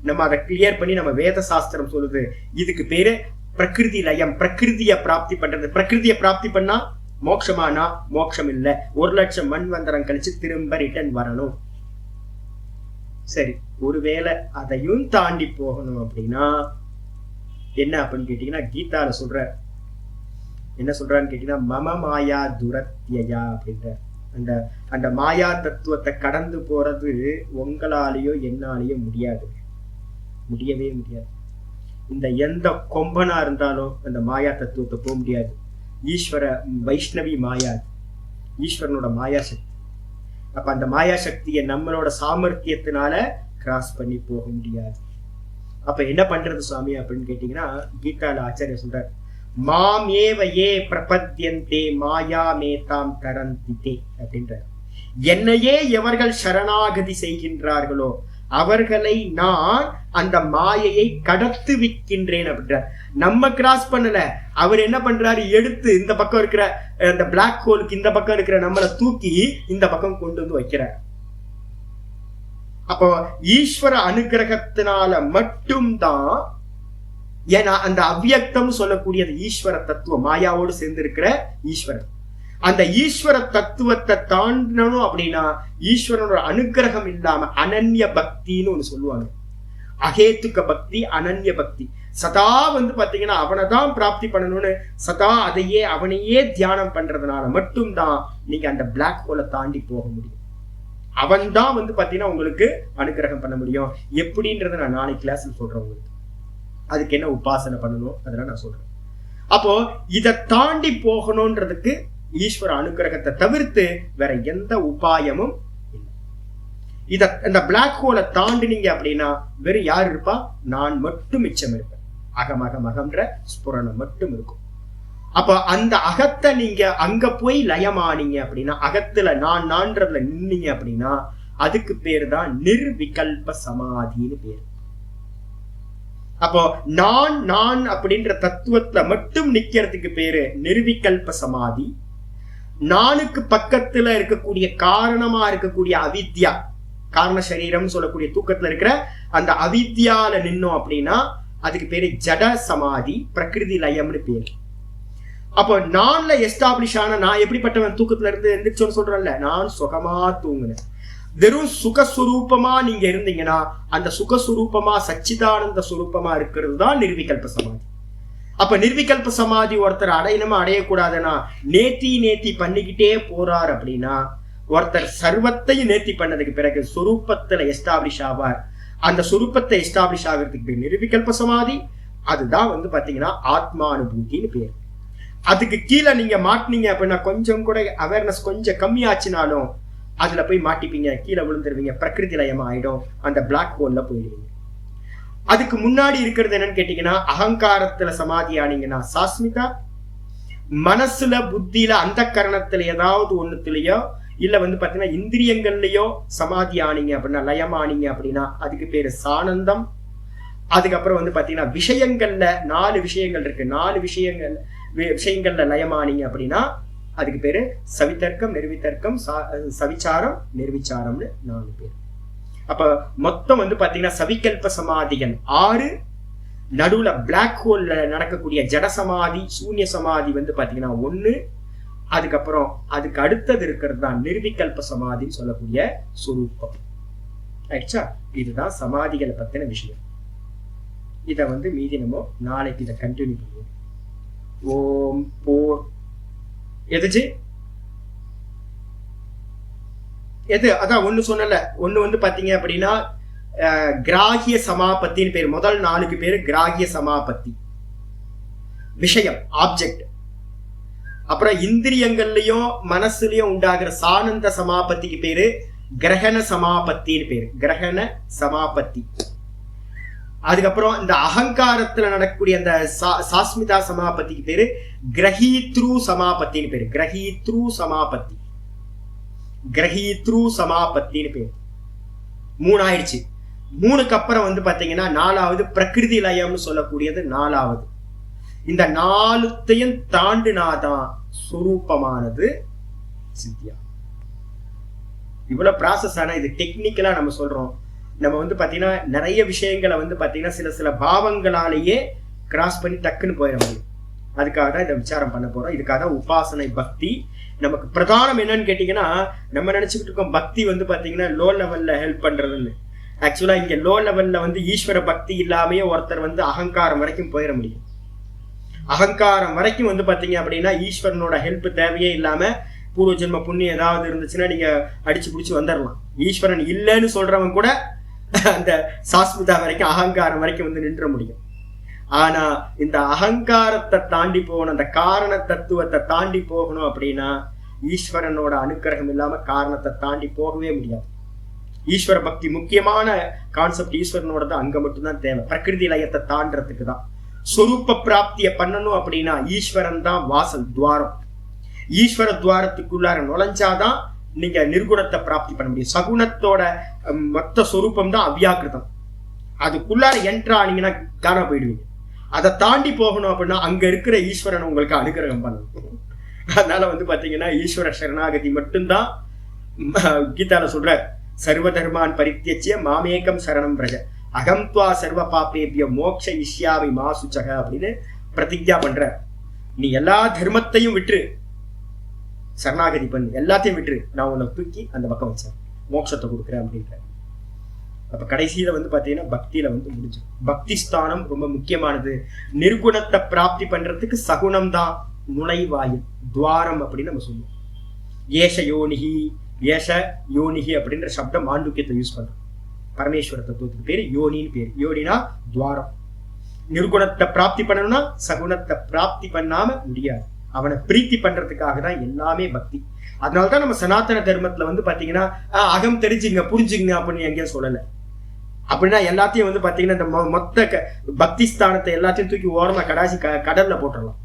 நம்ம அதை கிளியர் பண்ணி நம்ம வேத சாஸ்திரம் சொல்லுது, இதுக்கு பேரு பிரகிருதி லயம், பிரகிருதிய பிராப்தி பண்றது. பிரகிருதிய பிராப்தி பண்ணா மோட்சமானா மோட்சம் இல்ல, 1,00,000 மண்வந்தரம் கழிச்சு திரும்ப ரிட்டர்ன் வரணும். சரி, ஒருவேளை அதையும் தாண்டி போகணும் அப்படின்னா என்ன அப்படின்னு கேட்டீங்கன்னா, கீதால சொல்ற என்ன சொல்றான்னு கேட்டீங்கன்னா, மம மாயா துரத்யா அப்படின்ற அந்த அந்த மாயா தத்துவத்தை கடந்து போறது உங்களாலேயோ என்னாலேயோ முடியாது, முடியவே முடியாது. இந்த எந்த கொம்பனா இருந்தாலும் அந்த மாயா தத்துவத்தை போக முடியாது. ஈஸ்வர வைஷ்ணவி மாயா, ஈஸ்வரனோட மாயா சக்தி. அப்ப அந்த மாயா சக்தியை நம்மளோட சாமர்த்தியத்தினால கிராஸ் பண்ணி போக முடியாது. அப்ப என்ன பண்றது சுவாமி அப்படின்னு கேட்டீங்கன்னா, கீதால ஆச்சாரிய சொல்றார், மாம் ஏவ ஏ பிரபத்யந்தே மாயா மேதாம் தரந்திதே அப்படின்ற, என்னையே எவர்கள் சரணாகதி செய்கின்றார்களோ அவர்களை நான் அந்த மாயையை கடத்து விக்கின்றேன் அப்படின்ற. நம்ம கிராஸ் பண்ணல, அவர் என்ன பண்றாரு, எடுத்து இந்த பக்கம் இருக்கிற அந்த பிளாக் ஹோலுக்கு இந்த பக்கம் இருக்கிற நம்மளை தூக்கி இந்த பக்கம் கொண்டு வந்து வைக்கிறார். அப்போ ஈஸ்வர அனுகிரகத்தினால மட்டும்தான், ஏன்னா அந்த அவ்வியக்தம் சொல்லக்கூடியது ஈஸ்வர தத்துவம், மாயாவோடு சேர்ந்து இருக்கிற ஈஸ்வரன். அந்த ஈஸ்வர தத்துவத்தை தாண்டணும் அப்படின்னா ஈஸ்வரனோட அனுகிரகம் இல்லாம அனன்ய பக்தின்னு ஒண்ணு சொல்லுவாங்க. அகேத்துக்க பக்தி, அனன்ய பக்தி. சதா பாத்தீங்கன்னா அவனை தான் பிராப்தி பண்ணணும்னு சதா அதையே அவனையே தியானம் பண்றதுனால மட்டும்தான் நீங்க அந்த பிளாக் ஹோலை தாண்டி போக முடியும். அவன் தான் பாத்தீங்கன்னா உங்களுக்கு அனுகிரகம் பண்ண முடியும். எப்படின்றத நான் நாளைக்கு கிளாஸ்ல சொல்றேன் உங்களுக்கு. அதுக்கு என்ன உபாசனை பண்ணணும் அதெல்லாம் நான் சொல்றேன். அப்போ இதை தாண்டி போகணும்ன்றதுக்கு ஈஸ்வர அனுகிரகத்தை தவிர்த்து வேற எந்த உபாயமும் இல்லை. இந்த பிளாக் ஹோலை தாண்டினீங்க அப்படின்னா வெறும் யார் இருப்பா, நான் மட்டும் மிச்சம் இருப்பேன். அகமகமகம்ன்ற ஸ்புரணம் மட்டும் இருக்கும். அப்ப அந்த அகத்தை நீங்க அங்க போய் லயமானீங்க அப்படின்னா, அகத்துல நான்றதுல நின்னீங்க அப்படின்னா அதுக்கு பேரு தான் நிர்விகல்ப சமாதின்னு பேரு. அப்போ நான் அப்படின்ற தத்துவத்துல மட்டும் நிக்கிறதுக்கு பேரு நிர்விகல்ப சமாதி. நானுக்கு பக்கத்துல இருக்கக்கூடிய காரணமா இருக்கக்கூடிய அவித்யா, காரண சரீரம் சொல்லக்கூடிய தூக்கத்துல இருக்கிற அந்த அவித்யால நின்னோம் அப்படின்னா அதுக்கு பேரு ஜட சமாதி, பிரகிருதி லயம்னு பேரு. அப்போ நான்ல எஸ்டாப்ளிஷ் ஆன நான் எப்படிப்பட்டவன், தூக்கத்துல இருந்து எந்திரிச்சோன்னு சொல்றேன்ல, நான் சுகமா தூங்குனேன். வெறும் சுகஸ்வரூபமா நீங்க இருந்தீங்கன்னா அந்த சுகஸ்வரூபமா சச்சிதானந்த சுரூபமா இருக்கிறது தான் நிர்விகல்ப சமாதி. அப்ப நிர்விகல்ப சமாதி ஒருத்தர் அடையணுமா அடையக்கூடாதுன்னா நேத்தி பண்ணிக்கிட்டே போறார் அப்படின்னா ஒருத்தர் சர்வத்தையும் நேர்த்தி பண்ணதுக்கு பிறகு சொரூபத்துல எஸ்டாப்ளிஷ் ஆவார். அந்த சொரூபத்தை எஸ்டாப்ளிஷ் ஆகிறதுக்கு பேர் நிர்விகல்ப சமாதி. அதுதான் பாத்தீங்கன்னா ஆத்மானுபூத்தின்னு பேர். அதுக்கு கீழே நீங்க மாட்டினீங்க அப்படின்னா கொஞ்சம் கூட அவேர்னஸ் கொஞ்சம் கம்மியாச்சுனாலும் அதுல போய் மாட்டிப்பீங்க, கீழே விழுந்துருவீங்க, பிரகிருதி லயமா ஆயிடும், அந்த பிளாக் ஹோல்ல போயிடுவீங்க. அதுக்கு முன்னாடி இருக்கிறது என்னன்னு கேட்டீங்கன்னா, அகங்காரத்துல சமாதி ஆனீங்கன்னா சாஸ்மிதா, மனசுல புத்தியில அந்த கரணத்துல ஏதாவது ஒண்ணுத்துலயோ இல்ல பாத்தீங்கன்னா இந்திரியங்கள்லயோ சமாதி ஆனீங்க அப்படின்னா, லயம் ஆனீங்க அப்படின்னா அதுக்கு பேரு சானந்தம். அதுக்கப்புறம் பாத்தீங்கன்னா விஷயங்கள்ல 4 விஷயங்கள் இருக்கு, 4 விஷயங்கள்ல லயமானீங்க அப்படின்னா அதுக்கு பேரு சவிதர்க்கம், நிர்விதர்க்கம், சவிச்சாரம், நிர்விச்சாரம்னு 4 பேர். அப்ப மொத்தம் பாத்தீங்கன்னா சவிகல்ப சமாதிகள் 6. நடுவுல பிளாக் ஹோல்ல நடக்கக்கூடிய ஜட சமாதி, சூன்ய சமாதி பாத்தீங்கன்னா 1. அதுக்கப்புறம் அதுக்கு அடுத்தது இருக்கிறது தான் நிர்விகல்ப சமாதின்னு சொல்லக்கூடிய சுரூபம். ஆயிடுச்சா? இதுதான் சமாதிகளை பத்தின விஷயம். இத மீதி நம்ம நாளைக்கு இதை கண்டினியூ பண்ணுவோம். ஓம் போர் எதுச்சு எது அதான் ஒண்ணு சொன்னல, ஒண்ணு பாத்தீங்க அப்படின்னா கிராகிய சமாபத்தின்னு பேரு. முதல் 4க்கு பேரு கிராகிய சமாபத்தி, விஷயம், ஆப்ஜெக்ட். அப்புறம் இந்திரியங்கள்லயும் மனசுலயும் உண்டாகிற சானந்த சமாபத்திக்கு பேரு கிரகண சமாபத்தின்னு பேரு, கிரகண சமாபத்தி. அதுக்கப்புறம் இந்த அகங்காரத்துல நடக்கக்கூடிய அந்த சாஸ்மிதா சமாபத்திக்கு பேரு கிரகீத்ரு சமாபத்தின்னு பேரு, கிரகீத்ரு சமாபத்தி, கிரகீத்ரு சமாபத்தின்னு பேரு. 3 ஆயிடுச்சு. 3க்கு அப்புறம் பாத்தீங்கன்னா 4வது பிரகிருதி லயம்னு சொல்லக்கூடியது 4வது. இந்த 4த்தையும் தாண்டினாதான் சுரூபமானது சித்தியா. இவ்வளவு ப்ராசஸ். ஆனா இது டெக்னிக்கலா நம்ம சொல்றோம். நம்ம வந்து பாத்தீங்கன்னா நிறைய விஷயங்களை வந்து பாத்தீங்கன்னா சில பாவங்களாலேயே கிராஸ் பண்ணி டக்குன்னு போயிட முடியும். அதுக்காக தான் இதை விசாரம் பண்ண போறோம். இதுக்காக தான் உபாசனை பக்தி நமக்கு பிரதானம். என்னன்னு கேட்டீங்கன்னா, நம்ம நினைச்சுக்கிட்டு இருக்கோம் பக்தி வந்து பாத்தீங்கன்னா லோ லெவல்ல ஹெல்ப் பண்றதுன்னு. ஆக்சுவலா இங்க லோ லெவல்ல வந்து ஈஸ்வர பக்தி இல்லாமயே ஒருத்தர் வந்து அகங்காரம் வரைக்கும் போயிட முடியும். அகங்காரம் வரைக்கும் வந்து பாத்தீங்க அப்படின்னா ஈஸ்வரனோட ஹெல்ப் தேவையே இல்லாம பூர்வ ஜென்ம புண்ணியம் ஏதாவது இருந்துச்சுன்னா நீங்க அடிச்சு பிடிச்சி வந்துடலாம். ஈஸ்வரன் இல்லைன்னு சொல்றவன் கூட அந்த சாஸ்மிதா வரைக்கும் அகங்காரம் வரைக்கும் வந்து நின்ற முடியும். ஆனா இந்த அகங்காரத்தை தாண்டி போகணும், அந்த காரண தத்துவத்தை தாண்டி போகணும் அப்படின்னா ஈஸ்வரனோட அனுக்கிரகம் இல்லாம காரணத்தை தாண்டி போகவே முடியாது. ஈஸ்வர பக்தி முக்கியமான கான்செப்ட் ஈஸ்வரனோட தான். அங்க மட்டும்தான் தேவை. பிரகிருதி லயத்தை தாண்டறதுக்கு தான். சொரூப பிராப்திய பண்ணணும் அப்படின்னா ஈஸ்வரன் தான் வாசல், துவாரம். ஈஸ்வர துவாரத்துக்குள்ளார நுழைஞ்சாதான் நீங்க நிர்குணத்தை பிராப்தி பண்ண முடியும். சகுணத்தோட மொத்த சொரூபம் தான் அவ்யாக்கிருதம். அதுக்குள்ளார என்ட்ரா ஆனீங்கன்னா காண போயிடுவீங்க. அதை தாண்டி போகணும் அப்படின்னா அங்க இருக்கிற ஈஸ்வரன் உங்களுக்கு அனுகிரகம் பண்ணணும். அதனால வந்து பாத்தீங்கன்னா ஈஸ்வர சரணாகதி மட்டும்தான். கீதால சொல்ற சர்வ தர்மான் பரித்தியச்சிய மாமேகம் சரணம் பிரஜ அகம் துவா சர்வ பாப்பேபிய மோக்ஷ இஷ்யாமி மா சுச்சக அப்படின்னு பிரதிஜா பண்ற. நீ எல்லா தர்மத்தையும் விட்டு சரணாகதி பண்ணு, எல்லாத்தையும் விட்டு நான் உன்னை தூக்கி அந்த பக்கம் வச்சேன், மோட்சத்தை கொடுக்குறேன் அப்படின்ற. அப்ப கடைசியில வந்து பாத்தீங்கன்னா பக்தியில வந்து முடிஞ்சு. பக்தி ஸ்தானம் ரொம்ப முக்கியமானது. நிர்குணத்தை பிராப்தி பண்றதுக்கு சகுணம் தான் நுழைவாயில், துவாரம் அப்படின்னு நம்ம சொல்லுவோம். ஏஷ யோனிகி, ஏஷ யோனிகி அப்படின்ற சப்தம் மாண்டூக்கியத்தை யூஸ் பண்றோம். பரமேஸ்வர தத்துவத்துக்கு பேரு யோனின்னு பேரு. யோனினா துவாரம். நிர்குணத்தை பிராப்தி பண்ணணும்னா சகுணத்தை பிராப்தி பண்ணாம முடியாது. அவனை பிரீத்தி பண்றதுக்காக தான் எல்லாமே பக்தி. அதனாலதான் நம்ம சனாதன தர்மத்துல வந்து பாத்தீங்கன்னா அகம் தெரிஞ்சுங்க புரிஞ்சுங்க அப்படின்னு எங்கேயும் சொல்லல. அப்படின்னா எல்லாத்தையும் வந்து பாத்தீங்கன்னா இந்த மொத்த பக்தி ஸ்தானத்தை எல்லாத்தையும் தூக்கி ஓரமா கடாசி கடல்ல போட்டுடலாம்.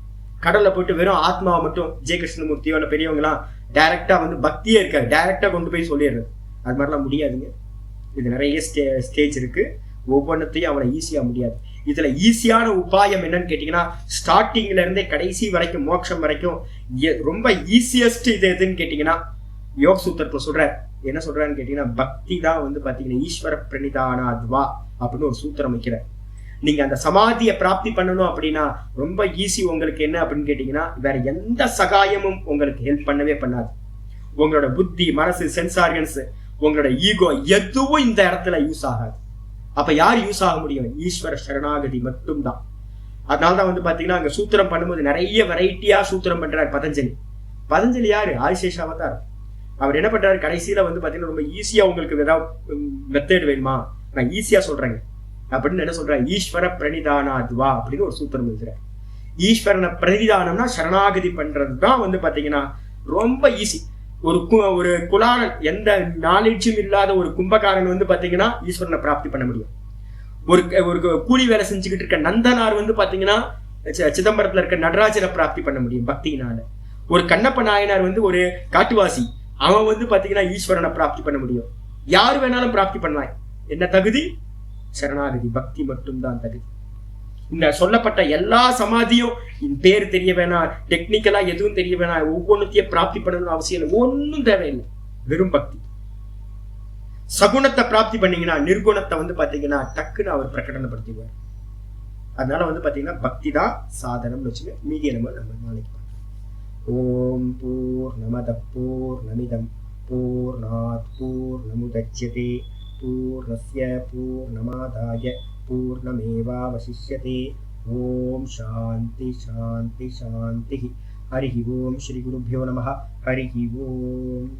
கடல்ல போட்டு வெறும் ஆத்மாவை மட்டும் ஜெயகிருஷ்ணமூர்த்தியோ இல்ல பெரியவங்களாம் டைரக்டா வந்து பக்தியே இருக்காது, டைரக்டா கொண்டு போய் சொல்லிடுறது. அது மாதிரிலாம் முடியாதுங்க. இது நிறைய ஸ்டேஜ் இருக்கு. ஒவ்வொன்றத்தையும் அவனை ஈஸியா முடியாது. இதுல ஈஸியான உபாயம் என்னன்னு கேட்டீங்கன்னா, ஸ்டார்டிங்ல இருந்தே கடைசி வரைக்கும் மோட்சம் வரைக்கும் ரொம்ப ஈஸியஸ்ட் இது எதுன்னு கேட்டீங்கன்னா யோக சூத்திரத்துல சொல்ற. என்ன சொல்றான்னு கேட்டீங்கன்னா, பக்தி தான் வந்து பாத்தீங்கன்னா ஈஸ்வர பிரணிதானாத்வா அப்படின்னு ஒரு சூத்திரம் வைக்கிற. நீங்க அந்த சமாதியை பிராப்தி பண்ணணும் அப்படின்னா ரொம்ப ஈஸி. உங்களுக்கு என்ன அப்படின்னு கேட்டீங்கன்னா, வேற எந்த சகாயமும் உங்களுக்கு ஹெல்ப் பண்ணவே பண்ணாது. உங்களோட புத்தி, மனசு, சென்ஸ் ஆர்கன்ஸ், உங்களோட ஈகோ எதுவும் இந்த இடத்துல யூஸ் ஆகாது. அப்ப யார் யூஸ் ஆக முடியும்? ஈஸ்வர சரணாகதி மட்டும்தான். அதனாலதான் வந்து பாத்தீங்கன்னா அங்க சூத்திரம் பண்ணும்போது நிறைய வெரைட்டியா சூத்திரம் பண்றாரு பதஞ்சலி. பதஞ்சலி யாரு? ஆதிசேஷ அவதார். அவர் என்ன பண்றாரு கடைசியில வந்து பாத்தீங்கன்னா ரொம்ப ஈஸியா உங்களுக்கு ஏதாவது மெத்தட் வேணுமா, நான் ஈஸியா சொல்றேங்க அப்படின்னு என்ன சொல்றாரு, ஈஸ்வர பிரணிதானாத்வா அப்படின்னு ஒரு சூத்திரம் எழுதுறாரு. ஈஸ்வரனை பிரணிதானம்னா சரணாகதி பண்றதுதான் வந்து பாத்தீங்கன்னா ரொம்ப ஈஸி. ஒரு குலாரன், எந்த நாலேஜும் இல்லாத ஒரு கும்பகாரன் வந்து பாத்தீங்கன்னா ஈஸ்வரனை பிராப்தி பண்ண முடியும். ஒரு கூலி வேலை செஞ்சுக்கிட்டு இருக்க நந்தனார் வந்து பாத்தீங்கன்னா சிதம்பரத்துல இருக்க நடராஜனை பிராப்தி பண்ண முடியும் பக்தியினால. ஒரு கண்ணப்ப நாயனார் வந்து ஒரு காட்டுவாசி, அவன் வந்து பாத்தீங்கன்னா ஈஸ்வரனை பிராப்தி பண்ண முடியும். யாரு வேணாலும் பிராப்தி பண்ணலாம். என்ன தகுதி? சரணாகதி, பக்தி மட்டும்தான் தகுதி. இந்த சொல்லப்பட்ட எல்லா சமாதியும் பேர் தெரிய வேணாம், டெக்னிக்கலா எதுவும் தெரிய வேணாம், ஒவ்வொன்றுத்தையும் பிராப்தி பண்ணணும்னு அவசியம் இல்லை, ஒன்னும் தேவையில்லை, வெறும் பக்தி. சகுணத்தை பிராப்தி பண்ணீங்கன்னா நிர்குணத்தை வந்து பாத்தீங்கன்னா டக்குன்னு அவர் பிரகடனப்படுத்திடுவார். அதனால வந்து பாத்தீங்கன்னா பக்தி தான் சாதனம் வச்சுக்க. மீதிய நம்ம நாளைக்கு பார்க்கலாம். ஓம் பூர்ணமத பூர்ணமிதம் பூர்ணாத் பூர்ணமுதச்யதே பூர்ணஸ்ய பூர்ணமாதாய பூர்ணமேவாவசிஷ்யதே. ஓம் சாந்தி சாந்தி சாந்தி. ஹரி ஓம். ஸ்ரீ குருभ्यो நமः. ஹரி ஓம்.